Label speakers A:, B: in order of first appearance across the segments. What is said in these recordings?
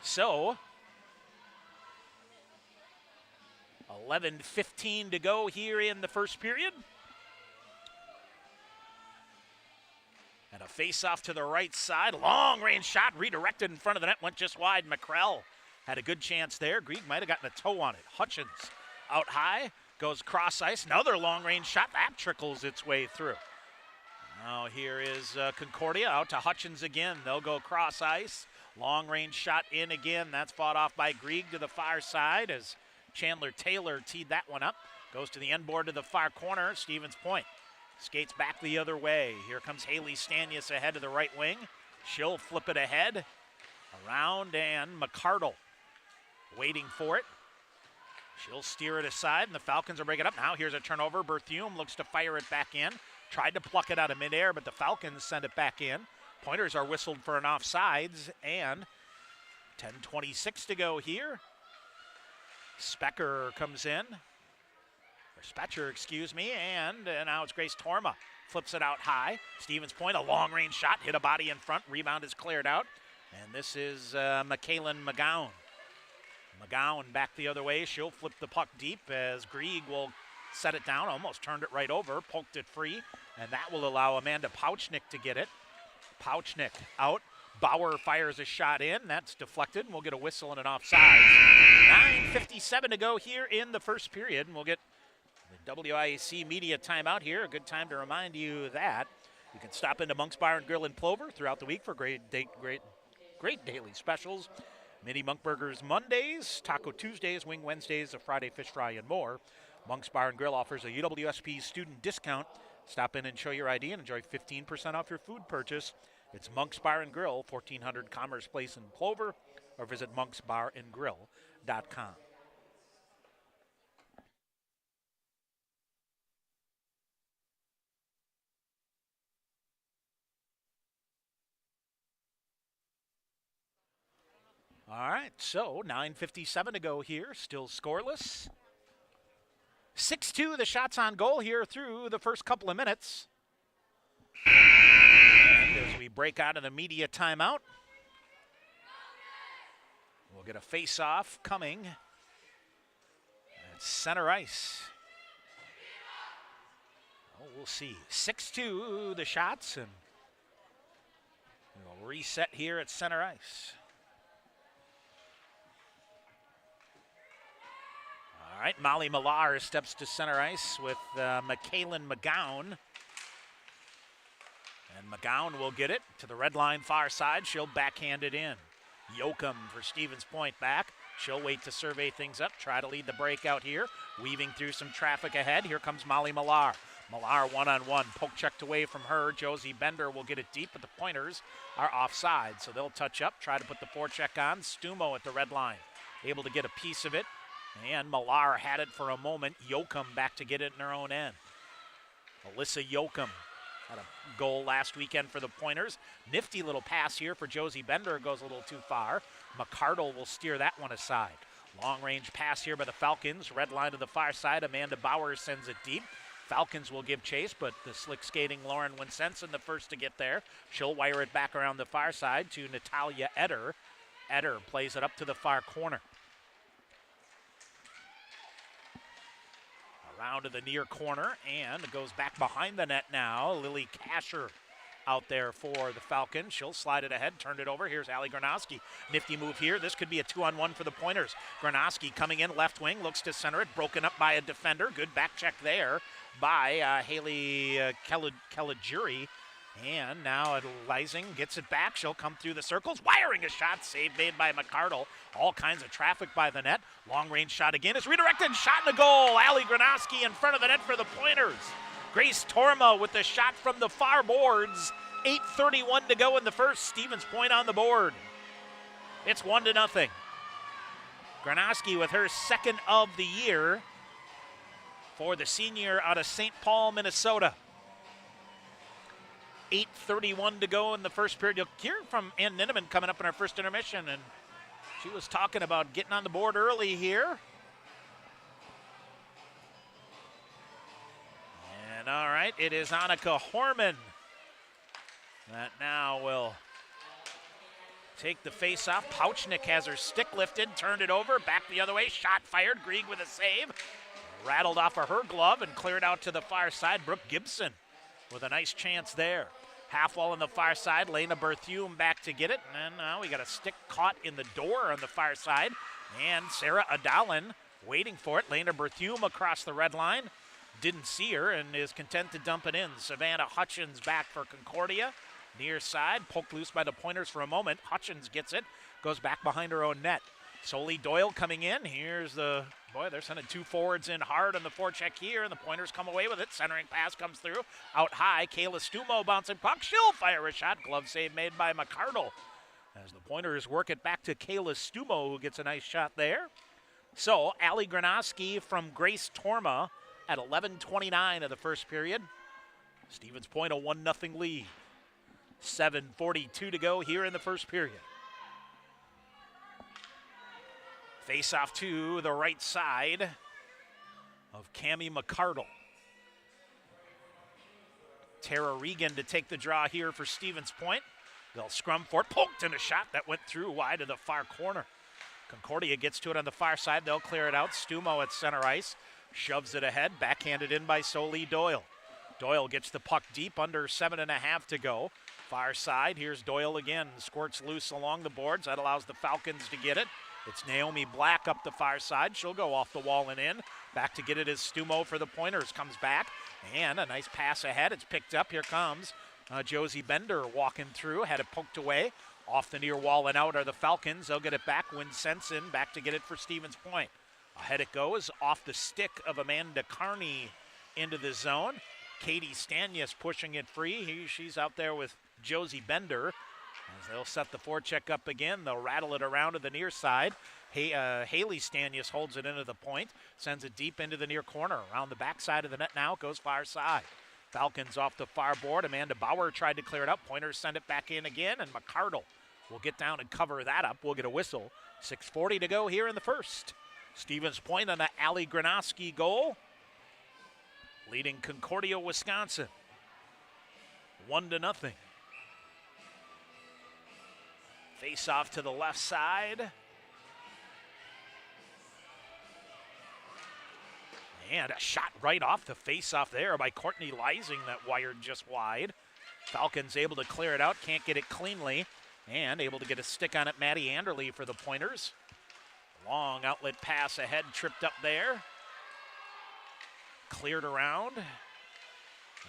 A: So, 11:15 to go here in the first period. And a face-off to the right side. Long-range shot redirected in front of the net. Went just wide. McCrell had a good chance there. Grieg might have gotten a toe on it. Hutchins out high. Goes cross ice. Another long-range shot. That trickles its way through. Now here is Concordia out to Hutchins again. They'll go cross ice. Long-range shot in again. That's fought off by Grieg to the far side as Chandler Taylor teed that one up. Goes to the end board to the far corner. Stevens Point skates back the other way. Here comes Haley Stanius ahead to the right wing. She'll flip it ahead. Around and McCardle waiting for it. She'll steer it aside, and the Falcons will break it up. Now here's a turnover. Berthume looks to fire it back in. Tried to pluck it out of midair, but the Falcons send it back in. Pointers are whistled for an offsides, and 10:26 to go here. Specker comes in. Or Spetcher, excuse me, and now it's Grace Torma. Flips it out high. Stevens Point, a long-range shot, hit a body in front. Rebound is cleared out. And this is McKaylin McGowan. McGowan back the other way. She'll flip the puck deep as Grieg will set it down. Almost turned it right over, poked it free, and that will allow Amanda Pouchnick to get it. Pouchnick out. Bauer fires a shot in. That's deflected, and we'll get a whistle and an offside. 9:57 to go here in the first period, and we'll get the WIAC media timeout here. A good time to remind you that you can stop into Monk's Bar and Grill in Plover throughout the week for great daily specials. Mini Monk Burgers Mondays, Taco Tuesdays, Wing Wednesdays, a Friday Fish Fry, and more. Monk's Bar and Grill offers a UWSP student discount. Stop in and show your ID and enjoy 15% off your food purchase. It's Monk's Bar and Grill, 1400 Commerce Place in Plover, or visit monksbarandgrill.com. All right, so 9:57 to go here, still scoreless. 6-2, the shots on goal here through the first couple of minutes. And as we break out of the media timeout, we'll get a face-off coming at center ice. Oh, we'll see. 6-2, the shots, and we'll reset here at center ice. All right, Molly Millar steps to center ice with McKaylin McGowan. And McGowan will get it to the red line far side. She'll backhand it in. Yoakum for Stevens Point back. She'll wait to survey things up, try to lead the breakout here. Weaving through some traffic ahead. Here comes Molly Millar. Millar one-on-one, poke checked away from her. Josie Bender will get it deep, but the Pointers are offside. So they'll touch up, try to put the forecheck on. Stumo at the red line, able to get a piece of it. And Millar had it for a moment. Yoakum back to get it in her own end. Alyssa Yoakum had a goal last weekend for the Pointers. Nifty little pass here for Josie Bender. Goes a little too far. McCardle will steer that one aside. Long-range pass here by the Falcons. Red line to the far side. Amanda Bauer sends it deep. Falcons will give chase, but the slick skating Lauren Winsenson the first to get there. She'll wire it back around the far side to Natalia Eder. Eder plays it up to the far corner. Around to the near corner, and it goes back behind the net now. Lily Kasher out there for the Falcons. She'll slide it ahead, turn it over. Here's Allie Granoski. Nifty move here. This could be a 2-on-1 for the Pointers. Granoski coming in left wing, looks to center it, broken up by a defender. Good back check there by Haley Kelajuri. And now Lysing gets it back. She'll come through the circles, wiring a shot. Save made by McCardle. All kinds of traffic by the net. Long-range shot again. It's redirected. Shot in the goal. Allie Granoski in front of the net for the Pointers. Grace Torma with the shot from the far boards. 8:31 to go in the first. Stevens Point on the board. It's 1-0. Granoski with her second of the year for the senior out of St. Paul, Minnesota. 8:31 to go in the first period. You'll hear from Ann Ninneman coming up in our first intermission, and she was talking about getting on the board early here. And all right, it is Annika Horman that now will take the face-off. Pouchnick has her stick lifted, turned it over, back the other way, shot fired. Grieg with a save. Rattled off of her glove and cleared out to the far side. Brooke Gibson with a nice chance there. Half wall on the far side. Lena Berthume back to get it. And now we got a stick caught in the door on the far side. And Sarah Adalin waiting for it. Lena Berthume across the red line. Didn't see her and is content to dump it in. Savannah Hutchins back for Concordia. Near side, poked loose by the Pointers for a moment. Hutchins gets it, goes back behind her own net. Soli Doyle coming in. Here's the, boy, they're sending two forwards in hard on the forecheck here, and the Pointers come away with it. Centering pass comes through. Out high, Kayla Stumo bouncing puck. She'll fire a shot. Glove save made by McCardle. As the Pointers work it back to Kayla Stumo, who gets a nice shot there. So, Allie Granoski from Grace Torma at 11:29 of the first period. Stevens Point a 1-0 lead. 7:42 to go here in the first period. Face off to the right side of Cammie McCardle. Tara Regan to take the draw here for Stevens Point. They'll scrum for it, poked in a shot that went through wide of the far corner. Concordia gets to it on the far side. They'll clear it out. Stumo at center ice. Shoves it ahead. Backhanded in by Soli Doyle. Doyle gets the puck deep, under 7.5 to go. Far side, here's Doyle again. Squirts loose along the boards. That allows the Falcons to get it. It's Naomi Black up the far side. She'll go off the wall and in. Back to get it is Stumo for the Pointers. Comes back, and a nice pass ahead. It's picked up. Here comes Josie Bender walking through. Had it poked away. Off the near wall and out are the Falcons. They'll get it back. Winsenson back to get it for Stevens Point. Ahead it goes. Off the stick of Amanda Carney into the zone. Katie Stanyas pushing it free. She's out there with Josie Bender. As they'll set the forecheck up again, they'll rattle it around to the near side. Haley Stanyas holds it into the point, sends it deep into the near corner. Around the backside of the net now, it goes far side. Falcons off the far board. Amanda Bauer tried to clear it up. Pointers send it back in again, and McCardle will get down and cover that up. We'll get a whistle. 6:40 to go here in the first. Stevens Point on the Allie Granoski goal, leading Concordia, Wisconsin, 1-0. Face off to the left side. And a shot right off the face-off there by Courtney Leising that wired just wide. Falcons able to clear it out, can't get it cleanly, and able to get a stick on it, Maddie Anderle for the Pointers. Long outlet pass ahead, tripped up there. Cleared around.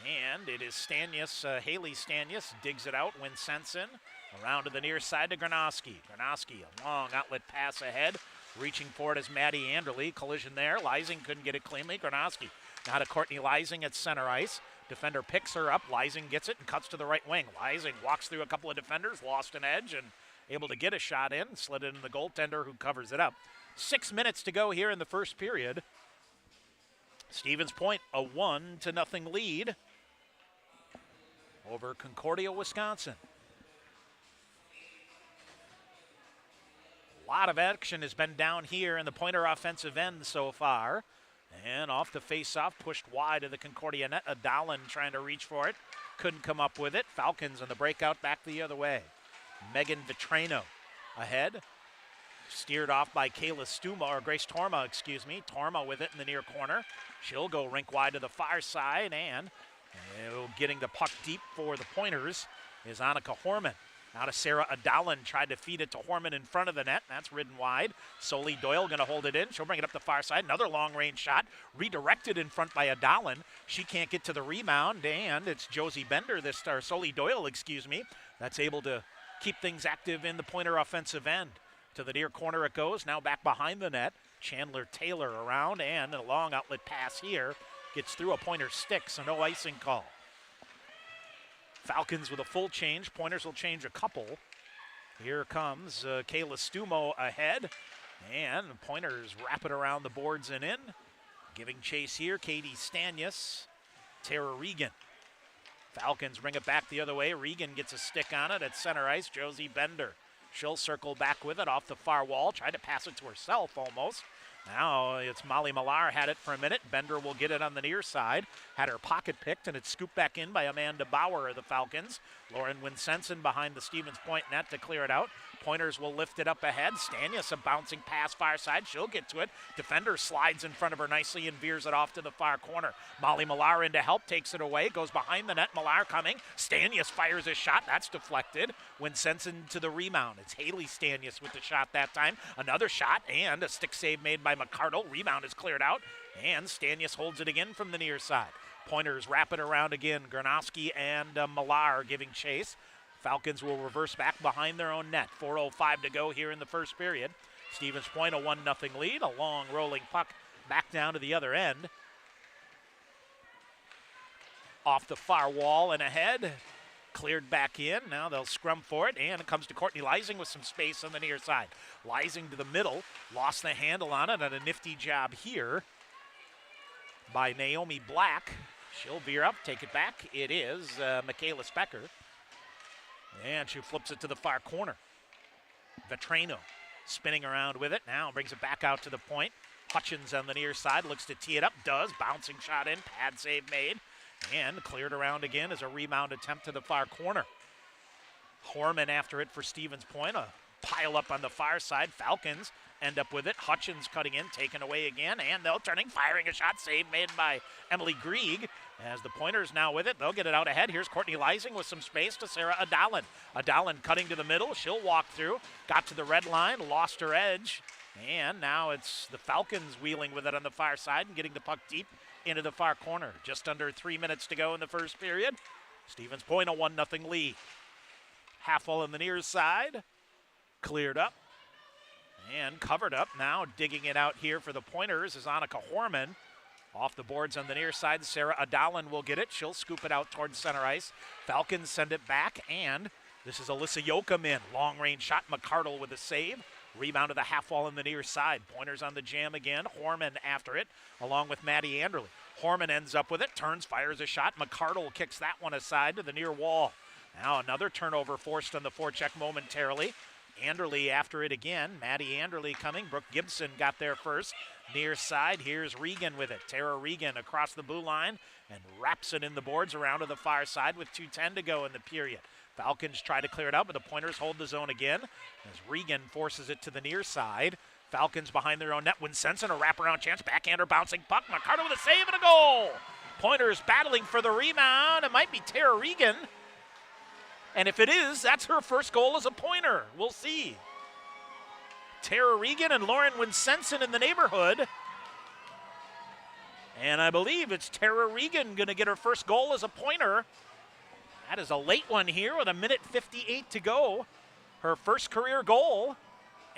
A: And it is Stanyas, Haley Stanyas digs it out, Winsenson. Around to the near side to Granoski. Granoski, a long outlet pass ahead. Reaching for it is Maddie Anderle. Collision there. Leising couldn't get it cleanly. Granoski now to Courtney Leising at center ice. Defender picks her up. Leising gets it and cuts to the right wing. Leising walks through a couple of defenders, lost an edge, and able to get a shot in. Slid it in the goaltender who covers it up. 6 minutes to go here in the first period. Stevens Point a 1-0 lead over Concordia, Wisconsin. A lot of action has been down here in the Pointer offensive end so far. And off the face-off, pushed wide of the Concordia net. Adalin trying to reach for it. Couldn't come up with it. Falcons on the breakout back the other way. Megan Vitrano ahead. Steered off by Kayla Stuma, or Grace Torma, excuse me. Torma with it in the near corner. She'll go rink wide to the far side, and getting the puck deep for the Pointers is Annika Horman. Now to Sarah Adalin, tried to feed it to Horman in front of the net. That's ridden wide. Soli Doyle going to hold it in. She'll bring it up the far side. Another long-range shot. Redirected in front by Adalin. She can't get to the rebound, and it's Josie Bender, Soli Doyle, excuse me, that's able to keep things active in the Pointer offensive end. To the near corner it goes. Now back behind the net. Chandler Taylor around, and a long outlet pass here. Gets through a Pointer stick, so no icing call. Falcons with a full change. Pointers will change a couple. Here comes Kayla Stumo ahead. And the Pointers wrap it around the boards and in. Giving chase here, Katie Stanyas, Tara Regan. Falcons bring it back the other way. Regan gets a stick on it at center ice. Josie Bender. She'll circle back with it off the far wall. Tried to pass it to herself almost. Now it's Molly Millar, had it for a minute. Bender will get it on the near side. Had her pocket picked, and it's scooped back in by Amanda Bauer of the Falcons. Lauren Winsenson behind the Stevens Point net to clear it out. Pointers will lift it up ahead. Stanyas, a bouncing pass far side. She'll get to it. Defender slides in front of her nicely and veers it off to the far corner. Molly Millar in to help, takes it away, goes behind the net. Millar coming. Stanyas fires a shot. That's deflected. Winsenson to the rebound. It's Haley Stanyas with the shot that time. Another shot and a stick save made by McCardle. Rebound is cleared out, and Stanyas holds it again from the near side. Pointers wrap it around again. Granoski and Millar giving chase. Falcons will reverse back behind their own net. 4:05 to go here in the first period. Stevens Point a 1-0 lead. A long rolling puck back down to the other end. Off the far wall and ahead. Cleared back in. Now they'll scrum for it, and it comes to Courtney Leising with some space on the near side. Leising to the middle, lost the handle on it, and a nifty job here by Naomi Black. She'll veer up, take it back. It is Michaela Specker. And she flips it to the far corner. Vetrano spinning around with it. Now brings it back out to the point. Hutchins on the near side looks to tee it up. Does. Bouncing shot in. Pad save made. And cleared around again as a rebound attempt to the far corner. Horman after it for Stevens Point. A pile up on the far side. Falcons end up with it. Hutchins cutting in, taken away again. And they'll turning, firing a shot. Save made by Emily Grieg. As the Pointers now with it, they'll get it out ahead. Here's Courtney Leising with some space to Sarah Adalin. Adalin cutting to the middle. She'll walk through. Got to the red line, lost her edge. And now it's the Falcons wheeling with it on the far side and getting the puck deep into the far corner. Just under 3 minutes to go in the first period. Stevens Point a 1-0 lead. Halfwell on the near side. Cleared up. And covered up. Now digging it out here for the Pointers is Annika Horman. Off the boards on the near side, Sarah Adalin will get it. She'll scoop it out towards center ice. Falcons send it back, and this is Alyssa Yoakum in. Long-range shot, McCardle with a save. Rebound to the half wall on the near side. Pointers on the jam again. Horman after it, along with Maddie Anderle. Horman ends up with it, turns, fires a shot. McCardle kicks that one aside to the near wall. Now another turnover forced on the forecheck momentarily. Anderle after it again. Maddie Anderle coming. Brooke Gibson got there first. Near side, here's Regan with it. Tara Regan across the blue line and wraps it in the boards around to the far side with 2:10 to go in the period. Falcons try to clear it out, but the Pointers hold the zone again as Regan forces it to the near side. Falcons behind their own net. Winsenson, a wraparound chance. Backhander bouncing puck. McCarter with a save and a goal. Pointers battling for the rebound. It might be Tara Regan. And if it is, that's her first goal as a Pointer. We'll see. Tara Regan and Lauren Winsenson in the neighborhood. And I believe it's Tara Regan going to get her first goal as a Pointer. That is a late one here with 1:58 to go. Her first career goal.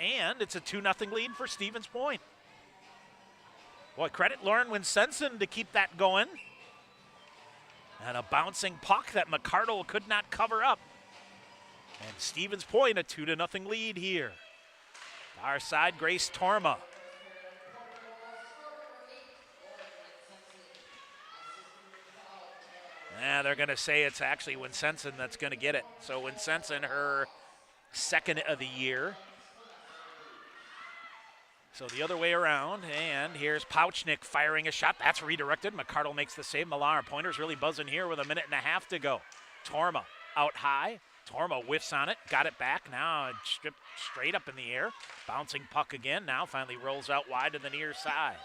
A: And it's a 2-0 lead for Stevens Point. Boy, credit Lauren Winsenson to keep that going. And a bouncing puck that McCardle could not cover up. And Stevens Point a 2-0 lead here. Our side, Grace Torma. They're going to say it's actually Winsenson that's going to get it. So Winsenson, her second of the year. So the other way around, and here's Pouchnick firing a shot. That's redirected. McCardle makes the save. Millar Pointers really buzzing here with 1.5 to go. Torma out high. Torma whiffs on it, got it back. Now stripped straight up in the air. Bouncing puck again. Now finally rolls out wide to the near side.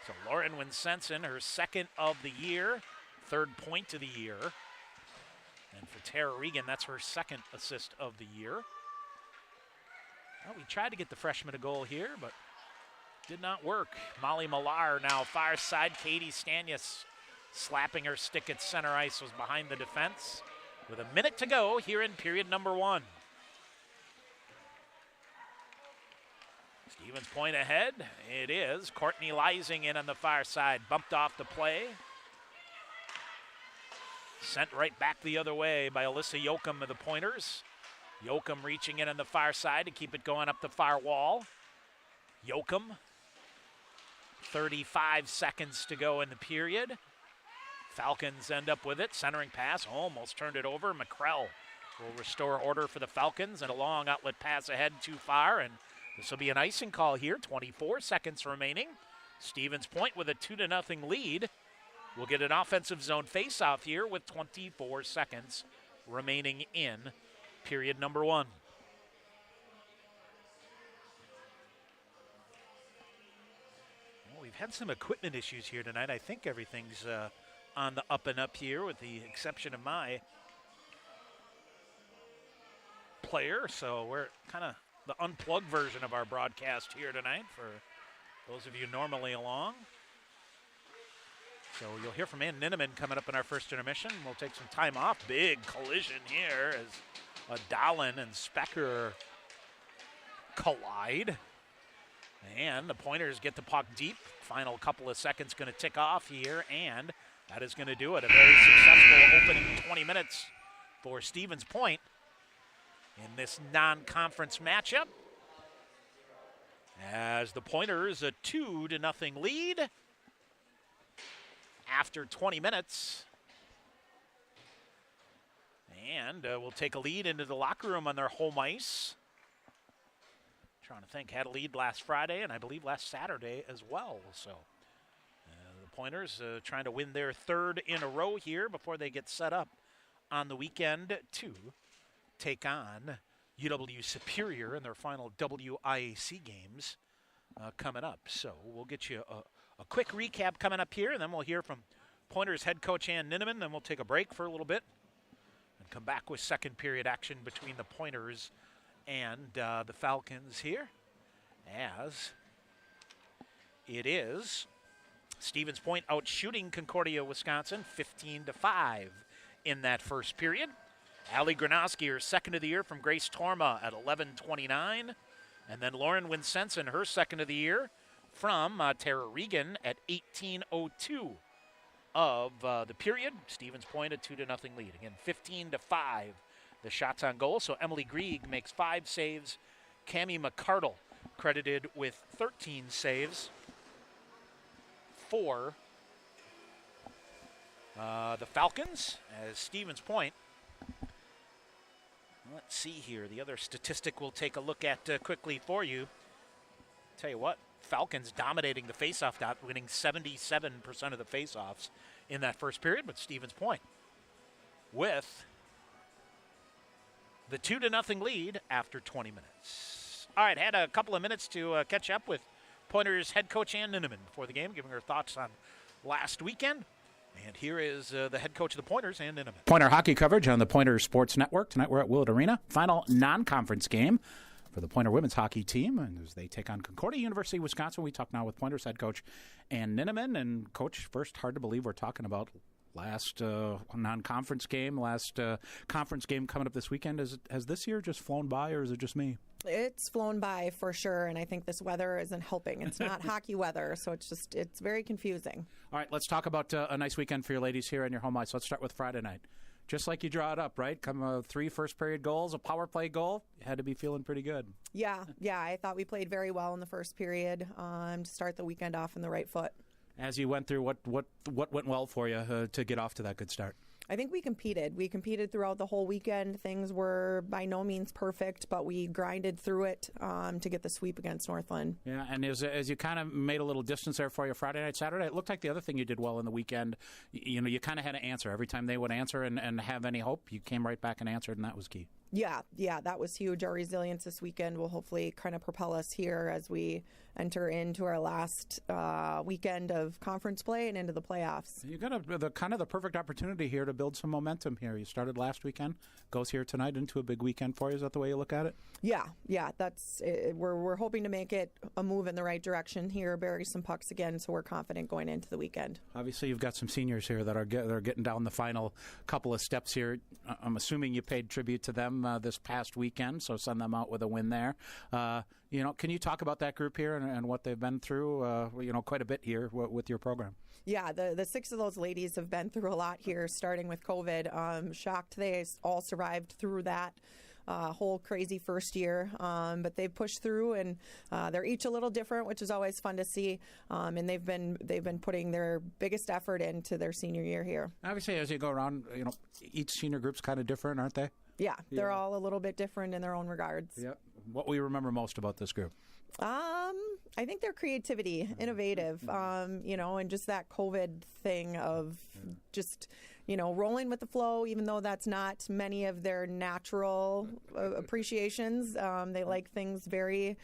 A: So Lauren Winsenson, her second of the year, third point of the year. And for Tara Regan, that's her second assist of the year. Well, we tried to get the freshman a goal here, but did not work. Molly Millar now far side. Katie Stanius slapping her stick at center ice was behind the defense. With 1 minute to go here in period number 1. Stevens Point ahead. It is Courtney Leising in on the far side. Bumped off the play. Sent right back the other way by Alyssa Yoakum of the Pointers. Yoakum reaching in on the far side to keep it going up the far wall. Yoakum. 35 seconds to go in the period. Falcons end up with it. Centering pass, almost turned it over. McCrell will restore order for the Falcons, and a long outlet pass ahead too far, and this will be an icing call here. 24 seconds remaining. Stevens Point with a 2-0 lead. We'll get an offensive zone faceoff here with 24 seconds remaining in period number 1. Well, we've had some equipment issues here tonight. I think everything's on the up and up here with the exception of my player. So we're kind of the unplugged version of our broadcast here tonight for those of you normally along. So you'll hear from Ann Ninneman coming up in our first intermission. We'll take some time off. Big collision here as Adalin and Specker collide. And the Pointers get the puck deep. Final couple of seconds going to tick off here, and That is going to do it. A very successful opening 20 minutes for Stevens Point in this non-conference matchup, as the Pointers a 2-0 lead after 20 minutes. And we'll take a lead into the locker room on their home ice. Trying to think, had a lead last Friday and I believe last Saturday as well. So the Pointers trying to win their third in a row here before they get set up on the weekend to take on UW Superior in their final WIAC games coming up. So we'll get you a quick recap coming up here, and then we'll hear from Pointers head coach Ann Ninneman. Then we'll take a break for a little bit and come back with second period action between the Pointers and the Falcons here, as it is Stevens Point out shooting Concordia, Wisconsin 15-5 in that first period. Allie Gronowski, her second of the year from Grace Torma at 11:29. And then Lauren Winsenson, her second of the year from Tara Regan at 18:02 of the period. Stevens Point a 2-0 lead. Again, 15-5, the shots on goal. So Emily Grieg makes 5 saves. Cammie McCardle credited with 13 saves for the Falcons, as Stevens Point, let's see here, the other statistic we'll take a look at quickly for you. Tell you what, Falcons dominating the faceoff dot, winning 77% of the faceoffs in that first period, but Stevens Point with the 2-0 lead after 20 minutes. All right, had a couple of minutes to catch up with Pointers head coach Ann Ninneman before the game, giving her thoughts on last weekend. And here is the head coach of the Pointers, Ann Ninneman.
B: Pointer hockey coverage on the Pointers Sports Network. Tonight we're at Willett Arena. Final non-conference game for the Pointer women's hockey team, and as they take on Concordia, University of Wisconsin. We talk now with Pointers head coach Ann Ninneman. And coach, first, hard to believe we're talking about last non-conference game, last conference game coming up this weekend. Has this year just flown by, or is it just me?
C: It's flown by for sure, and I think this weather isn't helping. It's not hockey weather, so it's very confusing.
B: All right, let's talk about a nice weekend for your ladies here on your home ice. Let's start with Friday night. Just like you draw it up, right? 3 first-period goals, a power play goal. You had to be feeling pretty good.
C: Yeah, I thought we played very well in the first period to start the weekend off on the right foot.
B: As you went through, what went well for you to get off to that good start?
C: I think we competed. We competed throughout the whole weekend. Things were by no means perfect, but we grinded through it to get the sweep against Northland.
B: Yeah, and as you kind of made a little distance there for you Friday night, Saturday, it looked like the other thing you did well in the weekend, you kind of had to answer. Every time they would answer and have any hope, you came right back and answered, and that was key.
C: Yeah, that was huge. Our resilience this weekend will hopefully kind of propel us here as we enter into our last weekend of conference play and into the playoffs.
B: You got the perfect opportunity here to build some momentum here. You started last weekend, goes here tonight into a big weekend for you. Is that the way you look at it?
C: Yeah. That's we're hoping to make it a move in the right direction here, bury some pucks again, so we're confident going into the weekend.
B: Obviously, you've got some seniors here that are getting down the final couple of steps here. I'm assuming you paid tribute to them this past weekend, so send them out with a win there. Can you talk about that group here and what they've been through, quite a bit here with your program?
C: Yeah, the 6 of those ladies have been through a lot here, starting with COVID. Shocked they all survived through that whole crazy first year, but they've pushed through, and they're each a little different, which is always fun to see. And they've been putting their biggest effort into their senior year here.
B: Obviously, as you go around, each senior group's kind of different, aren't they?
C: Yeah, they're all a little bit different in their own regards.
B: Yep. What will you remember most about this group?
C: I think their creativity, innovative, and just that COVID thing of just, rolling with the flow, even though that's not many of their natural appreciations. They like things very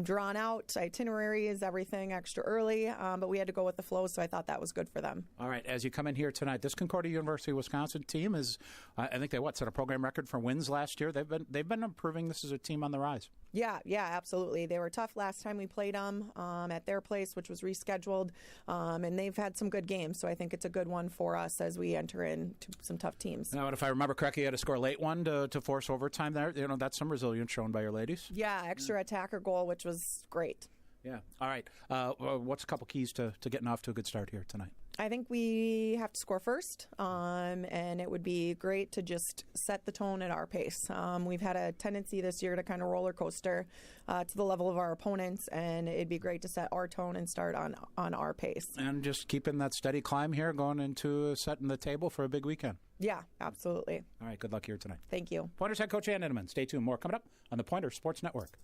C: drawn out, itineraries, everything extra early, but we had to go with the flow, so I thought that was good for them.
B: All right, as you come in here tonight, this Concordia University of Wisconsin team is, I think they set a program record for wins last year. They've been improving. This is a team on the rise.
C: Yeah, absolutely. They were tough last time we played them at their place, which was rescheduled, and they've had some good games, so I think it's a good one for us as we enter into some tough teams.
B: Now, if I remember correctly, you had to score a late one to force overtime there. That's some resilience shown by your ladies.
C: Yeah, extra attacker goal, which was great.
B: Yeah. All right. What's a couple keys to getting off to a good start here tonight?
C: I think we have to score first, and it would be great to just set the tone at our pace. We've had a tendency this year to kind of roller coaster to the level of our opponents, and it'd be great to set our tone and start on our pace.
B: And just keeping that steady climb here, going into setting the table for a big weekend.
C: Yeah, absolutely.
B: All right, good luck here tonight.
C: Thank you.
B: Pointers head coach Ann Inneman. Stay tuned. More coming up on the Pointer Sports Network.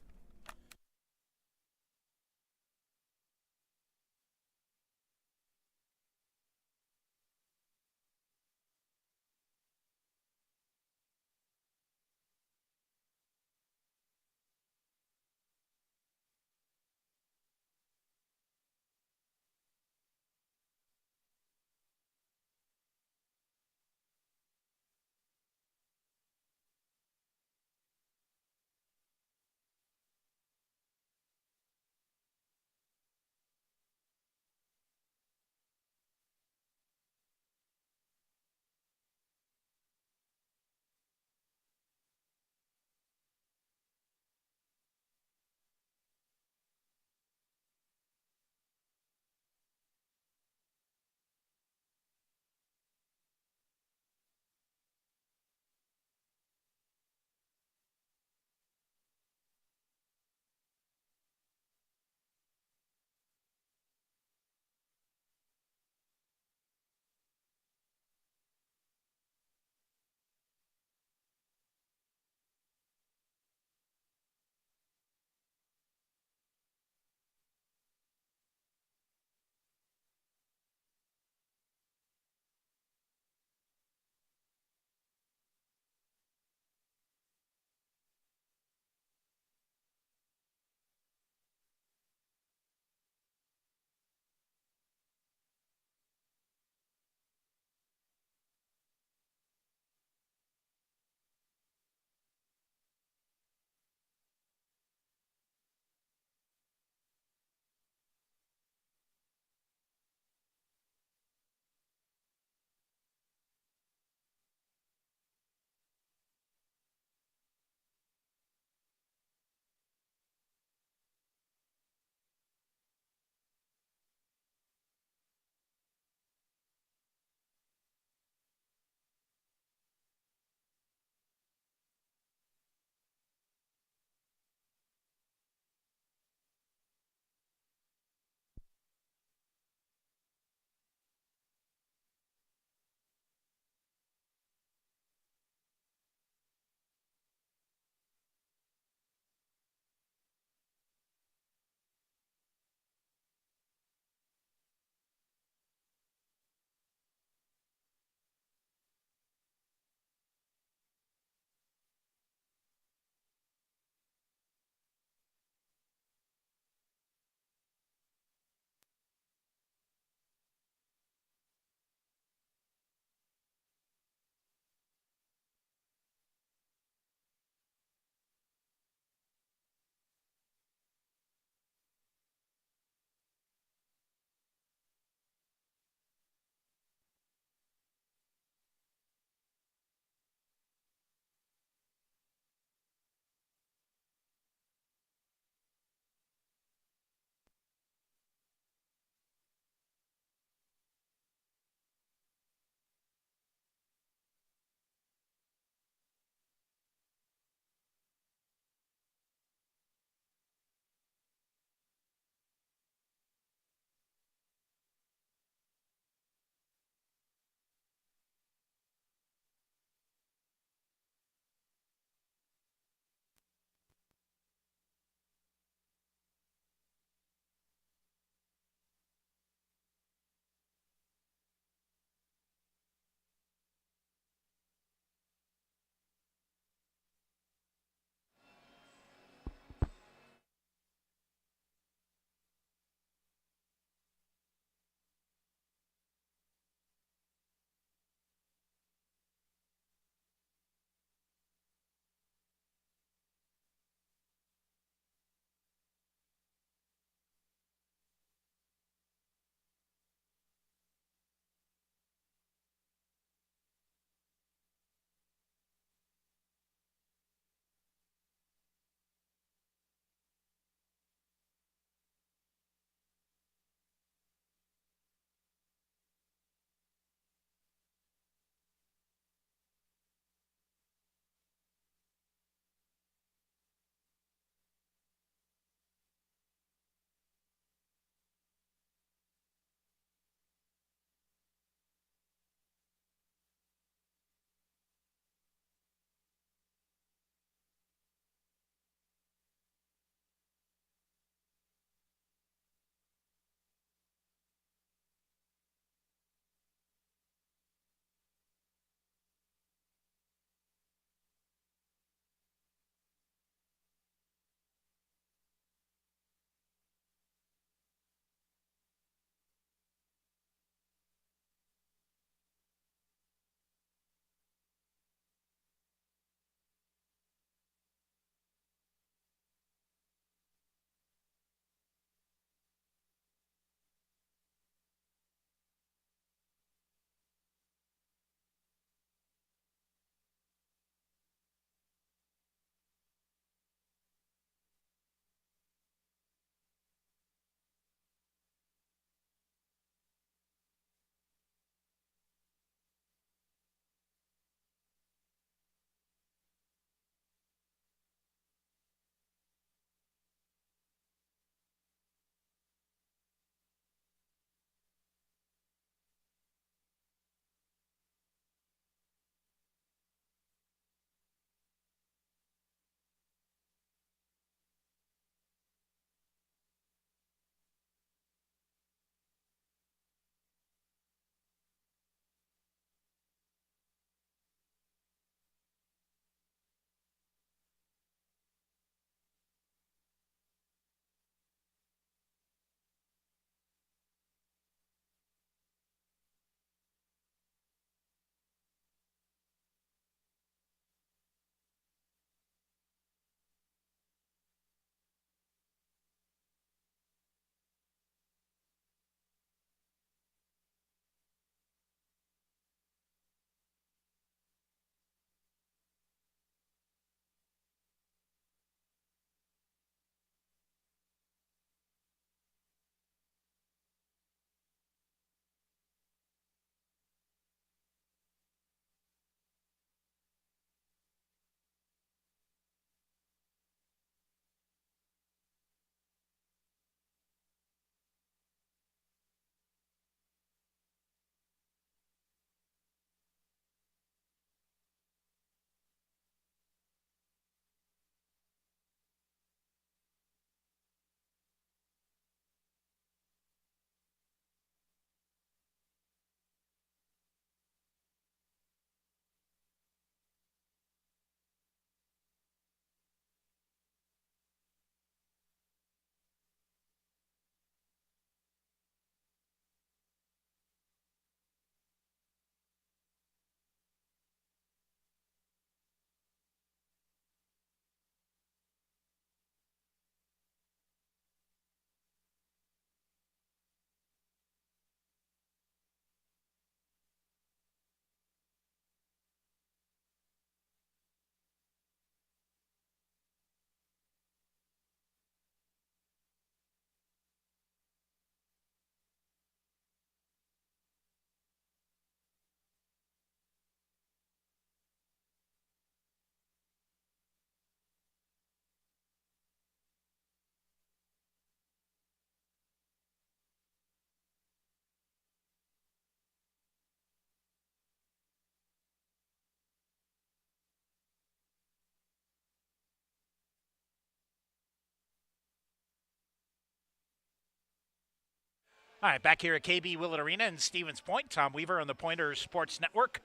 A: All right, back here at KB Willett Arena in Stevens Point. Tom Weaver on the Pointers Sports Network.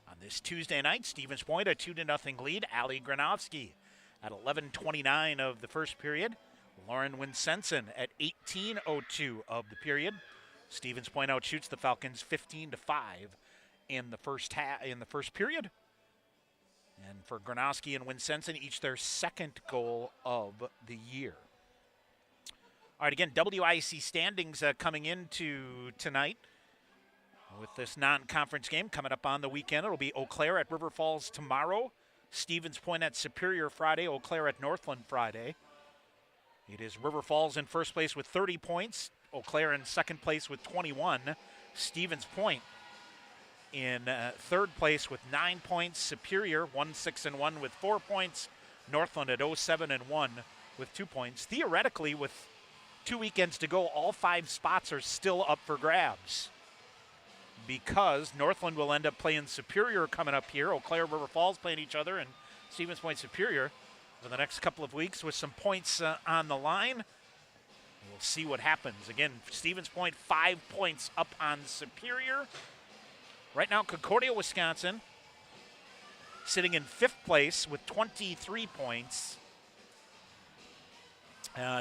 A: On this Tuesday night, Stevens Point a 2-0 lead. Ali Granovsky at 11:29 of the first period. Lauren Winsenson at 18:02 of the period. Stevens Point outshoots the Falcons 15-5 in the first period. And for Gronowski and Winsenson, each their second goal of the year. All right, again, WIC standings coming into tonight with this non-conference game coming up on the weekend. It'll be Eau Claire at River Falls tomorrow, Stevens Point at Superior Friday, Eau Claire at Northland Friday. It is River Falls in first place with 30 points, Eau Claire in second place with 21, Stevens Point in third place with 9 points, Superior 1-6-1 with 4 points, Northland at 0-7-1 with 2 points. Theoretically, with 2 weekends to go, all 5 spots are still up for grabs because Northland will end up playing Superior coming up here. Eau Claire, River Falls playing each other, and Stevens Point Superior for the next couple of weeks with some points on the line. We'll see what happens. Again, Stevens Point 5 points up on Superior. Right now, Concordia, Wisconsin, sitting in 5th place with 23 points.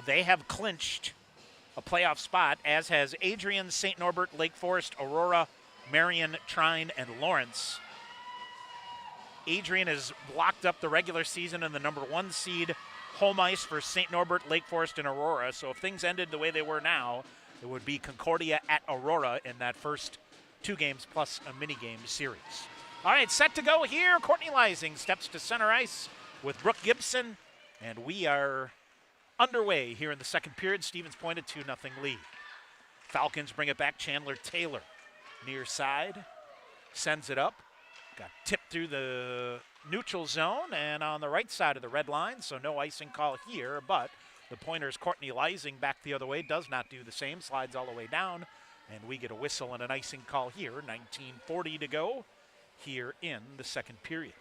A: They have clinched a playoff spot, as has Adrian, St. Norbert, Lake Forest, Aurora, Marion, Trine, and Lawrence. Adrian has locked up the regular season in the number 1 seed, home ice for St. Norbert, Lake Forest, and Aurora. So if things ended the way they were now, it would be Concordia at Aurora in that first 2 games plus a mini-game series. All right, set to go here. Courtney Leising steps to center ice with Brooke Gibson, and we are underway here in the second period. Stevens Point a 2-0 lead. Falcons bring it back. Chandler Taylor near side, sends it up. Got tipped through the neutral zone and on the right side of the red line, so no icing call here, but the Pointers' Courtney Leising back the other way does not do the same, slides all the way down, and we get a whistle and an icing call here. 19:40 to go here in the second period.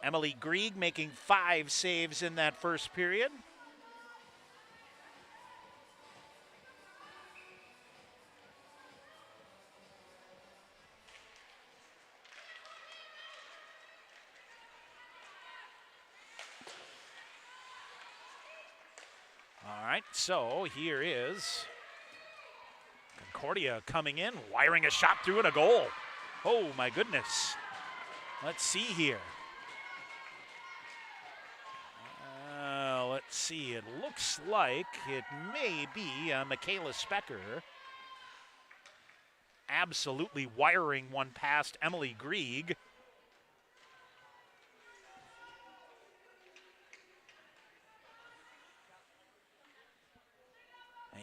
A: Emily Grieg making 5 saves in that first period. All right, so here is Concordia coming in, wiring a shot through and a goal. Oh my goodness. Let's see here. Let's see, it looks like it may be Michaela Specker absolutely wiring one past Emily Grieg.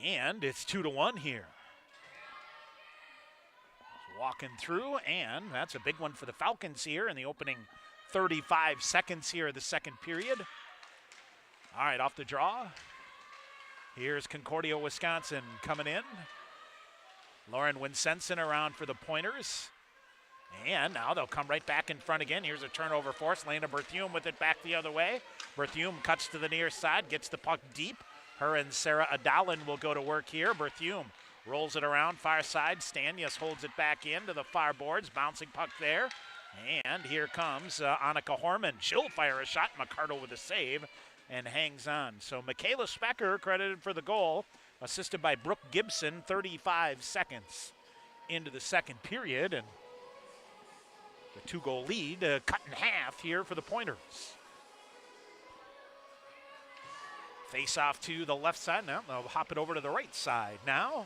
A: And it's 2-1 here. Walking through, and that's a big one for the Falcons here in the opening 35 seconds here of the second period. All right, off the draw. Here's Concordia, Wisconsin coming in. Lauren Winsenson around for the Pointers. And now they'll come right back in front again. Here's a turnover force. Lena Berthume with it back the other way. Berthume cuts to the near side, gets the puck deep. Her and Sarah Adalin will go to work here. Berthume rolls it around far side. Stanius holds it back into the far boards. Bouncing puck there. And here comes Annika Horman. She'll fire a shot. McCardle with a save and hangs on. So Michaela Specker credited for the goal, assisted by Brooke Gibson, 35 seconds into the second period. And the 2-goal lead cut in half here for the Pointers. Face off to the left side. Now they'll hop it over to the right side now.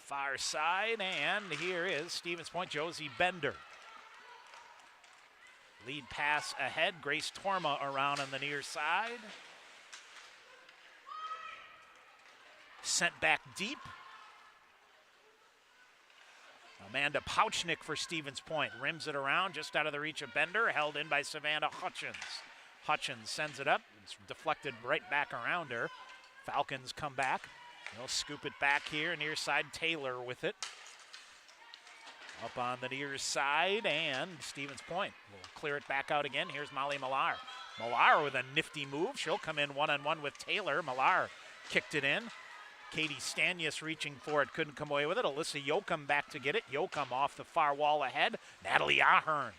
A: Far side, and here is Stevens Point, Josie Bender. Lead pass ahead, Grace Torma around on the near side. Sent back deep. Amanda Pouchnick for Stevens Point. Rims it around just out of the reach of Bender. Held in by Savannah Hutchins. Hutchins sends it up. It's deflected right back around her. Falcons come back. They'll scoop it back here. Near side, Taylor with it. Up on the near side, and Stevens Point will clear it back out again. Here's Molly Millar. Millar with a nifty move. She'll come in one-on-one with Taylor. Millar kicked it in. Katie Stanius reaching for it, couldn't come away with it. Alyssa Yoakum back to get it. Yoakum off the far wall ahead. Natalie Ahern.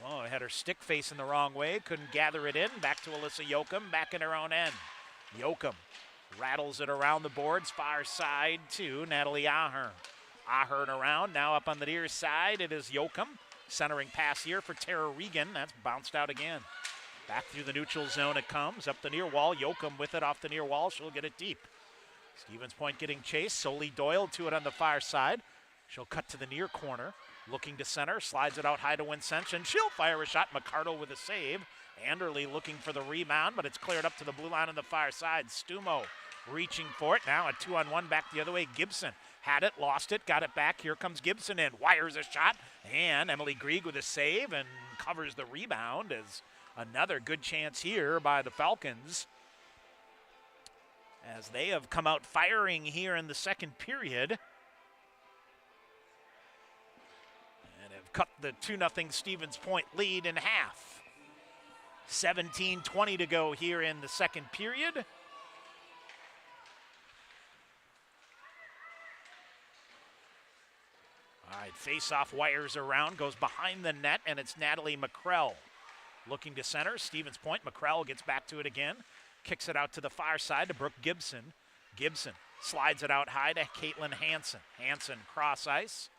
A: Oh, had her stick facing the wrong way. Couldn't gather it in. Back to Alyssa Yoakum, back in her own end. Yoakum rattles it around the boards, far side to Natalie Ahern. Ahern around, now up on the near side. It is Yoakum. Centering pass here for Tara Regan. That's bounced out again. Back through the neutral zone it comes. Up the near wall. Yoakum with it off the near wall. She'll get it deep. Stevens Point getting chased. Solely Doyle to it on the far side. She'll cut to the near corner. Looking to center. Slides it out high to Wincench, and she'll fire a shot. McCardle with a save. Anderley looking for the rebound, but it's cleared up to the blue line on the far side. Stumo reaching for it. Now a 2-on-1 back the other way. Gibson had it, lost it, got it back. Here comes Gibson in. Wires a shot. And Emily Grieg with a save and covers the rebound as another good chance here by the Falcons, as they have come out firing here in the second period and have cut the 2-0 Stevens Point lead in half. 17:20 to go here in the second period. All right, face-off wires around, goes behind the net, and it's Natalie McCrell looking to center. Stevens Point. McCrell gets back to it again. Kicks it out to the far side to Brooke Gibson. Gibson slides it out high to Caitlin Hansen. Hansen cross ice.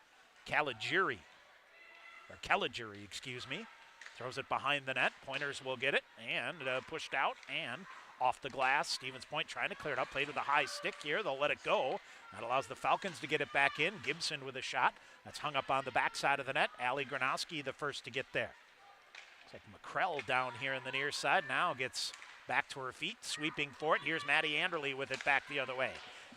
A: Caligiuri, excuse me. Throws it behind the net. Pointers will get it, and pushed out and off the glass. Stevens Point trying to clear it up. Played with a high stick here. They'll let it go. That allows the Falcons to get it back in. Gibson with a shot. That's hung up on the backside of the net. Allie Gronowski the first to get there. It's like McCrell down here in the near side. Now gets back to her feet, sweeping for it. Here's Maddie Anderley with it back the other way.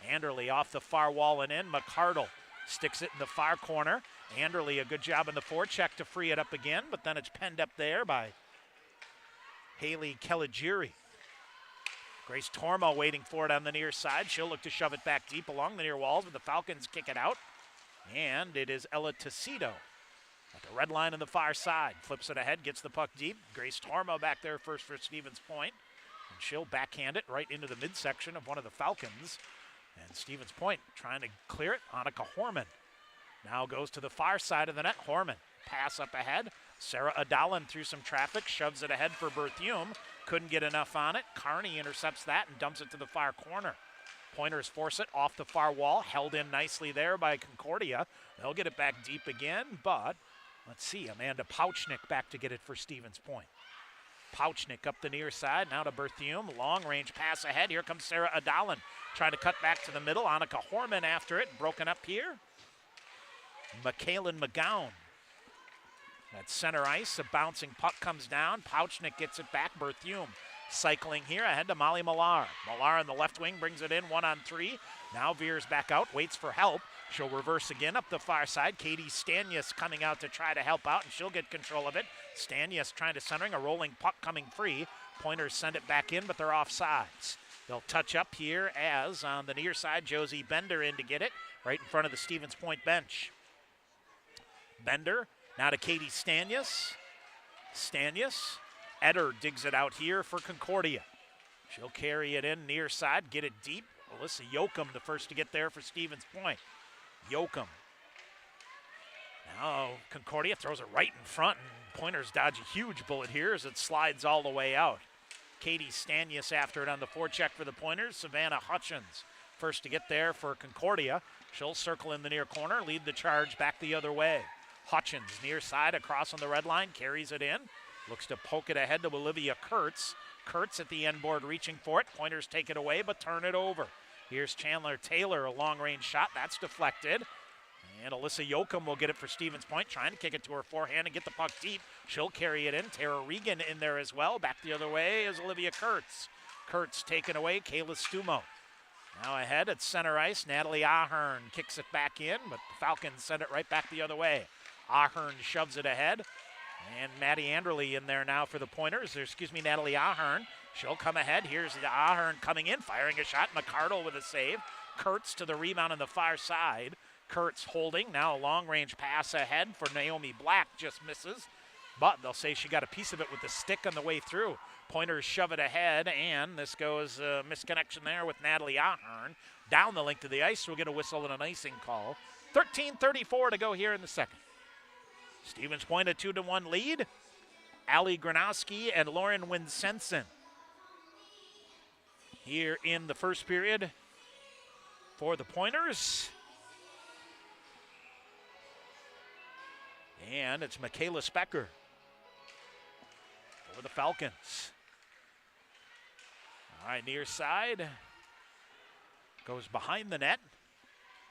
A: Anderley off the far wall and in. McCardle sticks it in the far corner. Anderley, a good job in the forecheck to free it up again, but then it's penned up there by Haley Caligiuri. Grace Tormo waiting for it on the near side. She'll look to shove it back deep along the near walls, but the Falcons kick it out. And it is Ella Tecido at the red line on the far side. Flips it ahead, gets the puck deep. Grace Tormo back there first for Stevens Point. And she'll backhand it right into the midsection of one of the Falcons. And Stevens Point trying to clear it. Annika Horman now goes to the far side of the net. Horman, pass up ahead. Sarah Adalin through some traffic, shoves it ahead for Berthiaume. Couldn't get enough on it. Carney intercepts that and dumps it to the far corner. Pointers force it off the far wall. Held in nicely there by Concordia. They'll get it back deep again, but let's see. Amanda Pouchnick back to get it for Stevens Point. Pouchnick up the near side. Now to Berthiaume. Long range pass ahead. Here comes Sarah Adalin trying to cut back to the middle. Annika Horman after it. Broken up here. McKaylin McGowan. At center ice, a bouncing puck comes down. Pouchnick gets it back. Berthiaume cycling here ahead to Molly Millar. Millar on the left wing brings it in 1-on-3. Now veers back out, waits for help. She'll reverse again up the far side. Katie Stanius coming out to try to help out, and she'll get control of it. Stanius trying to centering, a rolling puck coming free. Pointers send it back in, but they're offsides. They'll touch up here as on the near side, Josie Bender in to get it, right in front of the Stevens Point bench. Bender now to Katie Stanius. Stanius. Eder digs it out here for Concordia. She'll carry it in near side, get it deep. Alyssa Yoakum the first to get there for Stevens Point. Yoakum. Now Concordia throws it right in front, and Pointers dodge a huge bullet here as it slides all the way out. Katie Stanius after it on the forecheck for the Pointers. Savannah Hutchins first to get there for Concordia. She'll circle in the near corner, lead the charge back the other way. Hutchins near side across on the red line, carries it in. Looks to poke it ahead to Olivia Kurtz. Kurtz at the end board reaching for it. Pointers take it away, but turn it over. Here's Chandler Taylor, a long-range shot. That's deflected. And Alyssa Yoakum will get it for Stevens Point, trying to kick it to her forehand and get the puck deep. She'll carry it in. Tara Regan in there as well. Back the other way is Olivia Kurtz. Kurtz taken away. Kayla Stumo. Now ahead at center ice. Natalie Ahern kicks it back in, but the Falcons send it right back the other way. Ahern shoves it ahead. And Maddie Anderley in there now for the Pointers. Natalie Ahern. She'll come ahead. Here's the Ahern coming in, firing a shot. McCardle with a save. Kurtz to the rebound on the far side. Kurtz holding. Now a long-range pass ahead for Naomi Black. Just misses. But they'll say she got a piece of it with the stick on the way through. Pointers shove it ahead, and this goes misconnection there with Natalie Ahern. Down the length of the ice, we'll get a whistle and an icing call. 13:34 to go here in the second. Stevens Point a 2-1 lead. Allie Granowski and Lauren Winsensen here in the first period for the Pointers. And it's Michaela Specker for the Falcons. All right, near side. Goes behind the net.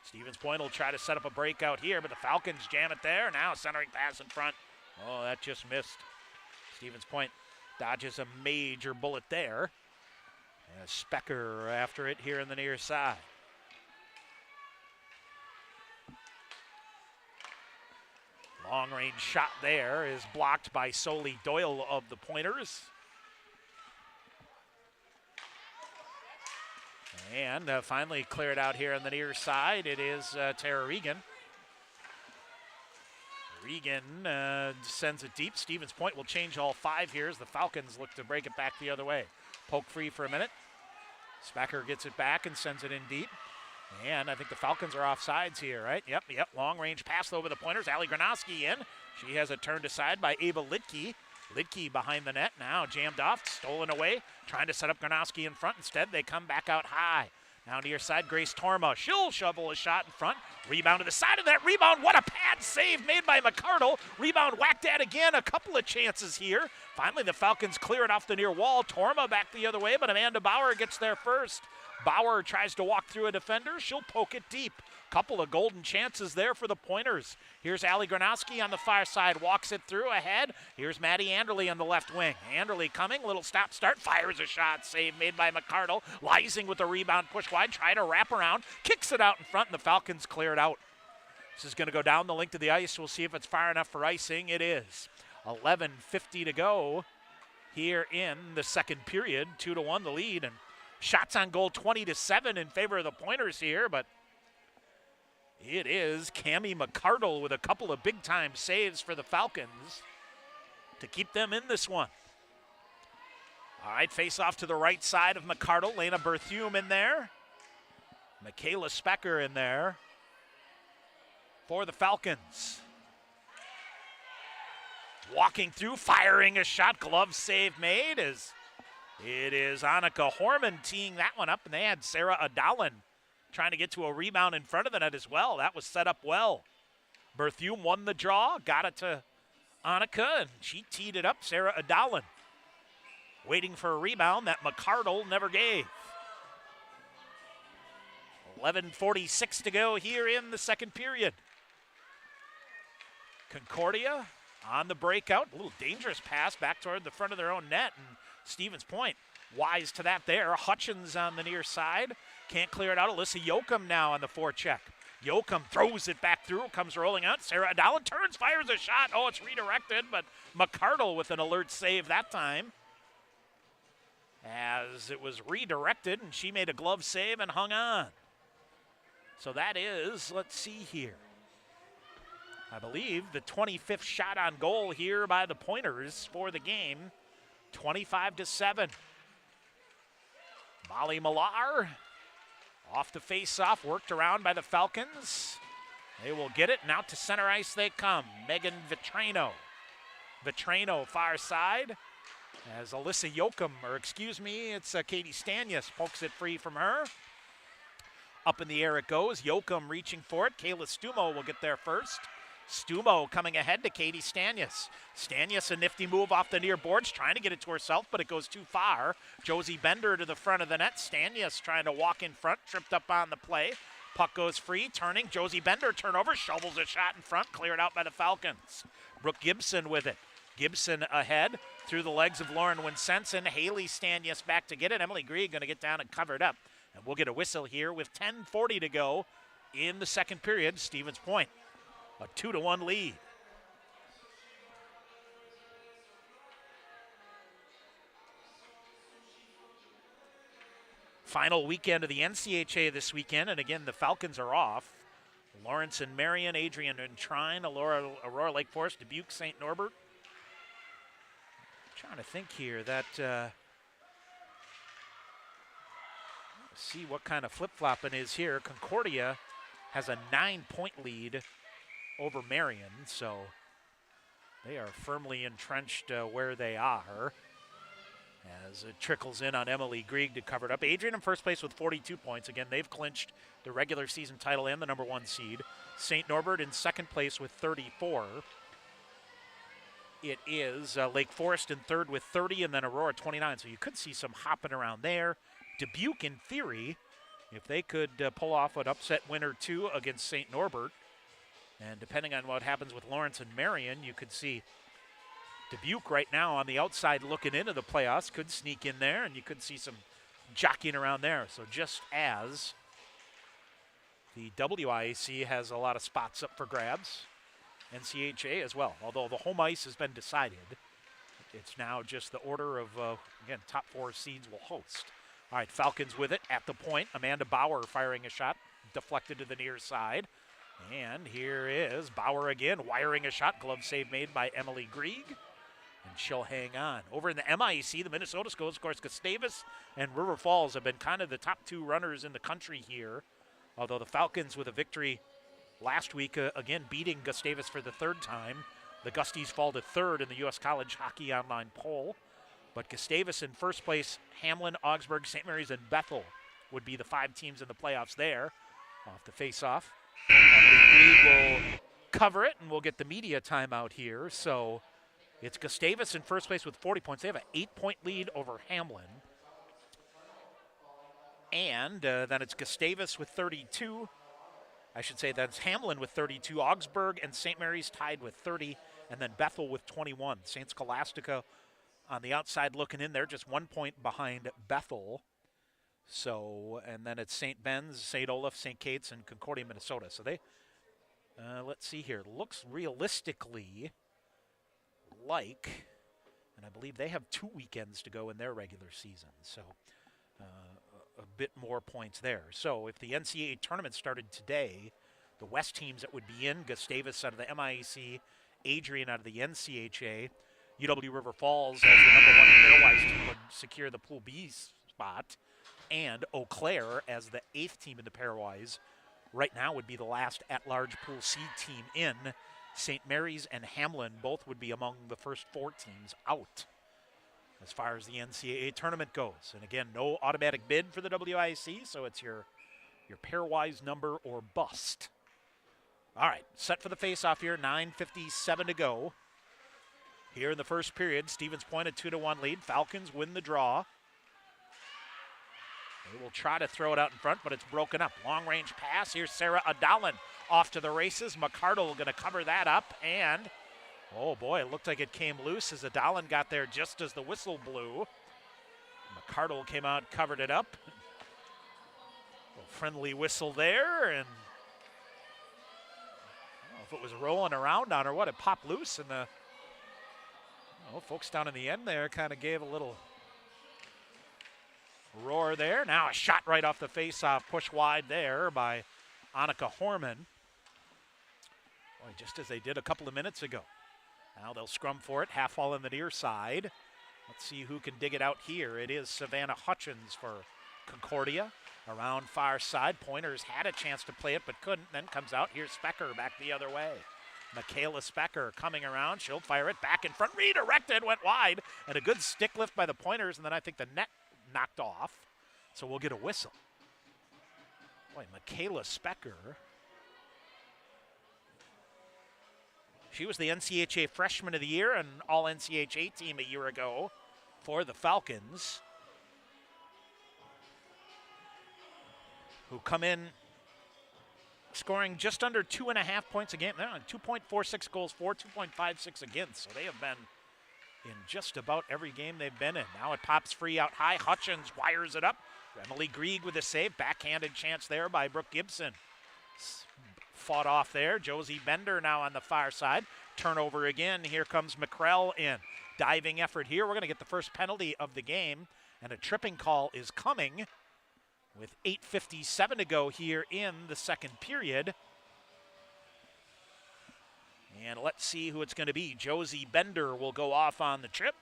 A: Stevens Point will try to set up a breakout here, but the Falcons jam it there. Now centering pass in front. Oh, that just missed. Stevens Point dodges a major bullet there. And Specker after it here in the near side. Long-range shot there is blocked by Soli Doyle of the Pointers. And finally cleared out here on the near side. It is Tara Regan. Regan sends it deep. Stevens Point will change all five here as the Falcons look to break it back the other way. Poke free for a minute. Specker gets it back and sends it in deep. And I think the Falcons are off sides here, right? Yep. Long range pass over the Pointers. Allie Granowski in. She has it turned aside by Ava Lidke. Lidke behind the net now, jammed off, stolen away, trying to set up Granowski in front. Instead, they come back out high. Now near side, Grace Torma. She'll shovel a shot in front. Rebound to the side of that rebound. What a pad save made by McCardle. Rebound whacked at again. A couple of chances here. Finally, the Falcons clear it off the near wall. Torma back the other way, but Amanda Bauer gets there first. Bauer tries to walk through a defender. She'll poke it deep. Couple of golden chances there for the Pointers. Here's Allie Granowski on the far side. Walks it through ahead. Here's Maddie Anderle on the left wing. Anderle coming. Little stop start. Fires a shot. Save made by McCardle. Lysing with the rebound. Push wide. Try to wrap around. Kicks it out in front, and the Falcons clear it out. This is going to go down the length of the ice. We'll see if it's far enough for icing. It is. 11:50 to go here in the second period. 2-1 the lead. And shots on goal 20-7 in favor of the Pointers here, but it is Cammie McCardle with a couple of big-time saves for the Falcons to keep them in this one. All right, face off to the right side of McCardle. Lena Berthume in there. Michaela Specker in there for the Falcons. Walking through, firing a shot. Glove save made as it is Annika Horman teeing that one up, and they had Sarah Adalin trying to get to a rebound in front of the net as well. That was set up well. Berthume won the draw, got it to Annika, and she teed it up. Sarah Adalin waiting for a rebound that McCardle never gave. 11:46 to go here in the second period. Concordia on the breakout. A little dangerous pass back toward the front of their own net, and Stevens Point wise to that there. Hutchins on the near side. Can't clear it out. Alyssa Yoakum now on the forecheck. Yoakum throws it back through, comes rolling out. Sarah Adalin turns, fires a shot. Oh, it's redirected, but McCardle with an alert save that time. As it was redirected, and she made a glove save and hung on. So that is, let's see here, I believe the 25th shot on goal here by the Pointers for the game. 25-7. Molly Millar off the face-off, worked around by the Falcons. They will get it, and out to center ice they come. Megan Vitrano. Vitrano far side. As Alyssa Yoakum, it's Katie Stanius, pokes it free from her. Up in the air it goes. Yoakum reaching for it. Kayla Stumo will get there first. Stumo coming ahead to Katie Stanius. Stanius, a nifty move off the near boards, trying to get it to herself, but it goes too far. Josie Bender to the front of the net. Stanius trying to walk in front, tripped up on the play. Puck goes free, turning. Josie Bender turnover, shovels a shot in front, cleared out by the Falcons. Brooke Gibson with it. Gibson ahead through the legs of Lauren Winsensen. Haley Stanius back to get it. Emily Grieg going to get down and cover it up. And we'll get a whistle here with 10:40 to go in the second period. Stevens Point, a 2-1 lead. Final weekend of the NCHA this weekend, and again, the Falcons are off. Lawrence and Marion, Adrian and Trine, Aurora Lake Forest, Dubuque, St. Norbert. I'm trying to think here that see what kind of flip-flopping is here. Concordia has a 9-point lead over Marion, so they are firmly entrenched where they are. As it trickles in on Emily Grieg to cover it up. Adrian in first place with 42 points. Again, they've clinched the regular season title and the number 1 seed. St. Norbert in second place with 34. It is Lake Forest in third with 30, and then Aurora 29. So you could see some hopping around there. Dubuque, in theory, if they could pull off an upset win or two against St. Norbert, and depending on what happens with Lawrence and Marion, you could see Dubuque right now on the outside looking into the playoffs, could sneak in there, and you could see some jockeying around there. So just as the WIAC has a lot of spots up for grabs, NCHA as well. Although the home ice has been decided, it's now just the order of, again, top 4 seeds will host. All right, Falcons with it at the point. Amanda Bauer firing a shot, deflected to the near side. And here is Bauer again, wiring a shot. Glove save made by Emily Grieg. And she'll hang on. Over in the MIAC, the Minnesota schools, of course, Gustavus and River Falls have been kind of the top 2 runners in the country here. Although the Falcons with a victory last week, again, beating Gustavus for the 3rd time. The Gusties fall to 3rd in the U.S. College Hockey Online poll. But Gustavus in first place, Hamlin, Augsburg, St. Mary's, and Bethel would be the 5 teams in the playoffs there. Off the face-off. Emily Grieg will cover it, and we'll get the media timeout here. So it's Gustavus in first place with 40 points. They have an 8-point lead over Hamlin. And then it's Gustavus with 32. I should say that's Hamlin with 32. Augsburg and St. Mary's tied with 30. And then Bethel with 21. St. Scholastica on the outside looking in there, just 1 point behind Bethel. So, and then it's St. Ben's, St. Olaf, St. Kate's, and Concordia, Minnesota. So they, let's see here, looks realistically like, and I believe they have 2 weekends to go in their regular season. So a bit more points there. So if the NCAA tournament started today, the West teams that would be in, Gustavus out of the MIAC, Adrian out of the NCHA, UW River Falls as the number 1 pairwise team would secure the Pool B spot, and Eau Claire as the 8th team in the pairwise right now would be the last at-large Pool C team in. St. Mary's and Hamlin both would be among the first 4 teams out as far as the NCAA tournament goes. And again, no automatic bid for the WIAC, so it's your pairwise number or bust. All right, set for the face-off here, 9:57 to go. Here in the first period, Stevens Point a 2-1 lead. Falcons win the draw. They will try to throw it out in front, but it's broken up. Long-range pass. Here's Sarah Adalin off to the races. McCardle going to cover that up, and oh boy, it looked like it came loose as Adalin got there just as the whistle blew. McCardle came out, covered it up. A little friendly whistle there, and I don't know if it was rolling around on her, what, it popped loose, and the folks down in the end there kind of gave a little roar there. Now a shot right off the face-off, push wide there by Annika Horman. Boy, just as they did a couple of minutes ago. Now they'll scrum for it, half wall in the near side. Let's see who can dig it out here. It is Savannah Hutchins for Concordia. Around far side, Pointers had a chance to play it but couldn't, then comes out. Here's Specker back the other way. Michaela Specker coming around. She'll fire it back in front. Redirected, went wide. And a good stick lift by the Pointers, and then I think the net knocked off. So we'll get a whistle. Boy, Michaela Specker. She was the NCHA Freshman of the Year and All-NCHA team a year ago for the Falcons, who come in scoring just under 2.5 points a game. They're on 2.46 goals for, 2.56 against. So they have been in just about every game they've been in. Now it pops free out high. Hutchins wires it up. Emily Grieg with a save. Backhanded chance there by Brooke Gibson. Fought off there. Josie Bender now on the far side. Turnover again. Here comes McCrell in. Diving effort here. We're going to get the first penalty of the game. And a tripping call is coming with 8:57 to go here in the second period. And let's see who it's going to be. Josie Bender will go off on the trip.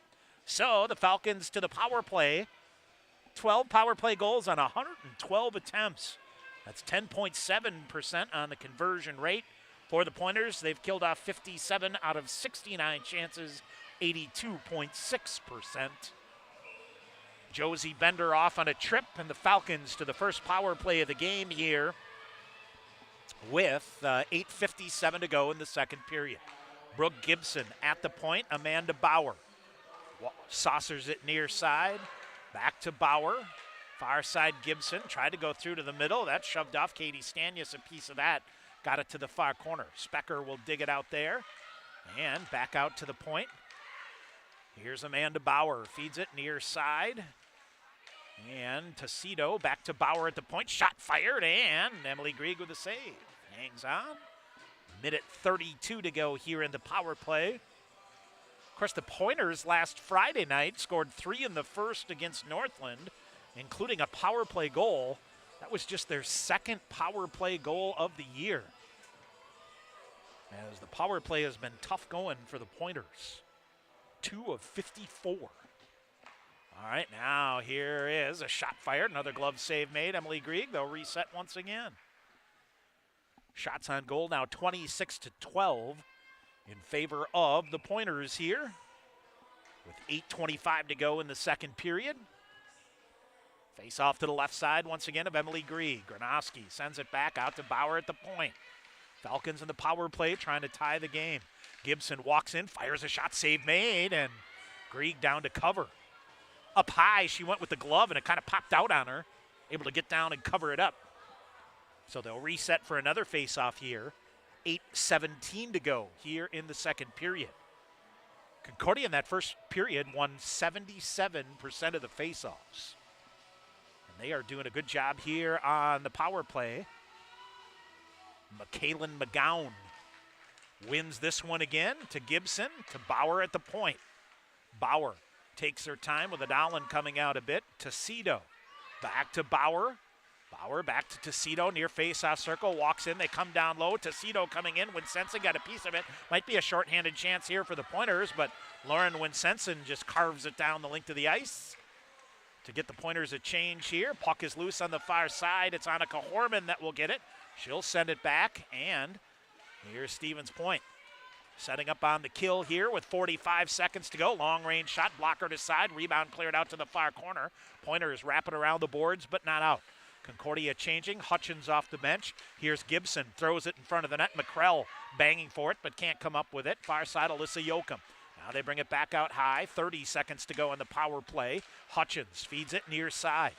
A: So the Falcons to the power play. 12 power play goals on 112 attempts. That's 10.7% on the conversion rate. For the Pointers, they've killed off 57 out of 69 chances, 82.6%. Josie Bender off on a trip, and the Falcons to the first power play of the game here with 8:57 to go in the second period. Brooke Gibson at the point, Amanda Bauer. Saucers it near side, back to Bauer. Far side Gibson, tried to go through to the middle. That shoved off Katie Stanius, a piece of that. Got it to the far corner. Specker will dig it out there. And back out to the point. Here's Amanda Bauer. Feeds it near side. And Tocido back to Bauer at the point. Shot fired. And Emily Grieg with a save. Hangs on. Minute 32 to go here in the power play. Of course, the Pointers last Friday night scored 3 in the first against Northland, including a power play goal. That was just their second power play goal of the year. As the power play has been tough going for the Pointers. 2 of 54. All right, now here is a shot fired. Another glove save made. Emily Grieg, they'll reset once again. Shots on goal now 26-12 in favor of the Pointers here. With 8:25 to go in the second period. Face off to the left side once again of Emily Grieg. Gronowski sends it back out to Bauer at the point. Falcons in the power play trying to tie the game. Gibson walks in, fires a shot, save made, and Grieg down to cover. Up high, she went with the glove, and it kind of popped out on her. Able to get down and cover it up. So they'll reset for another face-off here. 8:17 to go here in the second period. Concordia in that first period won 77% of the face-offs. They are doing a good job here on the power play. McKaylin McGowan wins this one again to Gibson, to Bauer at the point. Bauer takes her time with Adalin coming out a bit. Tocido back to Bauer. Bauer back to Tocido near face-off circle. Walks in. They come down low. Tocido coming in. Winsenson got a piece of it. Might be a shorthanded chance here for the Pointers, but Lauren Winsenson just carves it down the length of the ice. To get the Pointers a change here. Puck is loose on the far side. It's Annika Horman that will get it. She'll send it back, and here's Stevens Point. Setting up on the kill here with 45 seconds to go. Long-range shot, blocker to side. Rebound cleared out to the far corner. Pointers wrapping around the boards, but not out. Concordia changing. Hutchins off the bench. Here's Gibson. Throws it in front of the net. McCrell banging for it, but can't come up with it. Far side, Alyssa Yoakum. Now they bring it back out high. 30 seconds to go in the power play. Hutchins feeds it near side.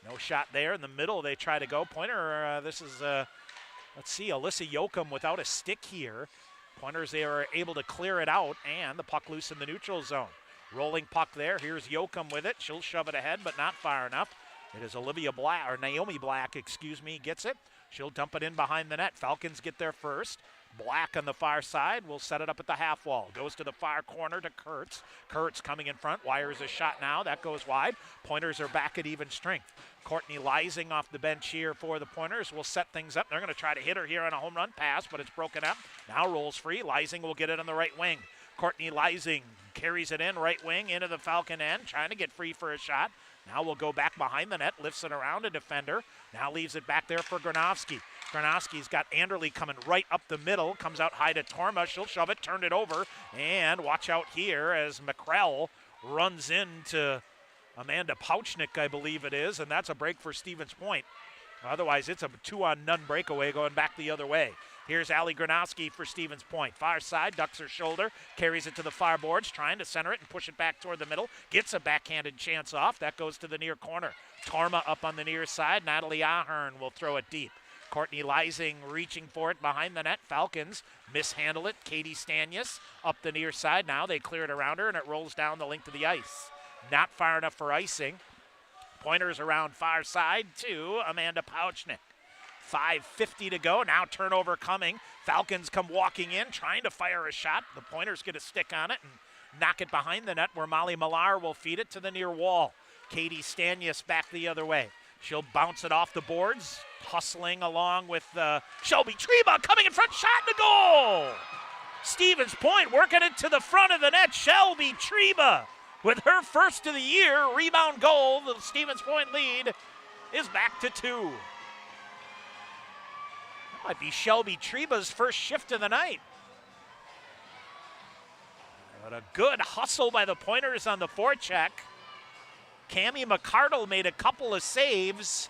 A: No shot there. In the middle, they try to go. Pointer, this is, let's see, Alyssa Yoakum without a stick here. Pointers, they are able to clear it out, and the puck loose in the neutral zone. Rolling puck there. Here's Yoakum with it. She'll shove it ahead, but not far enough. It is Naomi Black, gets it. She'll dump it in behind the net. Falcons get there first. Black on the far side will set it up at the half wall. Goes to the far corner to Kurtz. Kurtz coming in front. Wires a shot now. That goes wide. Pointers are back at even strength. Courtney Leising off the bench here for the Pointers will set things up. They're going to try to hit her here on a home run pass, but it's broken up. Now rolls free. Leising will get it on the right wing. Courtney Leising carries it in right wing into the Falcon end, trying to get free for a shot. Now we'll go back behind the net, lifts it around a defender. Now leaves it back there for Gronowski. Gronowski's got Anderle coming right up the middle. Comes out high to Torma. She'll shove it, turn it over. And watch out here as McCrell runs into Amanda Pouchnick, I believe it is. And that's a break for Stevens Point. Otherwise, it's a 2-on-none breakaway going back the other way. Here's Allie Gronowski for Stevens Point. Far side, ducks her shoulder, carries it to the far boards, trying to center it and push it back toward the middle. Gets a backhanded chance off. That goes to the near corner. Torma up on the near side. Natalie Ahern will throw it deep. Courtney Leising reaching for it behind the net. Falcons mishandle it. Katie Stanius up the near side. Now they clear it around her, and it rolls down the length of the ice. Not far enough for icing. Pointers around far side to Amanda Pouchnick. 5:50 to go. Now turnover coming. Falcons come walking in, trying to fire a shot. The Pointers get a stick on it and knock it behind the net, where Molly Millar will feed it to the near wall. Katie Stanius back the other way. She'll bounce it off the boards, hustling along with Shelby Treba coming in front, shot and a goal. Stevens Point working it to the front of the net. Shelby Treba with her first of the year. Rebound goal. The Stevens Point lead is back to 2. That might be Shelby Treba's first shift of the night. But a good hustle by the Pointers on the forecheck. Cammie McCardle made a couple of saves.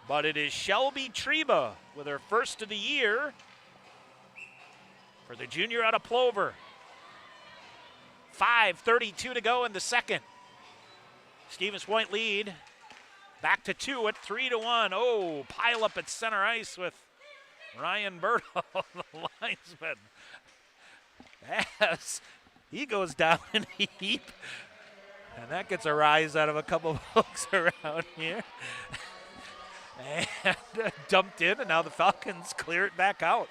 A: But it is Shelby Treba with her first of the year for the junior out of Plover. 5:32 to go in the second. Stevens Point lead back to 2 at 3-1. Oh, pile up at center ice with Ryan Berto, the linesman. As he goes down in a heap. And that gets a rise out of a couple of folks around here. And dumped in, and now the Falcons clear it back out.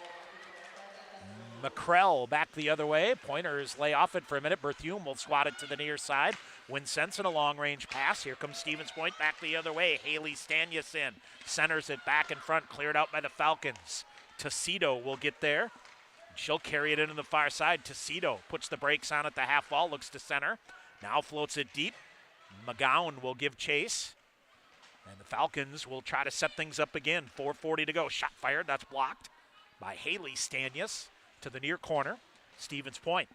A: McCrell back the other way. Pointers lay off it for a minute. Berthume will swat it to the near side. Winsenson, a long-range pass. Here comes Stevens Point back the other way. Haley Stanyasin centers it back in front, cleared out by the Falcons. Tocido will get there. She'll carry it into the far side. Tocido puts the brakes on at the half wall, looks to center. Now floats it deep. McGowan will give chase. And the Falcons will try to set things up again. 4:40 to go. Shot fired. That's blocked by Haley Stanyas to the near corner. Stevens Point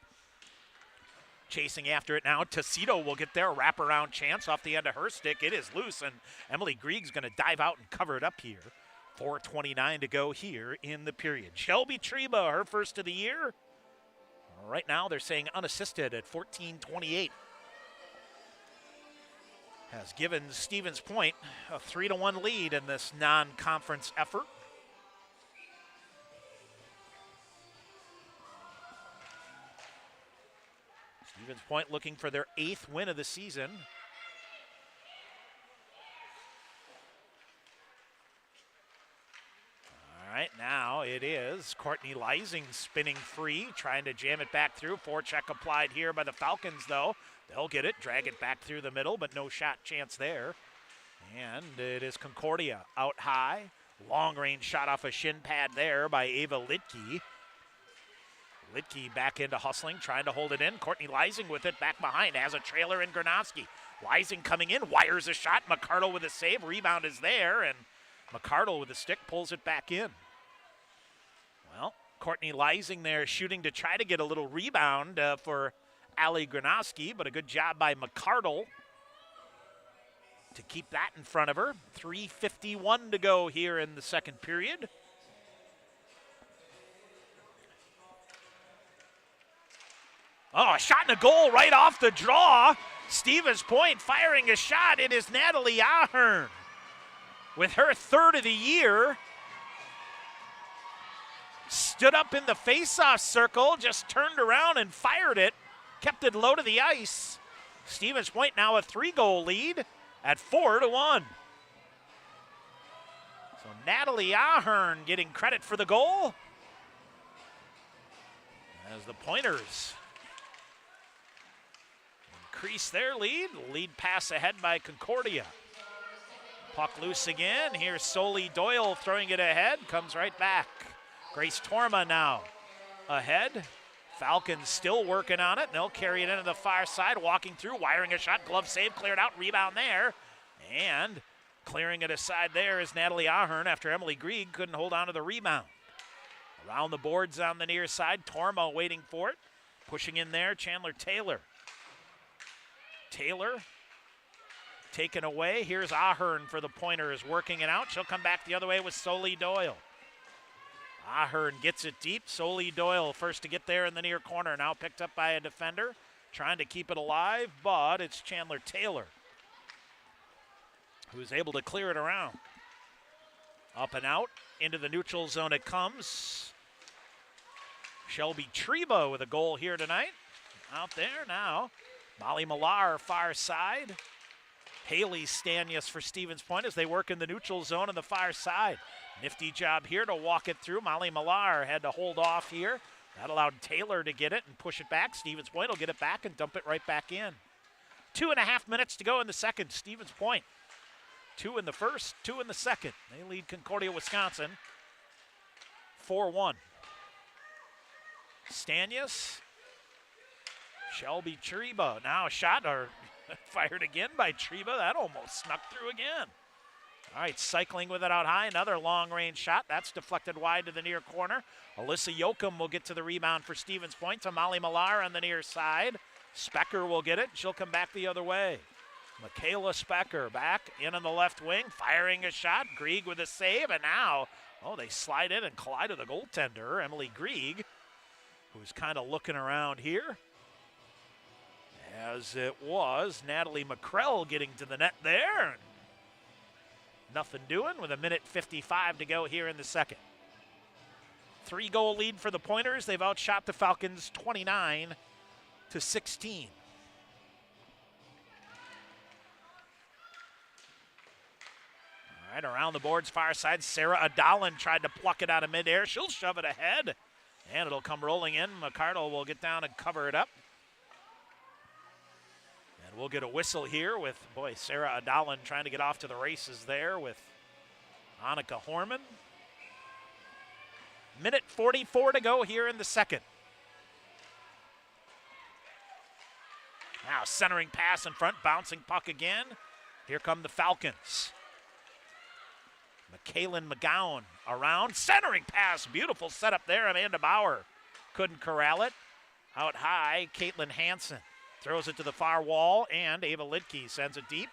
A: chasing after it now. Tocido will get there. Wraparound chance off the end of her stick. It is loose, and Emily Grieg's going to dive out and cover it up here. 4:29 to go here in the period. Shelby Treba, her first of the year. Right now they're saying unassisted at 14:28. Has given Stevens Point a 3-1 lead in this non-conference effort. Stevens Point looking for their 8th win of the season. All right, now it is Courtney Leising spinning free, trying to jam it back through. Forecheck applied here by the Falcons, though. They'll get it, drag it back through the middle, but no shot chance there. And it is Concordia out high. Long-range shot off a shin pad there by Ava Litke. Litke back into hustling, trying to hold it in. Courtney Leising with it back behind, has a trailer in Granoski. Leising coming in, wires a shot. McCardle with a save, rebound is there, and McCardle with a stick pulls it back in. Well, Courtney Leising there shooting to try to get a little rebound for Allie Granoski, but a good job by McCardle to keep that in front of her. 3:51 to go here in the second period. Oh, a shot and a goal right off the draw. Stevens Point firing a shot. It is Natalie Ahern with her 3rd of the year. Stood up in the face-off circle, just turned around and fired it. Kept it low to the ice. Stevens Point now a 3-goal lead at 4-1. So Natalie Ahern getting credit for the goal as the Pointers increase their lead. Lead pass ahead by Concordia. Puck loose again. Here's Soli Doyle throwing it ahead. Comes right back. Grace Torma now ahead. Falcons still working on it. They'll carry it into the far side, walking through, wiring a shot, glove save, cleared out, rebound there. And clearing it aside there is Natalie Ahern after Emily Grieg couldn't hold on to the rebound. Around the boards on the near side, Torma waiting for it. Pushing in there, Chandler Taylor. Taylor taken away. Here's Ahern for the Pointers working it out. She'll come back the other way with Soli Doyle. Ahern gets it deep. Soli Doyle first to get there in the near corner. Now picked up by a defender. Trying to keep it alive, but it's Chandler Taylor who's able to clear it around. Up and out. Into the neutral zone it comes. Shelby Treba with a goal here tonight. Out there now. Molly Millar far side. Haley Stanyas for Stevens Point as they work in the neutral zone on the far side. Nifty job here to walk it through. Molly Millar had to hold off here. That allowed Taylor to get it and push it back. Stevens Point will get it back and dump it right back in. 2.5 minutes to go in the second. Stevens Point, 2 in the first, 2 in the second. They lead Concordia, Wisconsin, 4-1. Stanius. Shelby Treba. Now a shot or fired again by Treba. That almost snuck through again. All right, cycling with it out high. Another long-range shot. That's deflected wide to the near corner. Alyssa Yoakum will get to the rebound for Stevens Point. To Molly Millar on the near side. Specker will get it. She'll come back the other way. Michaela Specker back in on the left wing, firing a shot. Grieg with a save, and now, they slide in and collide with the goaltender, Emily Grieg, who's kind of looking around here. As it was Natalie McCrell getting to the net there. Nothing doing with 1:55 to go here in the second. 3-goal lead for the Pointers. They've outshot the Falcons 29-16. All right, around the boards, far side, Sarah Adalin tried to pluck it out of midair. She'll shove it ahead, and it'll come rolling in. McCardle will get down and cover it up. And we'll get a whistle here with, Sarah Adalin trying to get off to the races there with Annika Horman. 1:44 to go here in the second. Now centering pass in front, bouncing puck again. Here come the Falcons. McKaylin McGowan around, centering pass, beautiful setup there. Amanda Bauer couldn't corral it. Out high, Caitlin Hansen throws it to the far wall, and Ava Lidke sends it deep.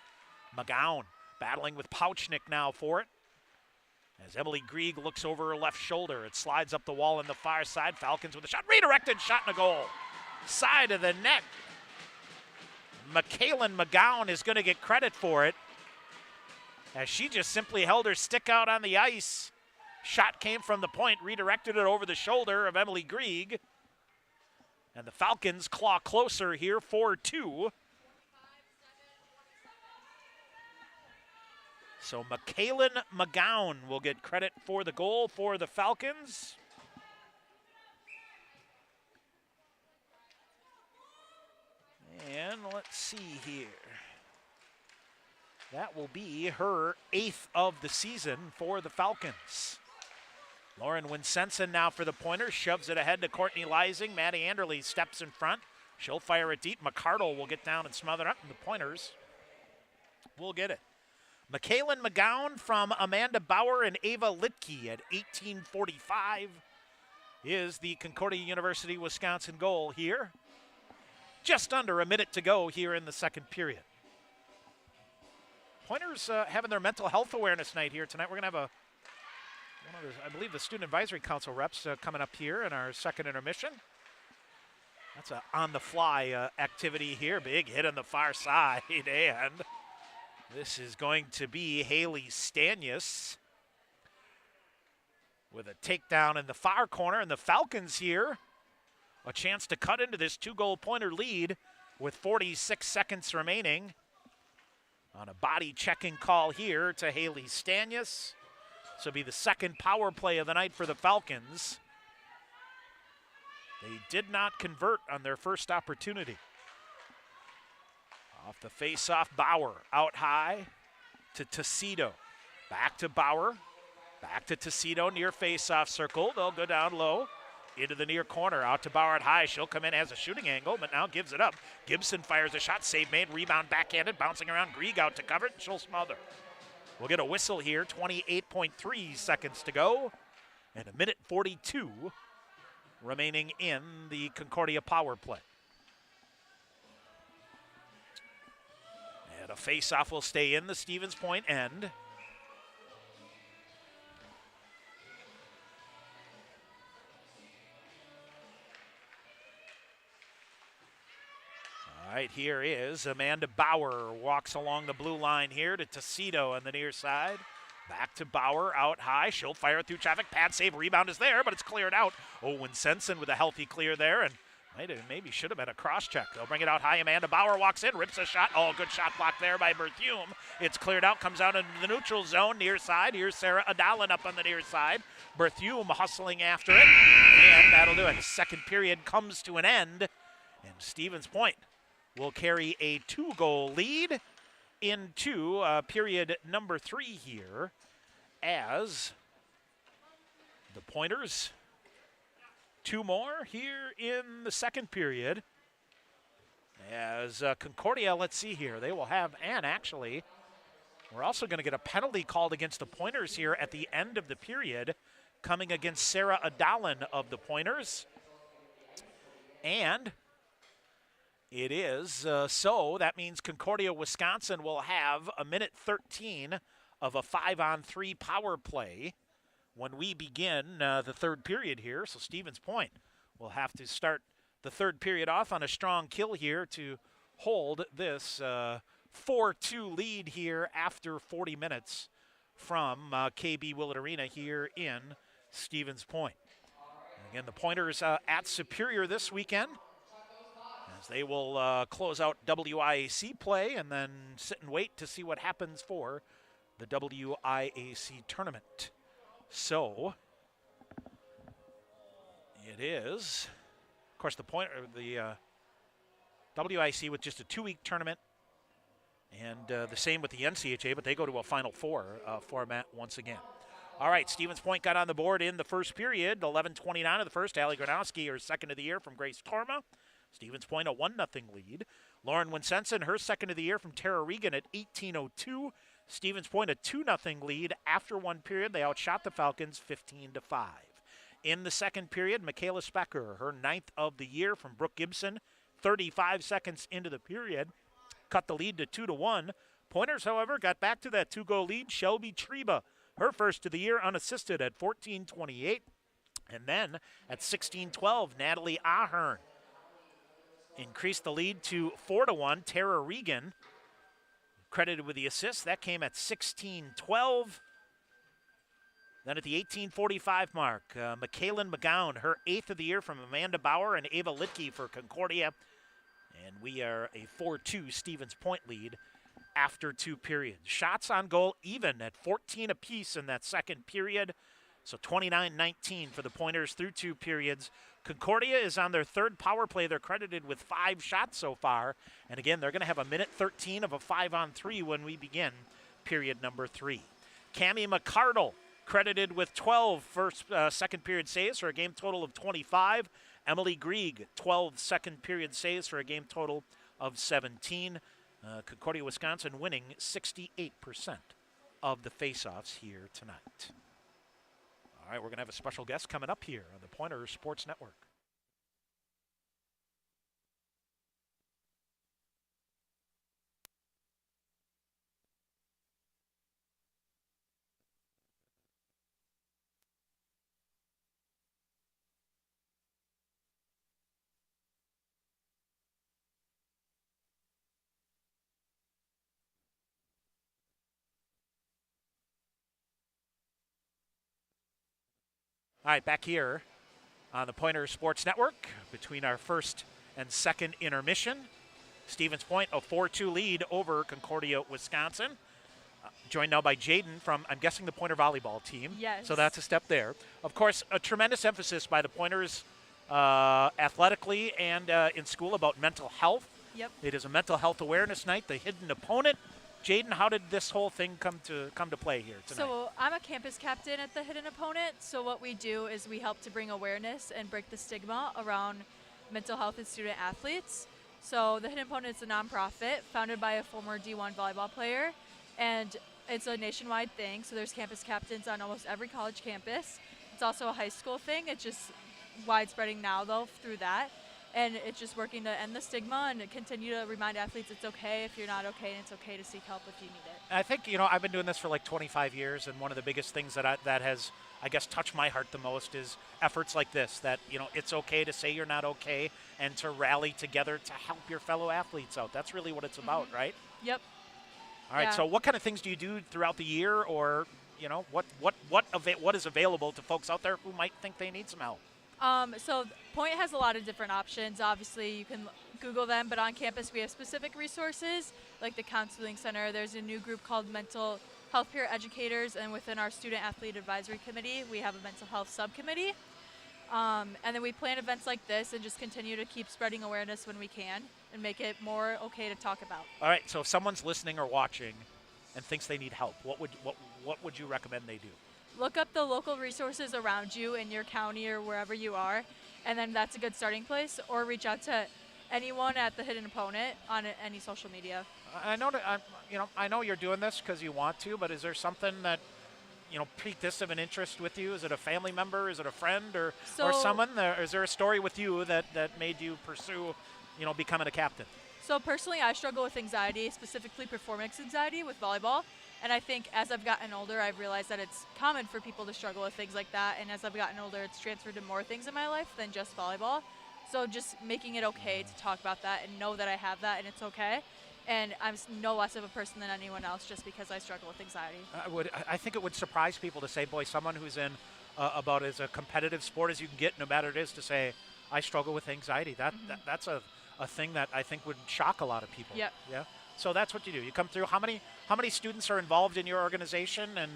A: McGowan battling with Pouchnick now for it. As Emily Grieg looks over her left shoulder, it slides up the wall on the far side. Falcons with a shot, redirected shot and a goal. Side of the net. McKaylin McGowan is going to get credit for it, as she just simply held her stick out on the ice. Shot came from the point, redirected it over the shoulder of Emily Grieg. And the Falcons claw closer here, 4-2. So McKaylin McGowan will get credit for the goal for the Falcons. And let's see here. That will be her 8th of the season for the Falcons. Lauren Winsenson now for the Pointers, shoves it ahead to Courtney Leising. Maddie Anderle steps in front. She'll fire it deep. McCardle will get down and smother it up, and the Pointers will get it. McKaylin McGowan from Amanda Bauer and Ava Litke at 18:45 is the Concordia University, Wisconsin goal here. Just under a minute to go here in the second period. Pointers having their mental health awareness night here tonight. We're going to have I believe the Student Advisory Council reps coming up here in our second intermission. That's a on-the-fly activity here. Big hit on the far side, and this is going to be Haley Stanius with a takedown in the far corner, and the Falcons here a chance to cut into this 2-goal Pointer lead with 46 seconds remaining. On a body checking call here to Haley Stanius. This will be the second power play of the night for the Falcons. They did not convert on their first opportunity. Off the face-off, Bauer out high to Tecido. Back to Bauer. Back to Tecido near face-off circle. They'll go down low. Into the near corner, out to Bauer at high. She'll come in, has a shooting angle, but now gives it up. Gibson fires a shot, save made, rebound backhanded, bouncing around. Grieg out to cover it, she'll smother. We'll get a whistle here, 28.3 seconds to go, and 1:42 remaining in the Concordia power play. And a face-off will stay in the Stevens Point end. All right, here is Amanda Bauer, walks along the blue line here to Tecido on the near side. Back to Bauer, out high. She'll fire through traffic. Pad save, rebound is there, but it's cleared out. Owen Sensen with a healthy clear there, and maybe should have been a cross-check. They'll bring it out high. Amanda Bauer walks in, rips a shot. Oh, good shot block there by Berthume. It's cleared out, comes out into the neutral zone, near side. Here's Sarah Adalin up on the near side. Berthume hustling after it, and that'll do it. Second period comes to an end, and Stevens Point will carry a 2-goal lead into period number 3 here, as the Pointers 2 more here in the second period. As Concordia, let's see here, they will have, and actually, we're also going to get a penalty called against the Pointers here at the end of the period, coming against Sarah Adalin of the Pointers. And it is so that means Concordia, Wisconsin will have a minute 13 of a 5-on-3 power play when we begin the third period here. So Stevens Point will have to start the third period off on a strong kill here to hold this 4-2 lead here after 40 minutes from KB Willett Arena here in Stevens Point. Again, the Pointers at Superior this weekend, as they will close out WIAC play and then sit and wait to see what happens for the WIAC tournament. So it is, of course, the WIAC with just a 2-week tournament, and the same with the NCHA, but they go to a Final Four format once again. All right, Stevens Point got on the board in the first period. 11:29 of the first. Allie Gronowski, her second of the year from Grace Torma. Stevens Point a 1-0 lead. Lauren Winsenson, her second of the year from Tara Regan at 18:02. Stevens Point a 2-0 lead after one period. They outshot the Falcons 15-5. In the second period, Michaela Specker, her 9th of the year from Brooke Gibson, 35 seconds into the period, cut the lead to 2-1. Pointers, however, got back to that 2-goal lead. Shelby Treba, her first of the year, unassisted at 14:28. And then at 16:12, Natalie Ahern increased the lead to 4-1. Tara Regan credited with the assist. That came at 16:12. Then at the 18:45 mark, McKaylin McGowan, her 8th of the year from Amanda Bauer and Ava Litke for Concordia. And we are a 4-2 Stevens Point lead after 2 periods. Shots on goal even at 14 apiece in that second period. So 29-19 for the Pointers through 2 periods. Concordia is on their 3rd power play. They're credited with 5 shots so far. And again, they're going to have a minute 13 of a 5-on-3 when we begin period number 3. Cammie McCardle credited with 12 second period saves for a game total of 25. Emily Grieg, 12 second period saves for a game total of 17. Concordia, Wisconsin winning 68% of the faceoffs here tonight. All right, we're going to have a special guest coming up here on the Pointer Sports Network. All right, back here on the Pointer Sports Network between our first and second intermission. Stevens Point, a 4-2 lead over Concordia, Wisconsin. Joined now by Jaden from, I'm guessing, the Pointer volleyball team.
D: Yes.
A: So that's a step there. Of course, a tremendous emphasis by the Pointers athletically and in school about mental health.
D: Yep.
A: It is a mental health awareness night, the hidden opponent. Jaden, how did this whole thing come to play here tonight?
D: So I'm a campus captain at the Hidden Opponent. So what we do is we help to bring awareness and break the stigma around mental health and student athletes. So the Hidden Opponent is a nonprofit founded by a former D1 volleyball player, and it's a nationwide thing. So there's campus captains on almost every college campus. It's also a high school thing. It's just widespreading now, though, through that. And it's just working to end the stigma and continue to remind athletes it's okay if you're not okay, and it's okay to seek help if you need it.
A: I think, I've been doing this for like 25 years, and one of the biggest things that has, I guess, touched my heart the most is efforts like this, that, it's okay to say you're not okay and to rally together to help your fellow athletes out. That's really what it's about, right?
D: Yep.
A: All right,
D: Yeah.
A: so what kind of things do you do throughout the year, or, what is available to folks out there who might think they need some help?
D: So Point has a lot of different options. Obviously, you can Google them, but on campus we have specific resources like the Counseling Center. There's a new group called Mental Health Peer Educators, and within our Student Athlete Advisory Committee, we have a mental health subcommittee. And then we plan events like this and just continue to keep spreading awareness when we can and make it more okay to talk about.
A: All right, so if someone's listening or watching and thinks they need help, what would you recommend they do?
D: Look up the local resources around you in your county or wherever you are, and then that's a good starting place. Or reach out to anyone at the Hidden Opponent on any social media.
A: I know that I know you're doing this because you want to, but is there something that piqued this of an interest with you? Is it a family member? Is it a friend or someone? Is there a story with you that made you pursue, becoming a captain?
D: So personally, I struggle with anxiety, specifically performance anxiety with volleyball. And I think as I've gotten older, I've realized that it's common for people to struggle with things like that. And as I've gotten older, it's transferred to more things in my life than just volleyball. So just making it okay to talk about that and know that I have that and it's okay. And I'm no less of a person than anyone else just because I struggle with anxiety.
A: I think it would surprise people to say, boy, someone who's in about as a competitive sport as you can get, no matter it is, to say, I struggle with anxiety. That's a thing that I think would shock a lot of people.
D: Yep.
A: Yeah. So that's what you do. You come through. How many students are involved in your organization, and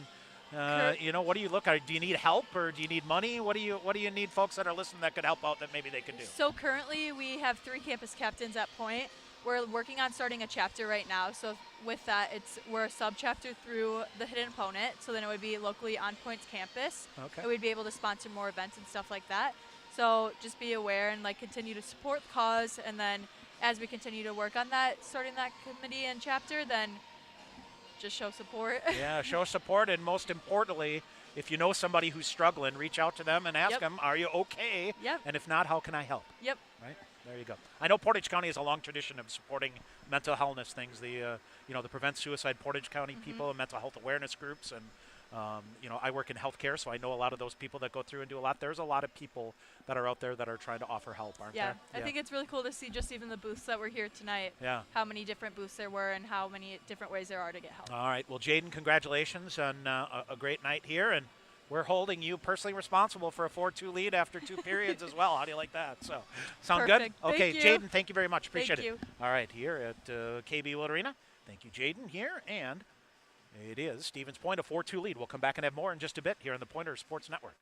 A: what do you look at? Do you need help or do you need money? What do you need folks that are listening that could help out that maybe they could do?
D: So currently we have 3 campus captains at Point. We're working on starting a chapter right now. So with that, we're a sub-chapter through the Hidden Opponent. So then it would be locally on Point's campus.
A: Okay.
D: And we'd be able to sponsor more events and stuff like that. So just be aware and continue to support the cause. And then as we continue to work on that, starting that committee and chapter, then just show support.
A: Yeah, show support, and most importantly, if you know somebody who's struggling, reach out to them and ask them, are you okay?
D: Yep.
A: And if not, how can I help?
D: Yep.
A: Right? There you go. I know Portage County has a long tradition of supporting mental wellness things. The Prevent Suicide Portage County people and mental health awareness groups, and I work in healthcare, so I know a lot of those people that go through and do a lot. There's a lot of people that are out there that are trying to offer help, aren't there?
D: I think it's really cool to see just even the booths that were here tonight.
A: Yeah.
D: How many different booths there were and how many different ways there are to get help.
A: All right. Well, Jaden, congratulations on a great night here, and we're holding you personally responsible for a 4-2 lead after 2 periods as well. How do you like that? So, sound
D: Perfect.
A: good? Okay,
D: Thank you.
A: Jaden, thank you very much. Appreciate
D: Thank
A: it.
D: you.
A: All right, here at KB Will Arena. Thank you, Jaden, here, and it is Stevens Point, a 4-2 lead. We'll come back and have more in just a bit here on the Pointer Sports Network.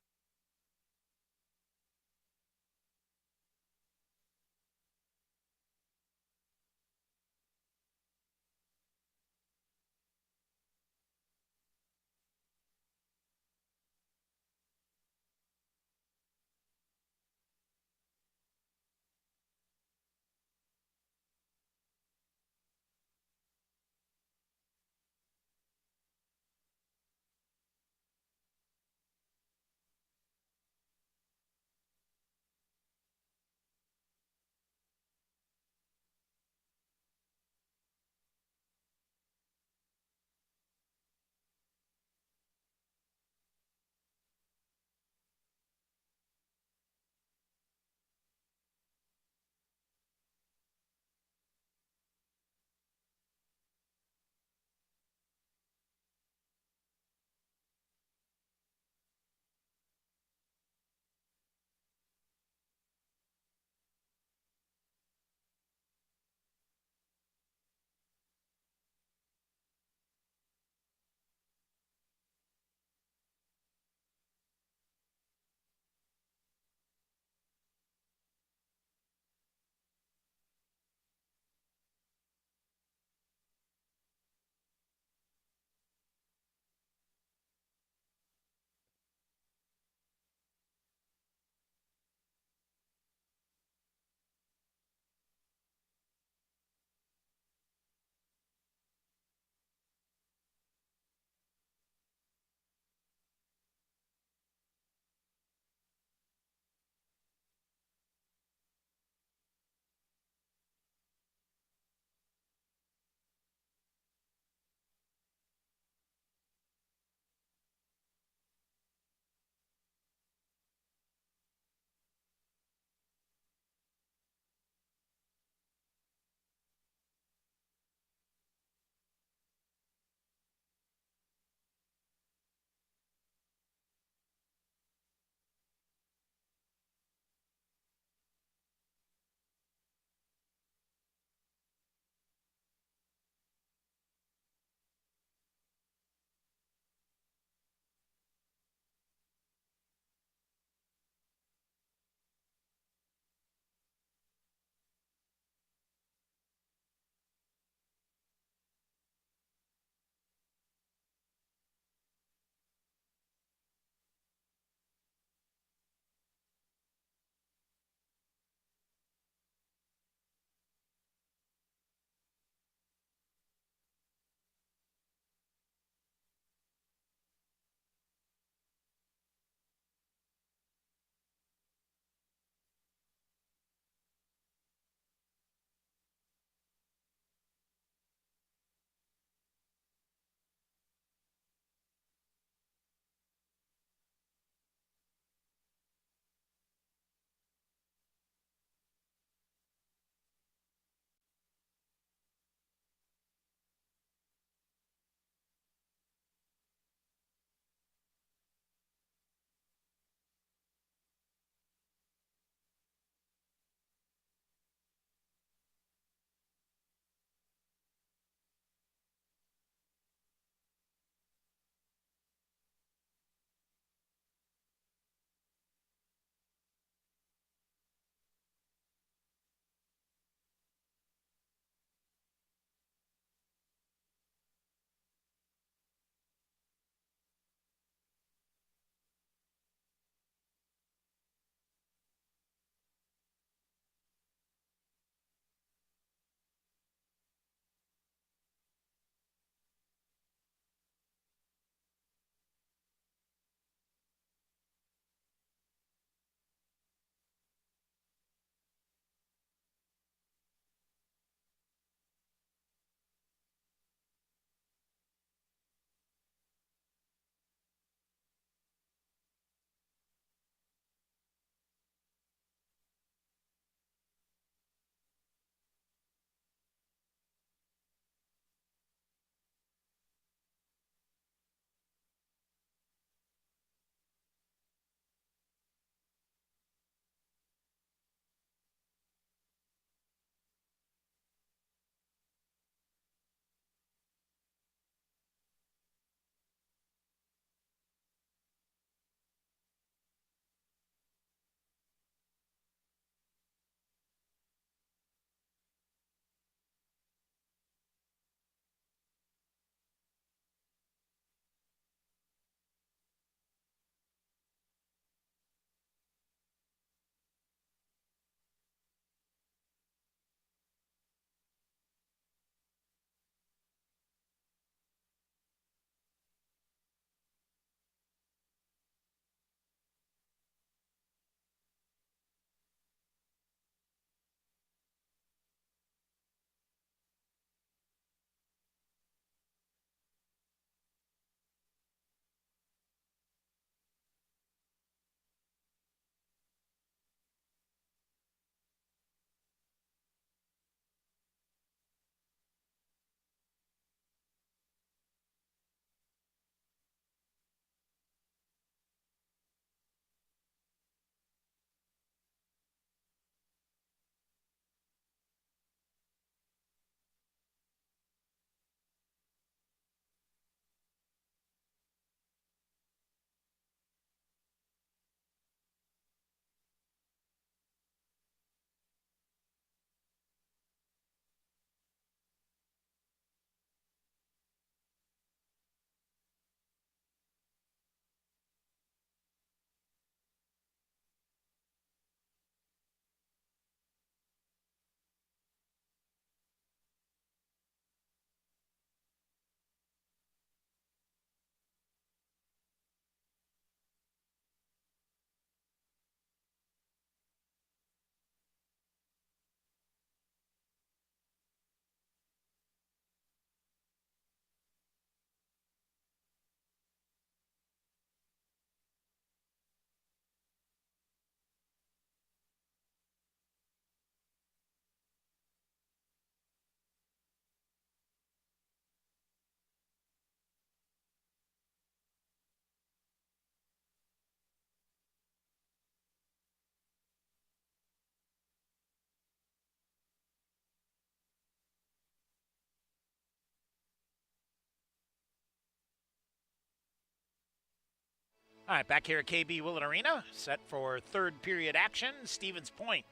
A: All right, back here at KB Willett Arena, set for third period action. Stevens Point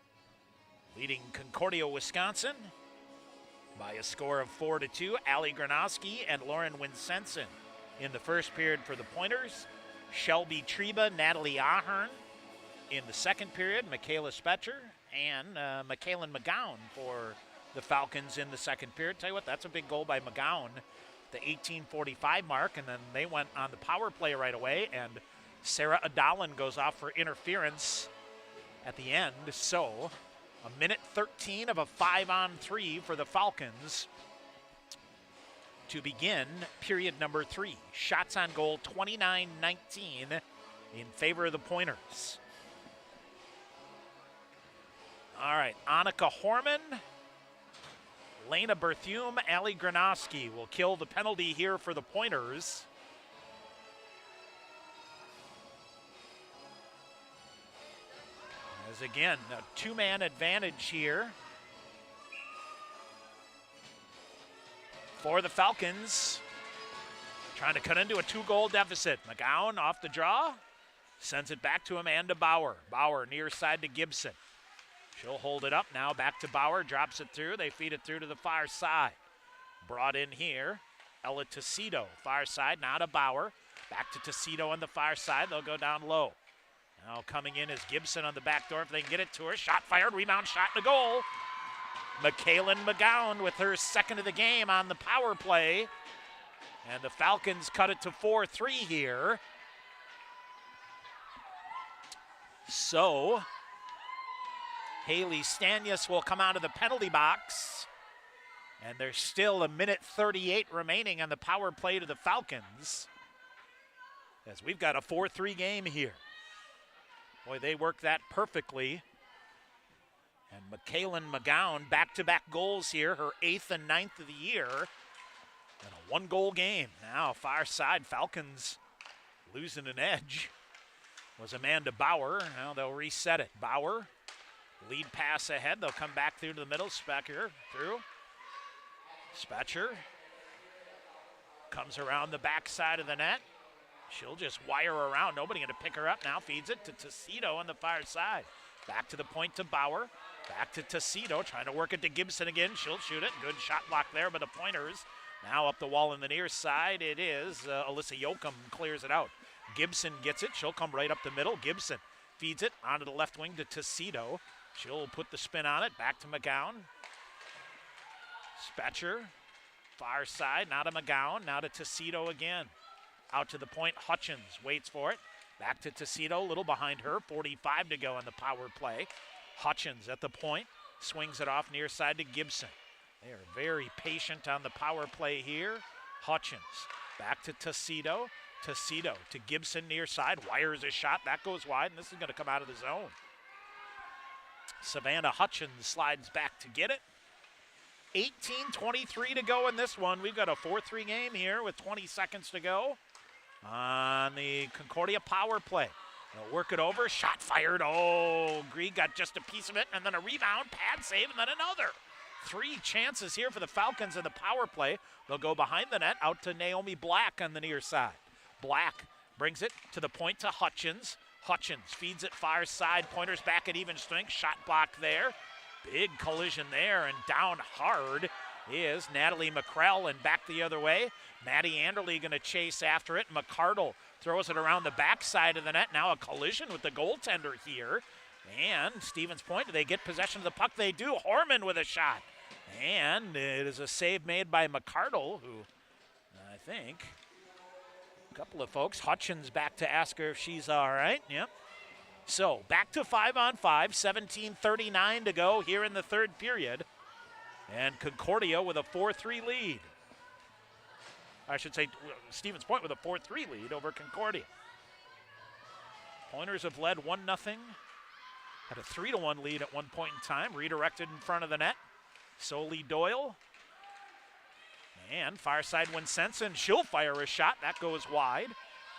A: leading Concordia, Wisconsin by a score of 4-2. Allie Gronowski and Lauren Winsenson in the first period for the Pointers. Shelby Treba, Natalie Ahern in the second period. Michaela Spetcher and Michaelan McGowan for the Falcons in the second period. Tell you what, that's a big goal by McGowan, the 18:45 mark, and then they went on the power play right away, and Sarah Adalin goes off for interference at the end. So a minute 13 of a 5-on-3 for the Falcons to begin period number 3. Shots on goal 29-19 in favor of the Pointers. All right, Annika Horman, Lena Berthume, Allie Gronowski will kill the penalty here for the Pointers. As again, a two-man advantage here for the Falcons. Trying to cut into a 2-goal deficit. McGowan off the draw, sends it back to Amanda Bauer. Bauer near side to Gibson. She'll hold it up now, back to Bauer, drops it through. They feed it through to the far side. Brought in here, Ella Tocido, far side, now to Bauer. Back to Tocido on the far side, they'll go down low. Now coming in is Gibson on the back door if they can get it to her. Shot fired, rebound shot, and a goal. Michaelan McGowan with her second of the game on the power play. And the Falcons cut it to 4-3 here. So Haley Stanius will come out of the penalty box. And there's still a minute 38 remaining on the power play to the Falcons, as we've got a 4-3 game here. Boy, they work that perfectly. And Michaelan McGowan, back-to-back goals here, her 8th and 9th of the year. And a 1-goal game. Now, far side, Falcons losing an edge was Amanda Bauer. Now they'll reset it. Bauer, lead pass ahead. They'll come back through to the middle. Specker through. Spetcher comes around the backside of the net. She'll just wire around. Nobody going to pick her up now. Feeds it to Tocido on the far side. Back to the point to Bauer. Back to Tocido, trying to work it to Gibson again. She'll shoot it. Good shot block there by the Pointers. Now up the wall on the near side. It is Alyssa Yoakum clears it out. Gibson gets it. She'll come right up the middle. Gibson feeds it onto the left wing to Tocido. She'll put the spin on it. Back to McGowan. Spetcher, far side. Now to McGowan. Now to Tocido again. Out to the point, Hutchins waits for it. Back to Tocido, a little behind her. 45 to go on the power play. Hutchins at the point, swings it off near side to Gibson. They are very patient on the power play here. Hutchins back to Tocido. Tocido to Gibson near side, wires a shot. That goes wide, and this is going to come out of the zone. Savannah Hutchins slides back to get it. 18:23 to go in this one. We've got a 4-3 game here with 20 seconds to go on the Concordia power play. They'll work it over. Shot fired. Oh, Grieg got just a piece of it, and then a rebound, pad save, and then another. 3 chances here for the Falcons in the power play. They'll go behind the net, out to Naomi Black on the near side. Black brings it to the point to Hutchins. Hutchins feeds it far side. Pointers back at even strength. Shot block there. Big collision there, and down hard is Natalie McCrell, and back the other way. Maddie Anderle going to chase after it. McCardle throws it around the backside of the net. Now a collision with the goaltender here. And Stevens Point, do they get possession of the puck? They do. Horman with a shot. And it is a save made by McCardle, who I think a couple of folks. Hutchins back to ask her if she's all right. Yep. So back to 5-on-5, 17:39 to go here in the third period. And Concordia with a 4-3 lead. I should say Stevens Point with a 4-3 lead over Concordia. Pointers have led 1-0. Had a 3-1 lead at one point in time. Redirected in front of the net. Soli Doyle. And far side Winsenson. She'll fire a shot. That goes wide.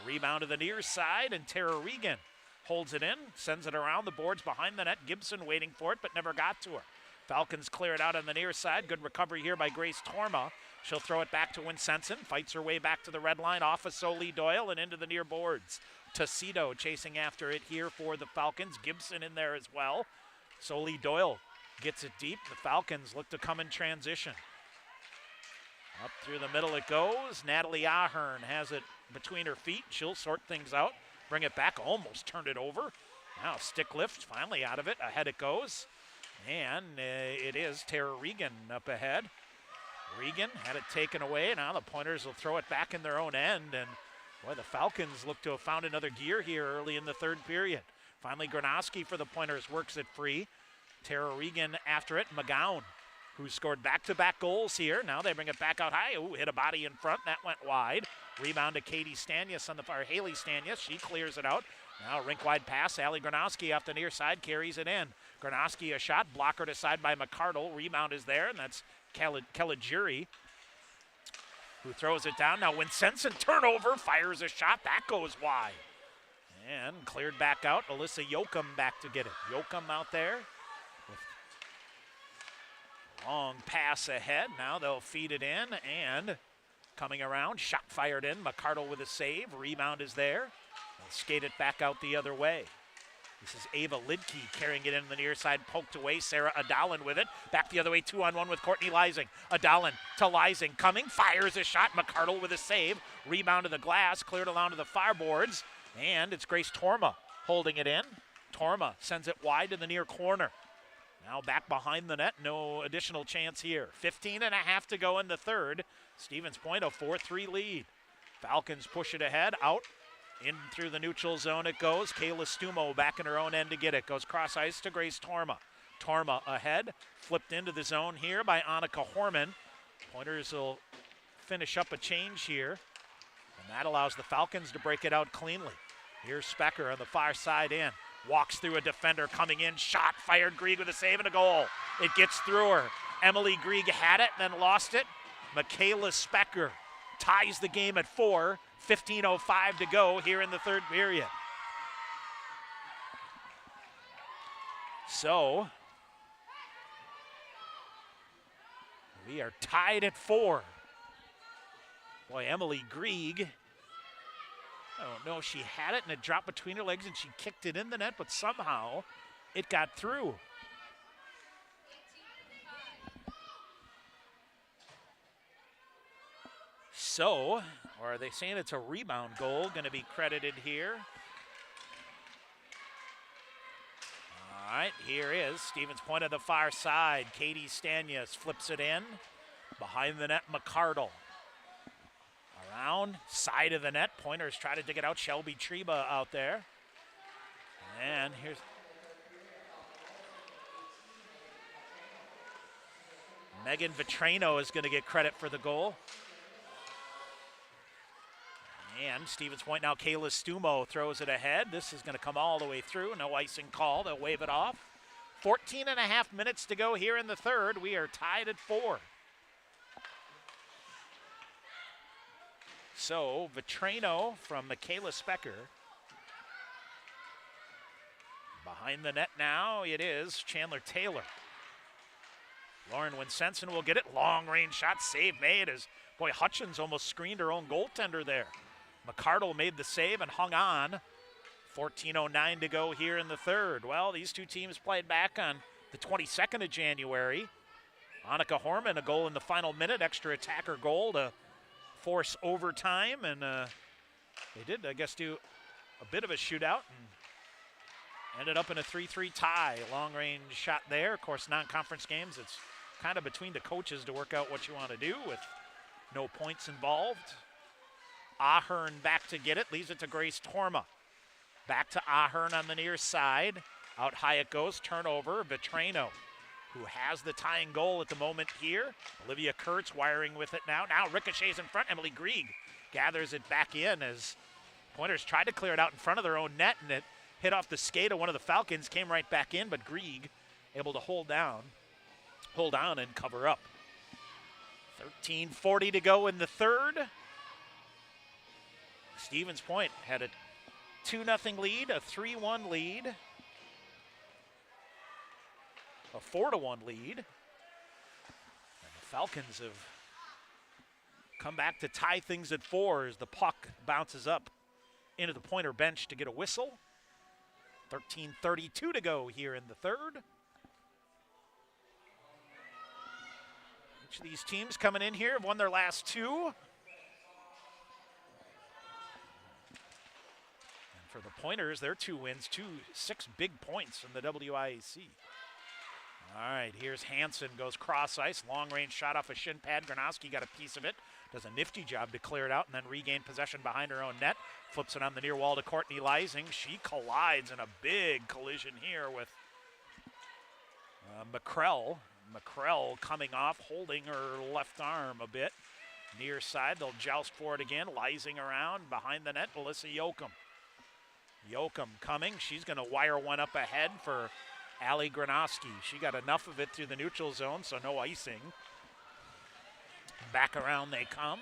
A: Rebound to the near side, and Tara Regan holds it in, sends it around the boards behind the net. Gibson waiting for it, but never got to her. Falcons clear it out on the near side. Good recovery here by Grace Torma. She'll throw it back to Winsenson. Fights her way back to the red line off of Soli Doyle and into the near boards. Tuxedo chasing after it here for the Falcons. Gibson in there as well. Soli Doyle gets it deep. The Falcons look to come in transition. Up through the middle it goes. Natalie Ahern has it between her feet. She'll sort things out. Bring it back. Almost turned it over. Now stick lift. Finally out of it. Ahead it goes. And it is Tara Regan up ahead. Regan had it taken away. Now the Pointers will throw it back in their own end. And boy, the Falcons look to have found another gear here early in the third period. Finally, Granoski for the Pointers works it free. Tara Regan after it. McGowan, who scored back-to-back goals here. Now they bring it back out high. Ooh, hit a body in front. That went wide. Rebound to Katie Stanius on the far. Haley Stanius. She clears it out. Now rink-wide pass. Allie Granoski off the near side carries it in. Granoski a shot. Blockered aside by McCardle. Rebound is there, and that's Caligiuri, who throws it down. Now Winsenson turnover. Fires a shot. That goes wide. And cleared back out. Alyssa Yoakum back to get it. Yoakum out there. Long pass ahead. Now they'll feed it in, and coming around, shot fired in. McCardle with a save. Rebound is there. They'll skate it back out the other way. This is Ava Lidke carrying it in the near side, poked away. Sarah Adalin with it. Back the other way, 2-on-1 with Courtney Leising. Adalin to Leising, coming, fires a shot. McCardle with a save. Rebound to the glass, cleared along to the far boards, and it's Grace Torma holding it in. Torma sends it wide to the near corner. Now back behind the net, no additional chance here. 15.5 to go in the third. Stevens Point, a 4-3 lead. Falcons push it ahead, out, in through the neutral zone it goes. Kayla Stumo back in her own end to get it. Goes cross ice to Grace Torma. Torma ahead, flipped into the zone here by Annika Horman. Pointers will finish up a change here, and that allows the Falcons to break it out cleanly. Here's Specker on the far side in. Walks through a defender coming in. Shot fired. Grieg with a save and a goal. It gets through her. Emily Grieg had it, then lost it. Michaela Specker ties the game at 4. 15:05 to go here in the third period. So we are tied at 4. Boy, Emily Grieg, I don't know, she had it and it dropped between her legs and she kicked it in the net, but somehow it got through. So, or are they saying it's a rebound goal going to be credited here? All right, here is Stevens Point on the far side. Katie Stanius flips it in. Behind the net, McCardle. Around, side of the net. Pointers try to dig it out. Shelby Treba out there. And here's Megan Vitrano is going to get credit for the goal. And Stevens Point now, Kayla Stumo throws it ahead. This is going to come all the way through. No icing call. They'll wave it off. 14.5 minutes to go here in the third. We are tied at 4. So Vitrano from Michaela Specker. Behind the net now, it is Chandler Taylor. Lauren Winsenson will get it. Long range shot, save made as, boy, Hutchins almost screened her own goaltender there. McCardle made the save and hung on. 14:09 to go here in the third. Well, these two teams played back on the 22nd of January. Annika Horman, a goal in the final minute, extra attacker goal to force overtime, and they did, I guess, do a bit of a shootout and ended up in a 3-3 tie. Long range shot there. Of course, non-conference games, it's kind of between the coaches to work out what you want to do with no points involved. Ahern back to get it, leaves it to Grace Torma. Back to Ahern on the near side. Out high it goes, turnover. Vitrano, who has the tying goal at the moment here. Olivia Kurtz wiring with it now. Now ricochets in front. Emily Grieg gathers it back in as Pointers tried to clear it out in front of their own net, and it hit off the skate of one of the Falcons, came right back in, but Grieg able to hold on and cover up. 13:40 to go in the third. Stevens Point had a 2-0 lead, a 3-1 lead, a 4-1 lead. And the Falcons have come back to tie things at 4 as the puck bounces up into the Pointer bench to get a whistle. 13:32 to go here in the third. Each of these teams coming in here have won their last two. And for the Pointers, their 2 wins, 6 big points in the WIAC. All right, here's Hansen, goes cross ice, long range shot off a shin pad. Granoski got a piece of it, does a nifty job to clear it out and then regain possession behind her own net. Flips it on the near wall to Courtney Leising. She collides in a big collision here with McCrell. McCrell coming off, holding her left arm a bit. Near side, they'll joust for it again. Leising around, behind the net, Melissa Yoakum. Yoakum coming, she's gonna wire one up ahead for Allie Granoski. She got enough of it through the neutral zone, so no icing. Back around they come.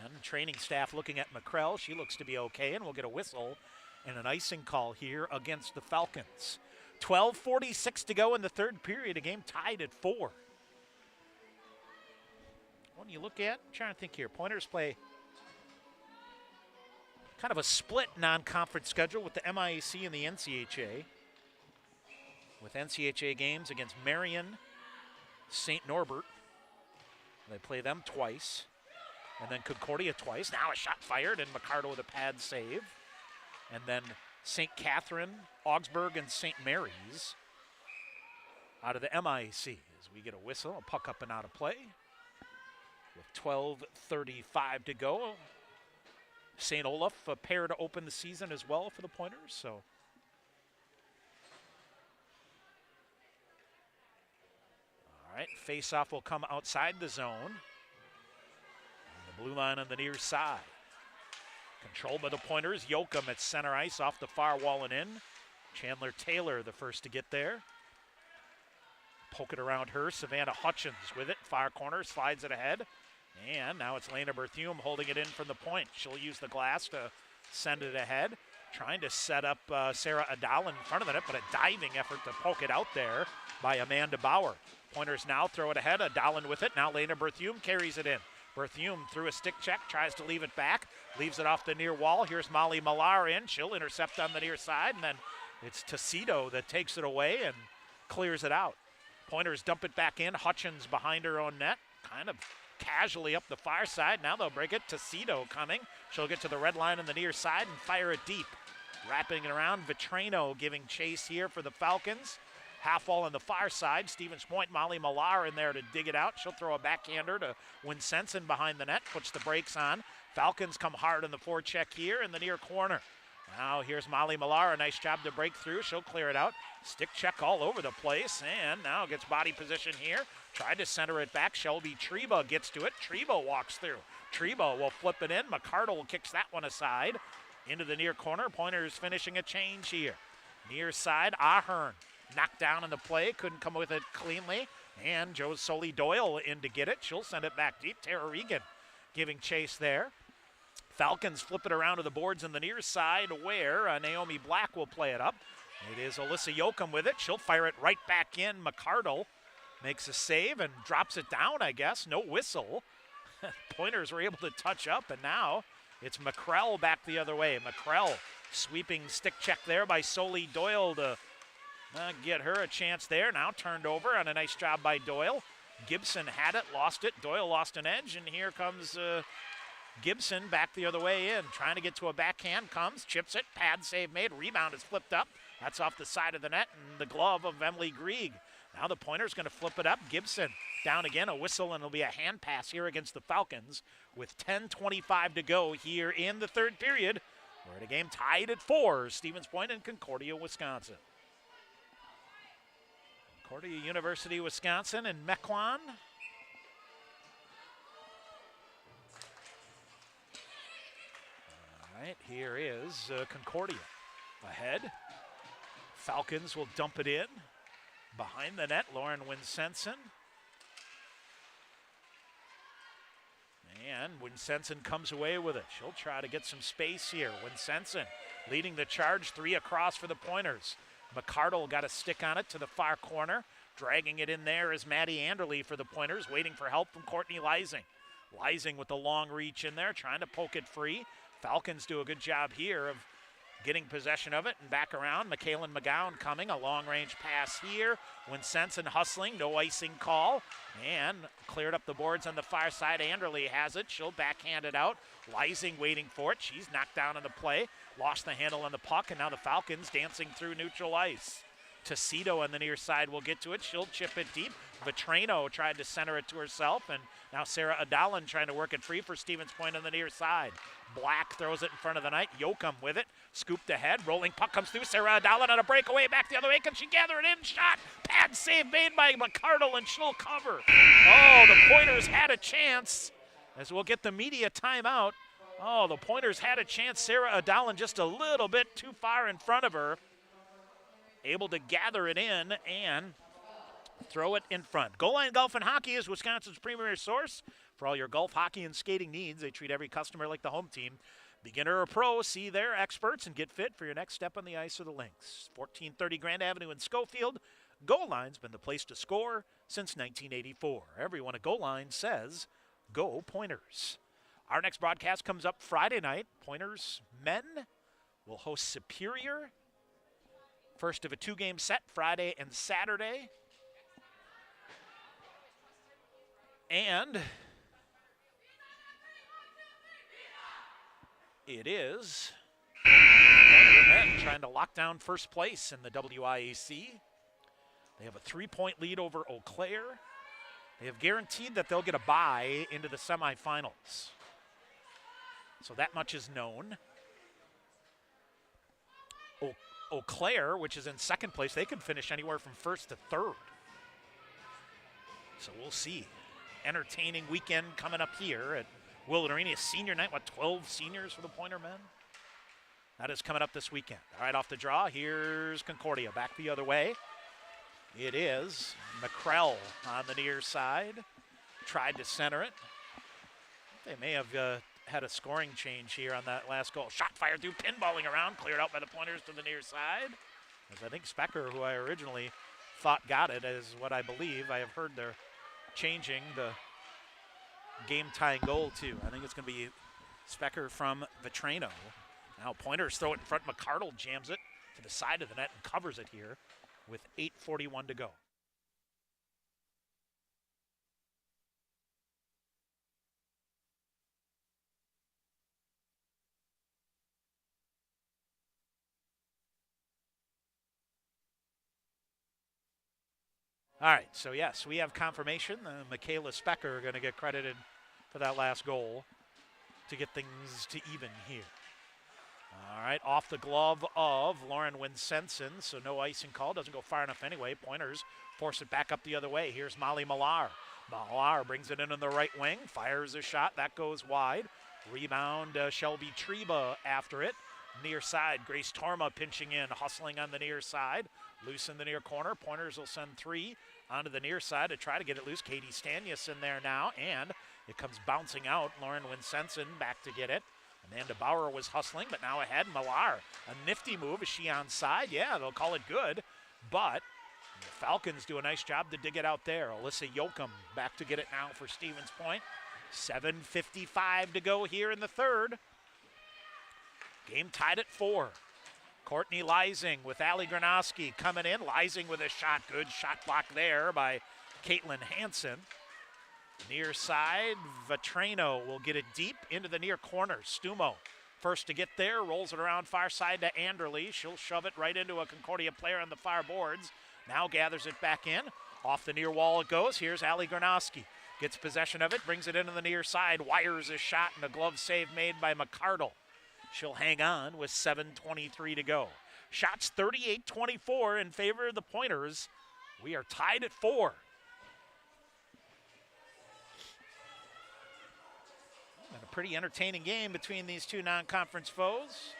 A: And training staff looking at McCrell. She looks to be okay, and we'll get a whistle and an icing call here against the Falcons. 12:46 to go in the third period, a game tied at 4. What do you look at? I'm trying to think here. Pointers play kind of a split non-conference schedule with the MIAC and the NCHA. With NCHA games against Marion, St. Norbert. They play them twice. And then Concordia twice. Now a shot fired, and McCardo with a pad save. And then St. Catherine, Augsburg, and St. Mary's out of the MIAC as we get a whistle, a puck up and out of play. With 12:35 to go. St. Olaf, a pair to open the season as well for the Pointers. So, all right, face-off will come outside the zone. Blue line on the near side. Controlled by the Pointers. Yoakum at center ice off the far wall and in. Chandler Taylor the first to get there. Poke it around her. Savannah Hutchins with it. Far corner, slides it ahead. And now it's Lena Berthume holding it in from the point. She'll use the glass to send it ahead. Trying to set up Sarah Adal in front of the net, but a diving effort to poke it out there by Amanda Bauer. Pointers now throw it ahead. Adalin with it. Now Lena Berthume carries it in. Berthume through a stick check, tries to leave it back, leaves it off the near wall. Here's Molly Millar in. She'll intercept on the near side, and then it's Tocido that takes it away and clears it out. Pointers dump it back in. Hutchins behind her own net, kind of casually up the far side. Now they'll break it. Tocido coming. She'll get to the red line on the near side and fire it deep. Wrapping it around, Vitrano giving chase here for the Falcons. Half wall on the far side. Stevens Point, Molly Millar in there to dig it out. She'll throw a backhander to Winsenson behind the net. Puts the brakes on. Falcons come hard on the forecheck here in the near corner. Now here's Molly Millar. A nice job to break through. She'll clear it out. Stick check all over the place. And now gets body position here. Tried to center it back. Shelby Treba gets to it. Treba walks through. Treba will flip it in. McCardle kicks that one aside. Into the near corner. Pointers finishing a change here. Near side, Ahern. Knocked down in the play, couldn't come with it cleanly. And Joe Soli Doyle in to get it. She'll send it back deep. Tara Regan giving chase there. Falcons flip it around to the boards on the near side where Naomi Black will play it up. It is Alyssa Yoakum with it. She'll fire it right back in. McCardle makes a save and drops it down, I guess. No whistle. Pointers were able to touch up, and now it's McCrell back the other way. McCrell sweeping stick check there by Soli Doyle to get her a chance there. Now turned over on a nice job by Doyle. Gibson had it, lost it. Doyle lost an edge, and here comes Gibson back the other way in. Trying to get to a backhand, comes, chips it, pad save made, rebound is flipped up. That's off the side of the net, and the glove of Emily Grieg. Now the Pointer's going to flip it up. Gibson down again, a whistle, and it'll be a hand pass here against the Falcons with 10:25 to go here in the third period. We're at a game tied at 4, Stevens Point and Concordia, Wisconsin. Concordia University, Wisconsin, and Mequon. All right, here is Concordia ahead. Falcons will dump it in. Behind the net, Lauren Winsenson. And Winsenson comes away with it. She'll try to get some space here. Winsenson leading the charge, 3 across for the Pointers. McCardle got a stick on it to the far corner. Dragging it in there is Maddie Anderle for the Pointers, waiting for help from Courtney Leising. Leising with the long reach in there, trying to poke it free. Falcons do a good job here of getting possession of it and back around. McKaylin McGowan coming, a long-range pass here. Winsenson hustling, no icing call, and cleared up the boards on the far side. Anderle has it. She'll backhand it out. Lysing waiting for it. She's knocked down on the play, lost the handle on the puck, and now the Falcons dancing through neutral ice. Tacito on the near side will get to it. She'll chip it deep. Vetrano tried to center it to herself, and now Sarah Adalan trying to work it free for Stevens Point on the near side. Black throws it in front of the net. Yoakum with it. Scooped ahead. Rolling puck comes through. Sarah Adalan on a breakaway. Back the other way. Can she gather it in? Shot. Pad save made by McCardle, and she'll cover. Oh, the Pointers had a chance. As we'll get the media timeout. Oh, the Pointers had a chance. Sarah Adalan just a little bit too far in front of her. Able to gather it in and throw it in front. Goal Line Golf and Hockey is Wisconsin's premier source for all your golf, hockey, and skating needs. They treat every customer like the home team. Beginner or pro, see their experts and get fit for your next step on the ice or the links. 1430 Grand Avenue in Schofield. Goal Line's been the place to score since 1984. Everyone at Goal Line says, go Pointers. Our next broadcast comes up Friday night. Pointers men will host Superior. First of a 2-game set, Friday and Saturday. And it is men trying to lock down first place in the WIAC. They have a 3-point lead over Eau Claire. They have guaranteed that they'll get a bye into the semifinals. So that much is known. Eau Claire, which is in second place, they could finish anywhere from first to third. So we'll see. Entertaining weekend coming up here at Willard Arena. Senior night, 12 seniors for the Pointer men? That is coming up this weekend. All right, off the draw, here's Concordia back the other way. It is McCrell on the near side. Tried to center it. They may have had a scoring change here on that last goal. Shot fired through, pinballing around, cleared out by the Pointers to the near side. As I think Specker, who I originally thought got it, is what I believe. I have heard they're changing the game-tying goal too. I think it's going to be Specker from Vetrano. Now Pointers throw it in front. McCardle jams it to the side of the net and covers it here with 8:41 to go. All right, so yes, we have confirmation. Michaela Specker are going to get credited for that last goal to get things to even here. All right, off the glove of Lauren Winsenson, so no icing call. Doesn't go far enough anyway. Pointers force it back up the other way. Here's Molly Millar. Millar brings it in on the right wing, fires a shot. That goes wide. Rebound, Shelby Treba after it. Near side, Grace Torma pinching in, hustling on the near side. Loose in the near corner. Pointers will send 3 onto the near side to try to get it loose. Katie Stanius in there now, and it comes bouncing out. Lauren Winsenson back to get it. Amanda Bauer was hustling, but now ahead. Millar, a nifty move. Is she onside? Yeah, they'll call it good, but the Falcons do a nice job to dig it out there. Alyssa Yoakum back to get it now for Stevens Point. 7:55 to go here in the third. Game tied at 4. Courtney Lysing with Allie Granowski coming in. Lysing with a shot. Good shot block there by Caitlin Hansen. Near side, Vetrano will get it deep into the near corner. Stumo first to get there. Rolls it around far side to Anderle. She'll shove it right into a Concordia player on the far boards. Now gathers it back in. Off the near wall it goes. Here's Allie Granowski. Gets possession of it. Brings it into the near side. Wires a shot and a glove save made by McCardle. She'll hang on with 7:23 to go. Shots 38-24 in favor of the Pointers. We are tied at 4. And a pretty entertaining game between these two non-conference foes.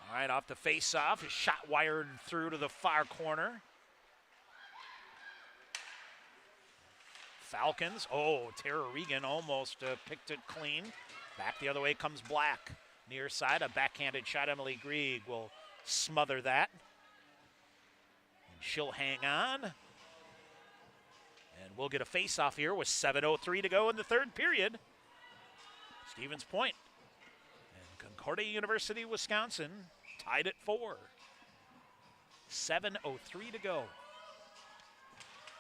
A: All right, off the face-off. His shot wired through to the far corner. Falcons. Oh, Tara Regan almost picked it clean. Back the other way comes Black. Near side, a backhanded shot. Emily Grieg will smother that. And she'll hang on. And we'll get a face-off here with 7:03 to go in the third period. Stevens Point and Concordia University, Wisconsin, tied at 4. 7:03 to go.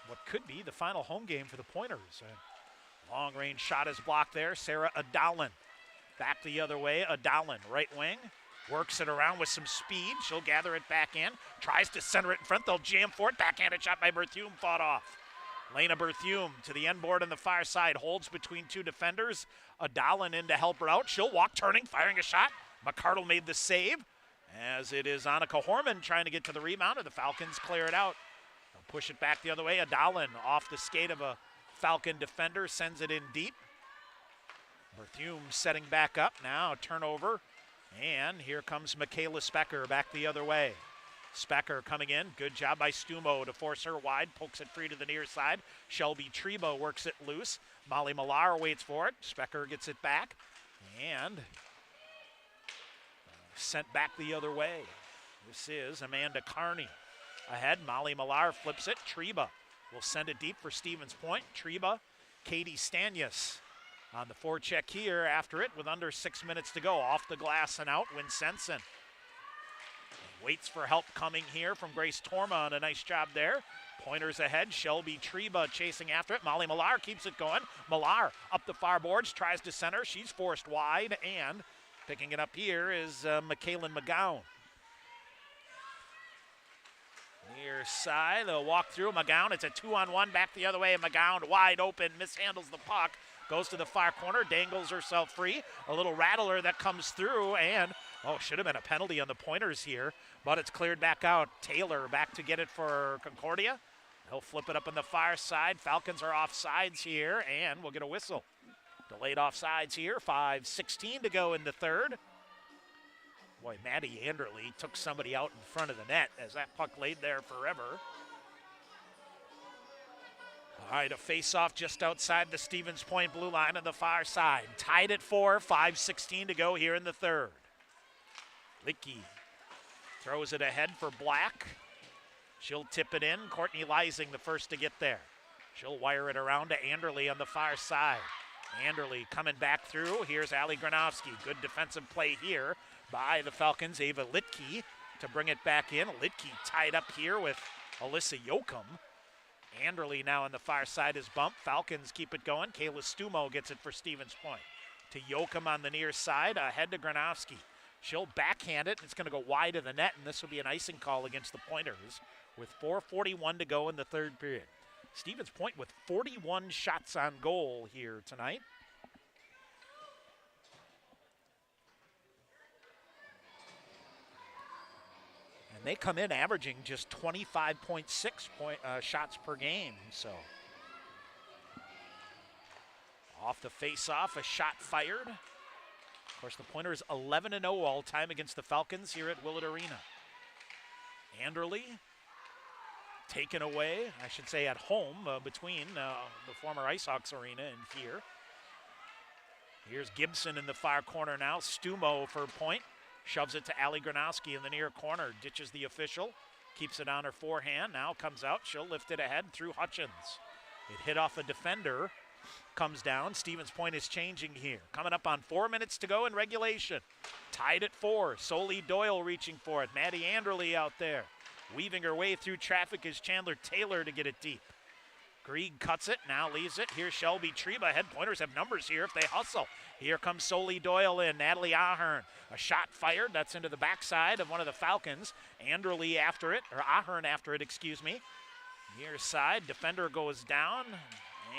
A: What could be the final home game for the Pointers. A long-range shot is blocked there. Sarah Adalin back the other way. Adalin, right wing, works it around with some speed. She'll gather it back in. Tries to center it in front. They'll jam for it. Backhanded shot by Berthume, fought off. Lena Berthume to the end board on the far side. Holds between two defenders. Adalin in to help her out. She'll walk, turning, firing a shot. McCardle made the save. As it is Annika Horman trying to get to the rebound, and the Falcons clear it out. They'll push it back the other way. Adalin off the skate of a Falcon defender, sends it in deep. Berthume setting back up now, turnover. And here comes Michaela Specker back the other way. Specker coming in, good job by Stumo to force her wide, pokes it free to the near side. Shelby Treba works it loose. Molly Millar waits for it. Specker gets it back and sent back the other way. This is Amanda Carney. Ahead, Molly Millar flips it. Treba will send it deep for Stevens Point. Treba, Katie Stanyas on the forecheck here after it with under 6 minutes to go. Off the glass and out, Winsenson. Waits for help coming here from Grace Torma on a nice job there. Pointers ahead, Shelby Treba chasing after it. Molly Millar keeps it going. Millar up the far boards, tries to center. She's forced wide, and picking it up here is McKaylin McGowan. Near side, they'll walk through McGowan. It's a 2-on-1 back the other way. McGowan wide open, mishandles the puck. Goes to the far corner, dangles herself free. A little rattler that comes through, and should have been a penalty on the Pointers here, but it's cleared back out. Taylor back to get it for Concordia. He'll flip it up on the far side. Falcons are off sides here, and we'll get a whistle. Delayed offsides here, 5:16 to go in the third. Boy, Maddie Anderle took somebody out in front of the net as that puck laid there forever. All right, a face-off just outside the Stevens Point blue line on the far side. Tied at 4, 5:16 to go here in the third. Licky throws it ahead for Black. She'll tip it in. Courtney Leising the first to get there. She'll wire it around to Anderle on the far side. Anderle coming back through. Here's Allie Granowski. Good defensive play here by the Falcons. Ava Litke to bring it back in. Litke tied up here with Alyssa Yoakum. Anderle now on the far side is bumped. Falcons keep it going. Kayla Stumo gets it for Stevens Point. To Yoakum on the near side. Ahead to Granowski. She'll backhand it. It's going to go wide of the net, and this will be an icing call against the Pointers with 4:41 to go in the third period. Stevens Point with 41 shots on goal here tonight. And they come in averaging just 25.6 shots per game. So off the face-off, a shot fired. Of course, the Pointers 11-0 all time against the Falcons here at Willett Arena. Anderle taken away, I should say at home, between the former IceHawks Arena and here. Here's Gibson in the far corner now. Stumo for point. Shoves it to Allie Granowski in the near corner. Ditches the official. Keeps it on her forehand. Now comes out. She'll lift it ahead through Hutchins. It hit off a defender. Comes down. Stevens Point is changing here. Coming up on 4 minutes to go in regulation. Tied at 4. Soli Doyle reaching for it. Maddie Anderle out there. Weaving her way through traffic is Chandler Taylor to get it deep. Grieg cuts it, now leaves it. Here's Shelby Treba. Head Pointers have numbers here if they hustle. Here comes Soli Doyle in. Natalie Ahern. A shot fired. That's into the backside of one of the Falcons. Anderle after it, or Ahern after it, excuse me. Near side, defender goes down,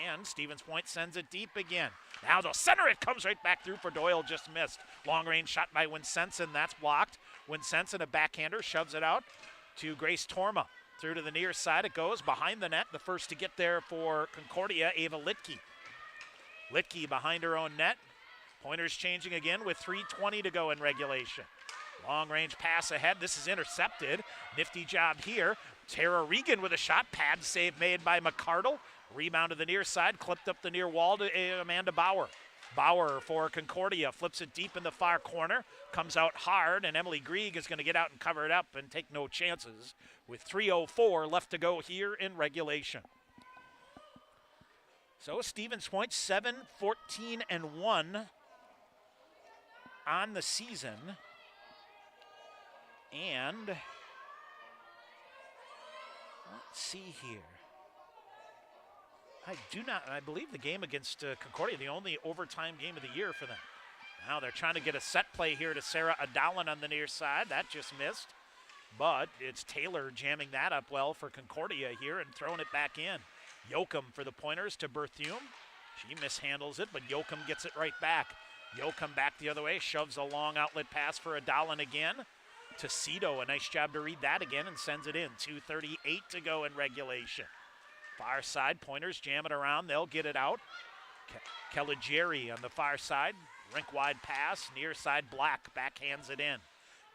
A: and Stevens Point sends it deep again. Now they'll center it. Comes right back through for Doyle, just missed. Long range shot by Winsenson. That's blocked. Winsenson, a backhander, shoves it out to Grace Torma. Through to the near side it goes, behind the net. The first to get there for Concordia, Ava Litke. Litke behind her own net. Pointers changing again with 3:20 to go in regulation. Long range pass ahead. This is intercepted. Nifty job here. Tara Regan with a shot. Pad save made by McCardle. Rebound to the near side. Clipped up the near wall to Amanda Bauer. Bauer for Concordia. Flips it deep in the far corner. Comes out hard, and Emily Grieg is going to get out and cover it up and take no chances with 3:04 left to go here in regulation. So Stevens Point 7-14-1 on the season. And let's see here. I believe the game against Concordia, the only overtime game of the year for them. Now they're trying to get a set play here to Sarah Adalin on the near side. That just missed. But it's Taylor jamming that up well for Concordia here and throwing it back in. Yoakum for the pointers to Berthume. She mishandles it, but Yoakum gets it right back. Yoakum back the other way, shoves a long outlet pass for Adalin again. To Cito, a nice job to read that again and sends it in. 2:38 to go in regulation. Far side, pointers jam it around. They'll get it out. Kelligeri on the far side. Rink wide pass. Near side, Black backhands it in.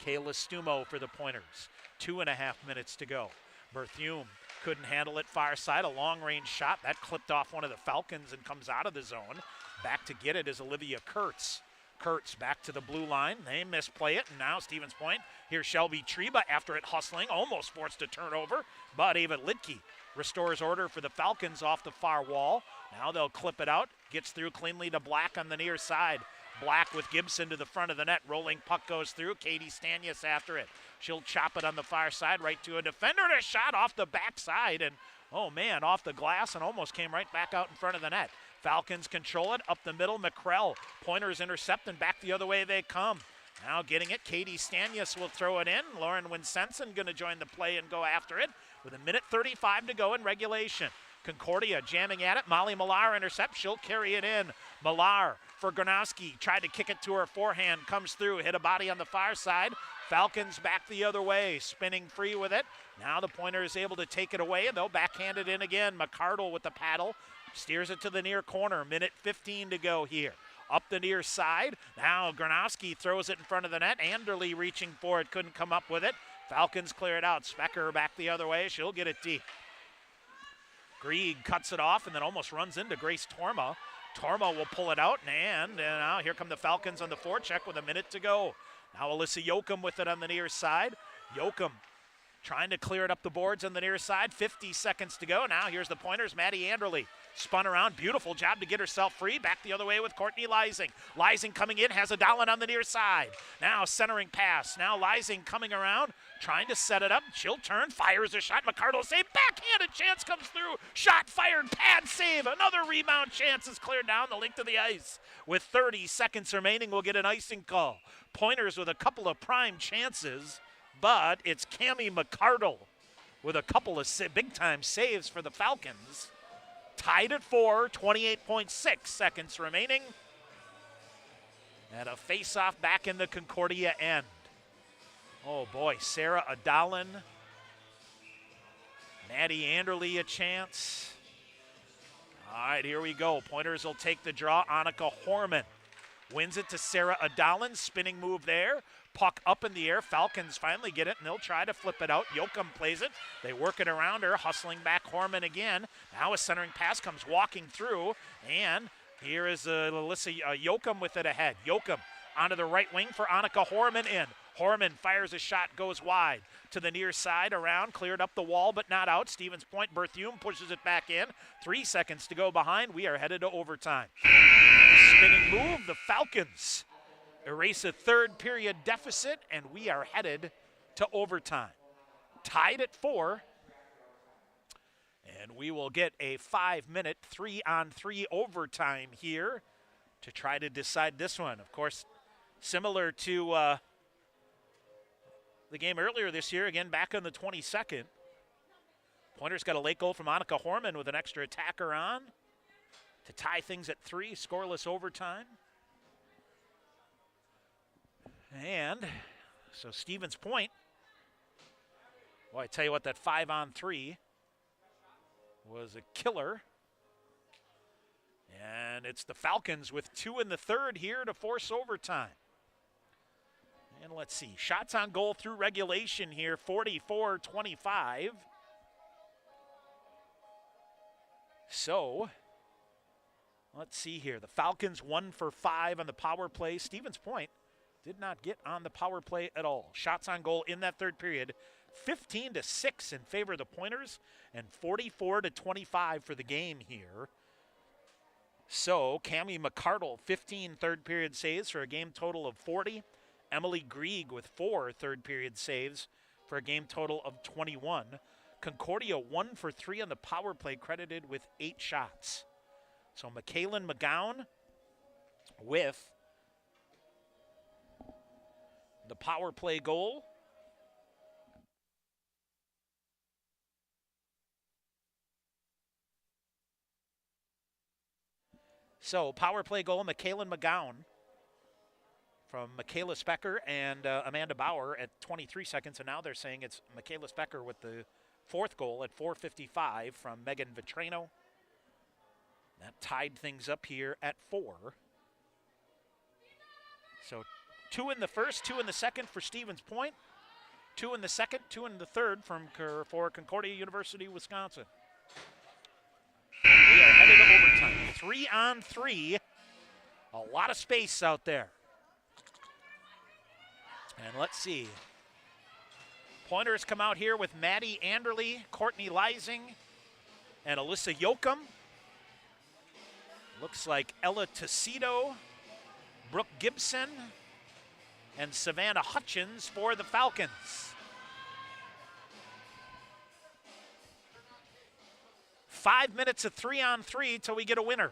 A: Kayla Stumo for the pointers. 2.5 minutes to go. Berthume couldn't handle it far side. A long range shot. That clipped off one of the Falcons and comes out of the zone. Back to get it is Olivia Kurtz. Kurtz back to the blue line. They misplay it, and now Stevens Point. Here's Shelby Treba after it hustling. Almost forced a turnover, but Ava Lidke restores order for the Falcons off the far wall. Now they'll clip it out. Gets through cleanly to Black on the near side. Black with Gibson to the front of the net. Rolling puck goes through. Katie Stanius after it. She'll chop it on the far side right to a defender. And a shot off the backside. And, oh, man, off the glass and almost came right back out in front of the net. Falcons control it. Up the middle, McCrell. Pointers intercept and back the other way they come. Now getting it. Katie Stanius will throw it in. Lauren Winsenson going to join the play and go after it with 1:35 to go in regulation. Concordia jamming at it. Molly Millar intercepts. She'll carry it in. Millar for Gronowski. Tried to kick it to her forehand. Comes through. Hit a body on the far side. Falcons back the other way. Spinning free with it. Now the pointer is able to take it away, and they'll backhand it in again. McCardle with the paddle. Steers it to the near corner. 1:15 to go here. Up the near side. Now Gronowski throws it in front of the net. Anderly reaching for it. Couldn't come up with it. Falcons clear it out. Specker back the other way. She'll get it deep. Grieg cuts it off and then almost runs into Grace Torma. Torma will pull it out, and now here come the Falcons on the forecheck with 1 minute to go. Now Alyssa Yoakum with it on the near side. Yoakum trying to clear it up the boards on the near side. 50 seconds to go. Now here's the pointers. Maddie Anderly spun around. Beautiful job to get herself free. Back the other way with Courtney Leising. Leising coming in, has Adalin on the near side. Now centering pass. Now Leising coming around, trying to set it up. She'll turn, fires a shot. McCardle save. Backhanded chance comes through. Shot fired. Pad save. Another rebound chance is cleared down the length of the ice. With 30 seconds remaining, we'll get an icing call. Pointers with a couple of prime chances, but it's Cammie McCardle with a couple of big-time saves for the Falcons. Tied at 4, 28.6 seconds remaining. And a face-off back in the Concordia end. Oh boy, Sarah Adalin. Maddie Anderly a chance. All right, here we go. Pointers will take the draw. Annika Horman wins it to Sarah Adalin. Spinning move there. Puck up in the air. Falcons finally get it, and they'll try to flip it out. Yoakum plays it. They work it around her. Hustling back Horman again. Now a centering pass comes walking through, and here is Alyssa Yoakum with it ahead. Yoakum onto the right wing for Annika Horman in. Horman fires a shot, goes wide to the near side, around, cleared up the wall, but not out. Stevens Point, Berthume pushes it back in. 3 seconds to go behind. We are headed to overtime. Spinning move, the Falcons erase a third period deficit, and we are headed to overtime. Tied at 4, and we will get a 5-minute 3-on-3 overtime here to try to decide this one. Of course, similar to the game earlier this year, again back on the 22nd. Pointers got a late goal from Annika Horman with an extra attacker on to tie things at 3, scoreless overtime. And so Stevens Point, well, I tell you what, that 5-on-3 was a killer. And it's the Falcons with 2 in the third here to force overtime. And let's see, shots on goal through regulation here, 44-25. So, let's see here. The Falcons 1 for 5 on the power play. Stevens Point did not get on the power play at all. Shots on goal in that third period, 15-6 in favor of the Pointers and 44-25 for the game here. So Cammie McCardle, 15 third period saves for a game total of 40. Emily Grieg with 4 third period saves for a game total of 21. Concordia 1 for 3 on the power play, credited with 8 shots. So McKaylin McGowan with the power play goal. So power play goal, McKaylin McGowan from Michaela Specker and Amanda Bauer at 23 seconds. And now they're saying it's Michaela Specker with the 4th goal at 4:55 from Megan Vitrano. That tied things up here at 4. So 2 in the first, 2 in the second for Stevens Point. 2 in the second, 2 in the third for Concordia University, Wisconsin. We are headed to overtime. 3-on-3. A lot of space out there. And let's see. Pointers come out here with Maddie Anderle, Courtney Leising, and Alyssa Yoakum. Looks like Ella Tocido, Brooke Gibson, and Savannah Hutchins for the Falcons. 5 minutes of 3-on-3 till we get a winner.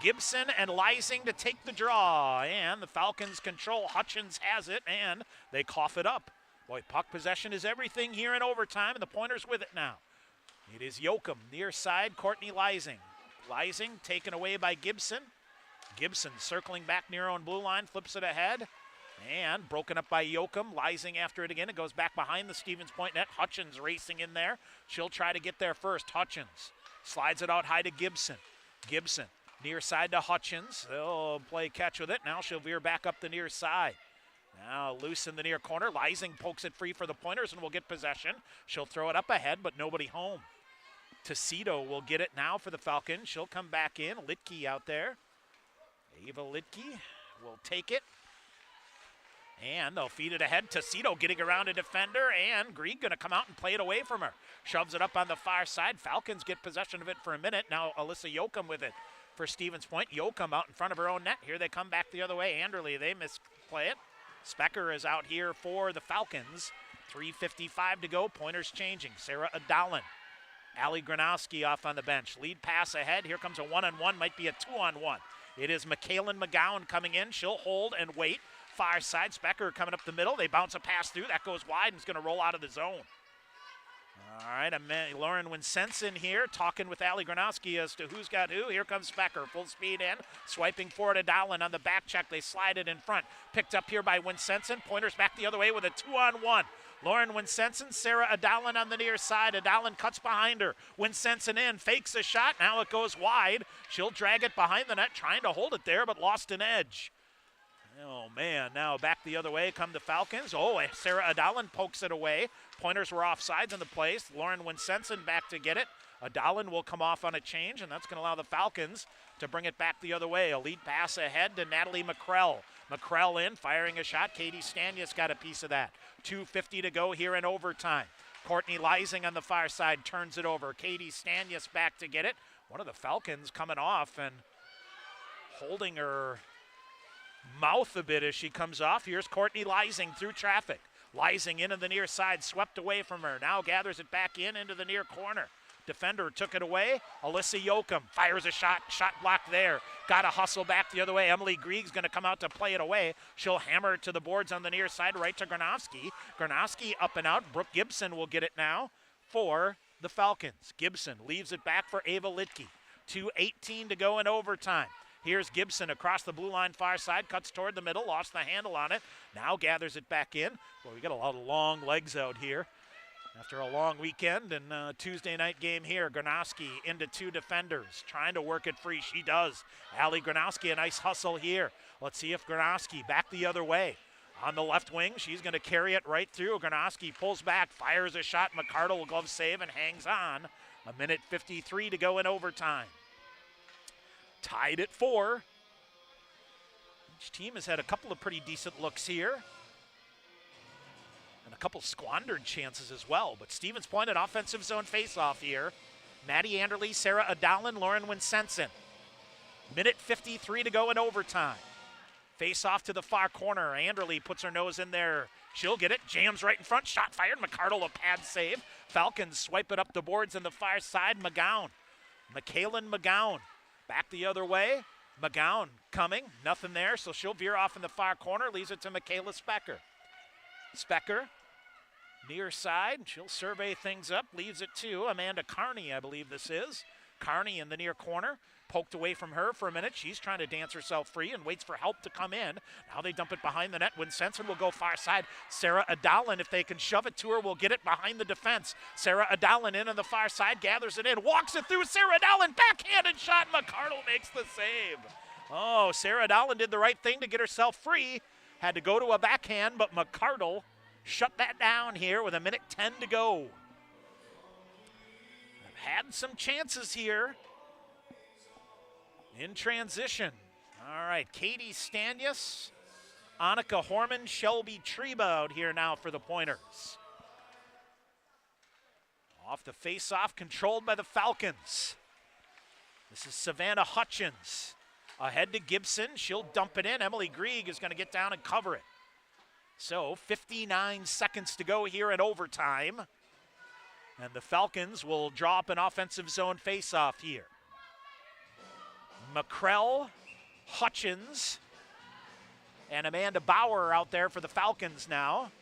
A: Gibson and Leising to take the draw, and the Falcons control. Hutchins has it, and they cough it up. Boy, puck possession is everything here in overtime, and the Pointers with it now. It is Yoakum, near side, Courtney Leising. Leising taken away by Gibson. Gibson circling back near own blue line, flips it ahead, and broken up by Yoakum. Leising after it again. It goes back behind the Stevens Point net. Hutchins racing in there. She'll try to get there first. Hutchins slides it out high to Gibson. Gibson near side to Hutchins. They'll play catch with it. Now she'll veer back up the near side. Now loose in the near corner. Leising pokes it free for the Pointers and will get possession. She'll throw it up ahead, but nobody home. Tocido will get it now for the Falcons. She'll come back in. Litke out there. Ava Litke will take it. And they'll feed it ahead. Tocido getting around a defender, and Grieg going to come out and play it away from her. Shoves it up on the far side. Falcons get possession of it for a minute. Now Alyssa Yoakum with it for Stevens Point. Yoakum out in front of her own net. Here they come back the other way. Anderle, they misplay it. Specker is out here for the Falcons. 3:55 to go. Pointers changing. Sarah Adalin. Allie Gronowski off on the bench. Lead pass ahead. Here comes a 1-on-1. Might be a 2-on-1. It is McKaylin McGowan coming in. She'll hold and wait. Far side. Specker coming up the middle. They bounce a pass through. That goes wide and is going to roll out of the zone. All right, Lauren Winsenson here talking with Allie Gronowski as to who's got who. Here comes Specker, full speed in, swiping forward to Dowlin on the back check. They slide it in front. Picked up here by Winsenson. Pointers back the other way with a 2-on-1. Lauren Winsenson, Sarah Adalin on the near side. Adalin cuts behind her. Winsenson in, fakes a shot. Now it goes wide. She'll drag it behind the net, trying to hold it there, but lost an edge. Oh, man, now back the other way come the Falcons. Oh, Sarah Adalin pokes it away. Pointers were offsides in the place. Lauren Winsenson back to get it. Adalin will come off on a change, and that's going to allow the Falcons to bring it back the other way. A lead pass ahead to Natalie McCrell. McCrell in, firing a shot. Katie Stanius got a piece of that. 2:50 to go here in overtime. Courtney Leising on the far side turns it over. Katie Stanius back to get it. One of the Falcons coming off and holding her mouth a bit as she comes off. Here's Courtney Leising through traffic. Leising into the near side, swept away from her. Now gathers it back in into the near corner. Defender took it away. Alyssa Yoakum fires a shot. Shot blocked there. Got to hustle back the other way. Emily Grieg's going to come out to play it away. She'll hammer it to the boards on the near side, right to Gronowski. Gronowski up and out. Brooke Gibson will get it now for the Falcons. Gibson leaves it back for Ava Litke. 2:18 to go in overtime. Here's Gibson across the blue line far side, cuts toward the middle, lost the handle on it. Now gathers it back in. Well, we got a lot of long legs out here. After a long weekend and a Tuesday night game here, Gronowski into 2 defenders, trying to work it free. She does. Allie Gronowski, a nice hustle here. Let's see if Gronowski back the other way. On the left wing, she's going to carry it right through. Gronowski pulls back, fires a shot. McCardle will glove save and hangs on. 1:53 to go in overtime. Tied at 4. Each team has had a couple of pretty decent looks here. And a couple squandered chances as well. But Stevens Point, an offensive zone faceoff here. Maddie Anderle, Sarah Adalin, Lauren Winsenson. Minute 53 to go in overtime. Face off to the far corner. Anderle puts her nose in there. She'll get it. Jams right in front. Shot fired. McCardle a pad save. Falcons swipe it up the boards on the far side. McGowan. McKaylin McGowan. Back the other way. McGowan coming. Nothing there, so she'll veer off in the far corner. Leaves it to Michaela Specker. Specker. Near side. She'll survey things up. Leaves it to Amanda Carney, I believe this is. Carney in the near corner. Poked away from her for a minute. She's trying to dance herself free and waits for help to come in. Now they dump it behind the net. Winsenson will go far side. Sarah Adalin, if they can shove it to her, will get it behind the defense. Sarah Adalin in on the far side, gathers it in, walks it through. Sarah Adalin, backhanded shot. McCardle makes the save. Oh, Sarah Adalin did the right thing to get herself free. Had to go to a backhand, but McCardle shut that down here with a minute 10 to go. Had some chances here in transition. All right, Katie Stanius, Annika Horman, Shelby Treba out here now for the Pointers. Off the face-off, controlled by the Falcons. This is Savannah Hutchins. Ahead to Gibson, she'll dump it in. Emily Grieg is going to get down and cover it. So 59 seconds to go here in overtime. And the Falcons will draw up an offensive zone face-off here. McCrell, Hutchins, and Amanda Bauer out there for the Falcons now,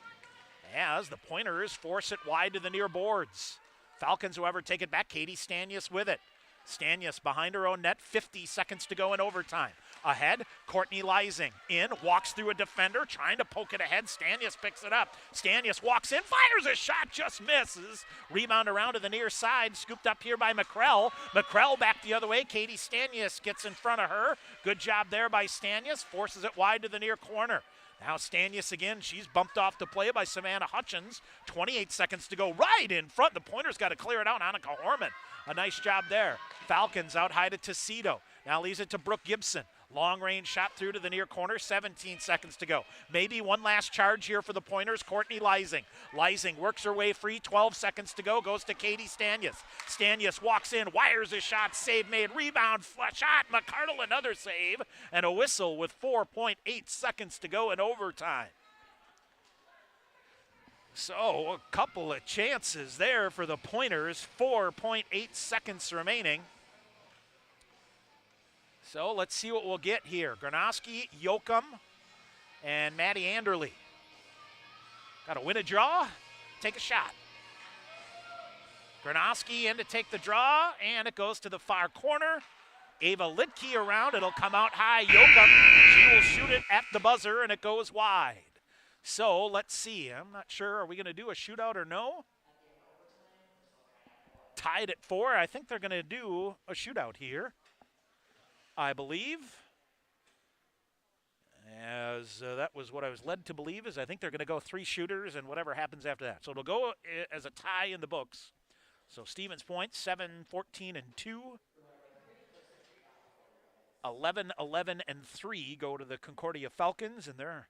A: as the Pointers force it wide to the near boards. Falcons, however, take it back. Katie Stanius with it. Stanius behind her own net, 50 seconds to go in overtime. Ahead, Courtney Leising in, walks through a defender, trying to poke it ahead. Stanius picks it up. Stanius walks in, fires a shot, just misses. Rebound around to the near side, scooped up here by McCrell. McCrell back the other way. Katie Stanius gets in front of her. Good job there by Stanius, forces it wide to the near corner. Now Stanius again, she's bumped off the play by Savannah Hutchins. 28 seconds to go, right in front. The Pointers got to clear it out. Annika Horman, a nice job there. Falcons out high to Tecido. Now leaves it to Brooke Gibson. Long range shot through to the near corner, 17 seconds to go. Maybe one last charge here for the Pointers, Courtney Leising. Leising works her way free, 12 seconds to go, goes to Katie Stanius. Stanius walks in, wires a shot, save made, rebound, shot, McCardle another save, and a whistle with 4.8 seconds to go in overtime. So a couple of chances there for the Pointers, 4.8 seconds remaining. So let's see what we'll get here. Gronowski, Yoakum, and Maddie Anderle. Got to win a draw, take a shot. Gronowski in to take the draw, and it goes to the far corner. Ava Lidke around, it'll come out high. Yoakum, she will shoot it at the buzzer, and it goes wide. So let's see. I'm not sure, are we going to do a shootout or no? Tied at 4. I think they're going to do a shootout here, I believe, as that was what I was led to believe, is I think they're going to go 3 shooters and whatever happens after that. So it'll go as a tie in the books. So Stevens Point, 7-14-2. 11-11-3 go to the Concordia Falcons in their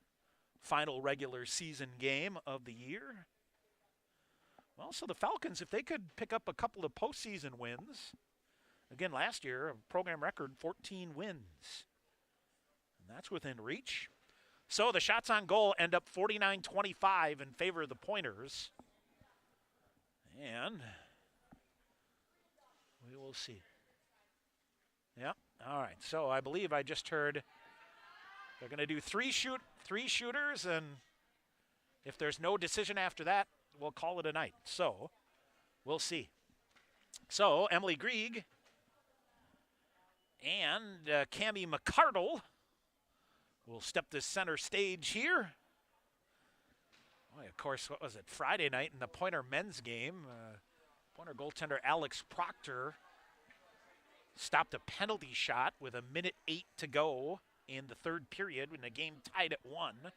A: final regular season game of the year. Well, so the Falcons, if they could pick up a couple of postseason wins, again, last year, a program record, 14 wins. And that's within reach. So the shots on goal end up 49-25 in favor of the Pointers. And we will see. Yeah, all right. So I believe I just heard they're going to do 3 shooters, and if there's no decision after that, we'll call it a night. So we'll see. So Emily Grieg and Cammie McCardle will step to center stage here. Boy, of course, what was it, Friday night in the Pointer men's game, Pointer goaltender Alex Proctor stopped a penalty shot with 1:08 to go in the third period when the game tied at 1.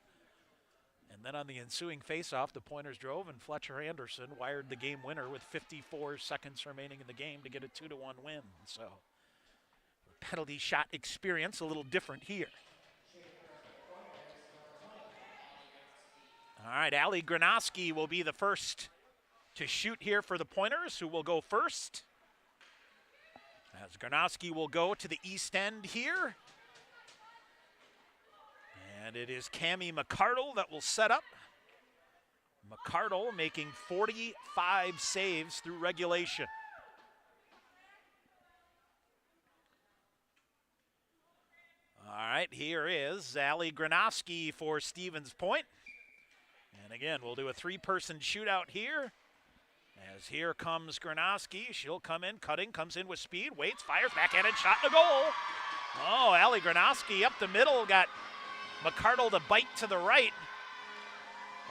A: And then on the ensuing faceoff, the Pointers drove, and Fletcher Anderson wired the game winner with 54 seconds remaining in the game to get a 2-1 win. So penalty shot experience a little different here. All right, Allie Gronowski will be the first to shoot here for the Pointers, who will go first. As Gronowski will go to the east end here. And it is Cammie McCardle that will set up. McCardle making 45 saves through regulation. All right, here is Allie Gronowski for Stevens Point. And again, we'll do a three-person shootout here. As here comes Gronowski. She'll come in, cutting, comes in with speed, waits, fires, backhanded shot, and a goal. Oh, Allie Gronowski up the middle, got McCardle to bite to the right.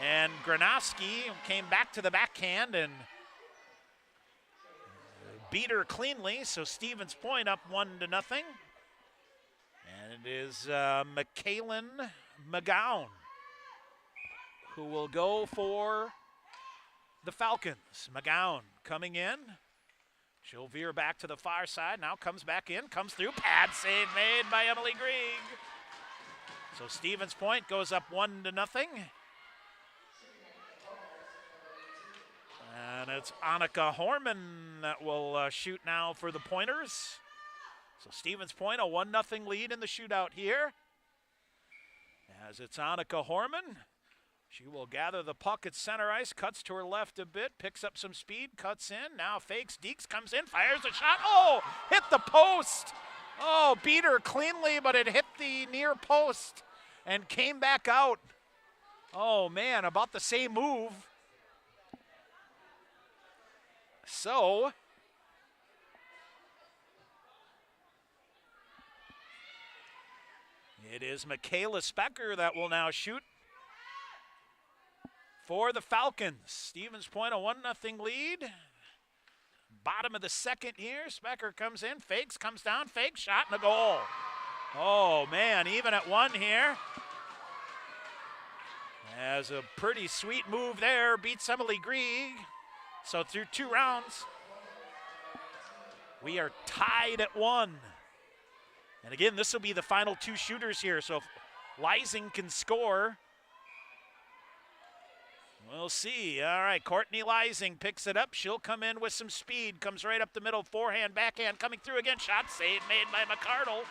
A: And Gronowski came back to the backhand and beat her cleanly. So Stevens Point up 1-0. And it is McKaylin McGowan who will go for the Falcons. McGowan coming in. She'll veer back to the far side. Now comes back in, comes through. Pad save made by Emily Grieg. So Stevens Point goes up 1-0. And it's Annika Horman that will shoot now for the Pointers. So Stevens Point, a 1-0 lead in the shootout here. As it's Annika Horman. She will gather the puck at center ice, cuts to her left a bit, picks up some speed, cuts in, now fakes, Deeks comes in, fires a shot. Oh, hit the post. Oh, beat her cleanly, but it hit the near post and came back out. Oh, man, about the same move. So, it is Michaela Specker that will now shoot for the Falcons. Stevens Point, a 1-0 lead. Bottom of the second here. Specker comes in, fakes, comes down, fakes, shot, and a goal. Oh, man, even at one here. As a pretty sweet move there, beats Emily Grieg. So through 2 rounds, we are tied at 1. And again, this will be the final 2 shooters here. So if Lysing can score, we'll see. All right, Courtney Lysing picks it up. She'll come in with some speed. Comes right up the middle, forehand, backhand, coming through again. Shot save made by McCardle.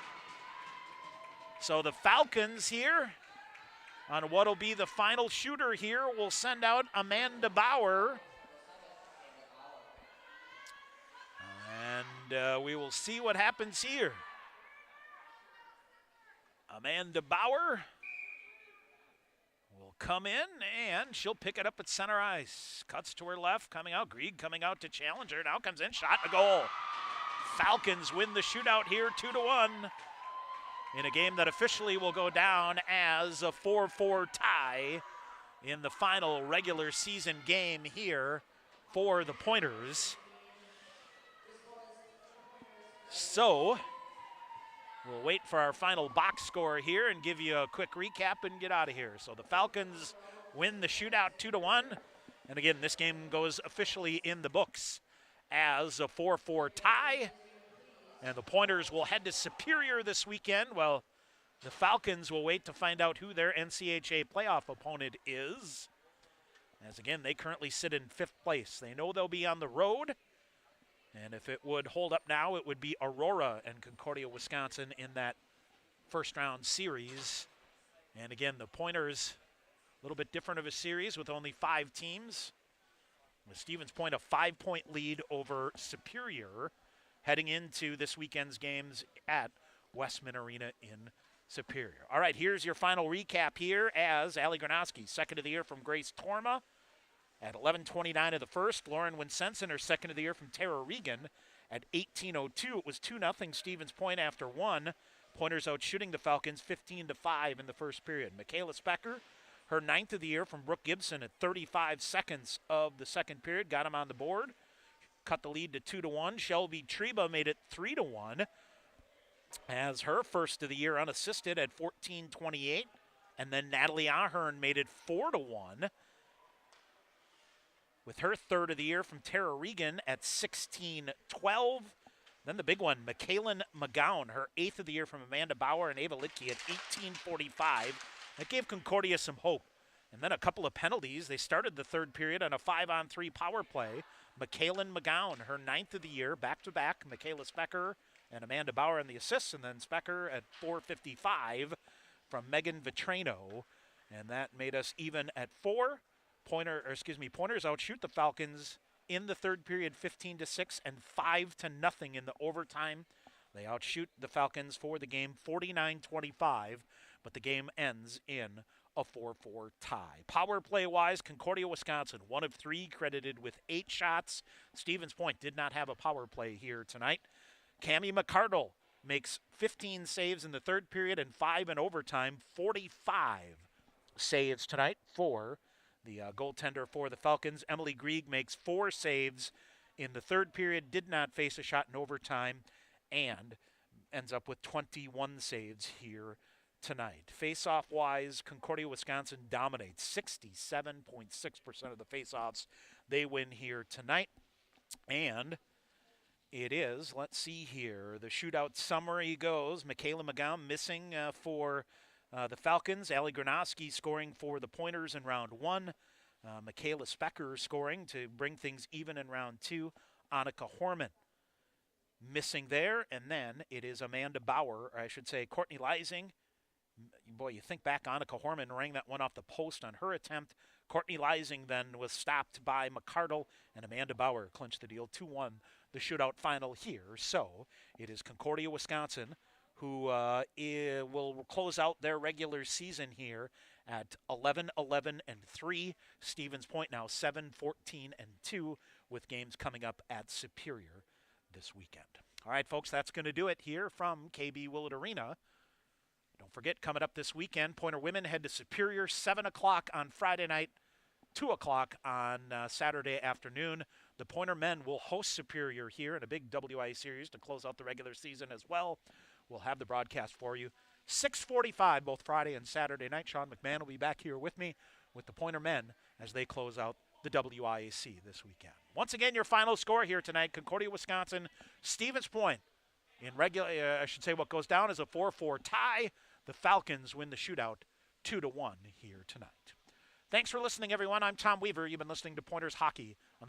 A: So the Falcons here, on what'll be the final shooter here, will send out Amanda Bauer. And we will see what happens here. Amanda Bauer will come in, and she'll pick it up at center ice. Cuts to her left, coming out. Grieg coming out to challenge her. Now comes in, shot, and a goal. Falcons win the shootout here 2-1 in a game that officially will go down as a 4-4 tie in the final regular season game here for the Pointers. So, we'll wait for our final box score here and give you a quick recap and get out of here. So the Falcons win the shootout 2-1. And again, this game goes officially in the books as a 4-4 tie. And the Pointers will head to Superior this weekend, while the Falcons will wait to find out who their NCHA playoff opponent is. As again, they currently sit in 5th place. They know they'll be on the road. And if it would hold up now, it would be Aurora and Concordia, Wisconsin in that first round series. And again, the Pointers, a little bit different of a series with only 5 teams. With Stevens Point, a 5-point lead over Superior heading into this weekend's games at Westman Arena in Superior. All right, here's your final recap here as Allie Gronowski, second of the year from Grace Torma. At 11:29 of the first, Lauren Winsenson, her second of the year from Tara Regan. At 18:02, it was 2-0 Stevens Point after 1. Pointers out shooting the Falcons 15-5 in the first period. Michaela Specker, her 9th of the year from Brooke Gibson at 35 seconds of the second period, got them on the board. Cut the lead to 2-1. Shelby Treba made it 3-1 as her first of the year unassisted at 14:28. And then Natalie Ahern made it 4-1. with her third of the year from Tara Regan at 16-12. Then the big one, McKaylin McGowan, her 8th of the year from Amanda Bauer and Ava Litke at 18:45. That gave Concordia some hope. And then a couple of penalties. They started the third period on a 5-on-3 power play. McKaylin McGowan, her 9th of the year, back-to-back. Michaela Specker and Amanda Bauer in the assists, and then Specker at 4:55 from Megan Vitrano. And that made us even at 4. Pointers outshoot the Falcons in the third period 15-6 and 5-0 in the overtime. They outshoot the Falcons for the game 49-25, but the game ends in a 4-4 tie. Power play-wise, Concordia, Wisconsin, 1 of 3, credited with 8 shots. Stevens Point did not have a power play here tonight. Cammie McCardle makes 15 saves in the third period and 5 in overtime, 45 saves tonight for the goaltender for the Falcons. Emily Grieg makes 4 saves in the third period, did not face a shot in overtime, and ends up with 21 saves here tonight. Face-off-wise, Concordia, Wisconsin dominates 67.6% of the face-offs. They win here tonight. And it is, let's see here, the shootout summary goes. Michaela McGowan missing for the Falcons. Allie Gronowski scoring for the Pointers in round 1. Michaela Specker scoring to bring things even in round 2. Annika Horman missing there. And then it is Amanda Bauer, or I should say Courtney Leising. Boy, you think back, Annika Horman rang that one off the post on her attempt. Courtney Leising then was stopped by McCardle, and Amanda Bauer clinched the deal 2-1, the shootout final here. So it is Concordia, Wisconsin, who will close out their regular season here at 11-11-3. Stevens Point now 7-14-2, with games coming up at Superior this weekend. All right, folks, that's going to do it here from KB Willett Arena. Don't forget, coming up this weekend, Pointer women head to Superior, 7 o'clock on Friday night, 2 o'clock on Saturday afternoon. The Pointer men will host Superior here in a big WIA series to close out the regular season as well. We'll have the broadcast for you. 6:45 both Friday and Saturday night. Sean McMahon will be back here with me with the Pointer men as they close out the WIAC this weekend. Once again, your final score here tonight, Concordia, Wisconsin, Stevens Point. In regular, what goes down is a 4-4 tie. The Falcons win the shootout 2-1 here tonight. Thanks for listening, everyone. I'm Tom Weaver. You've been listening to Pointers Hockey on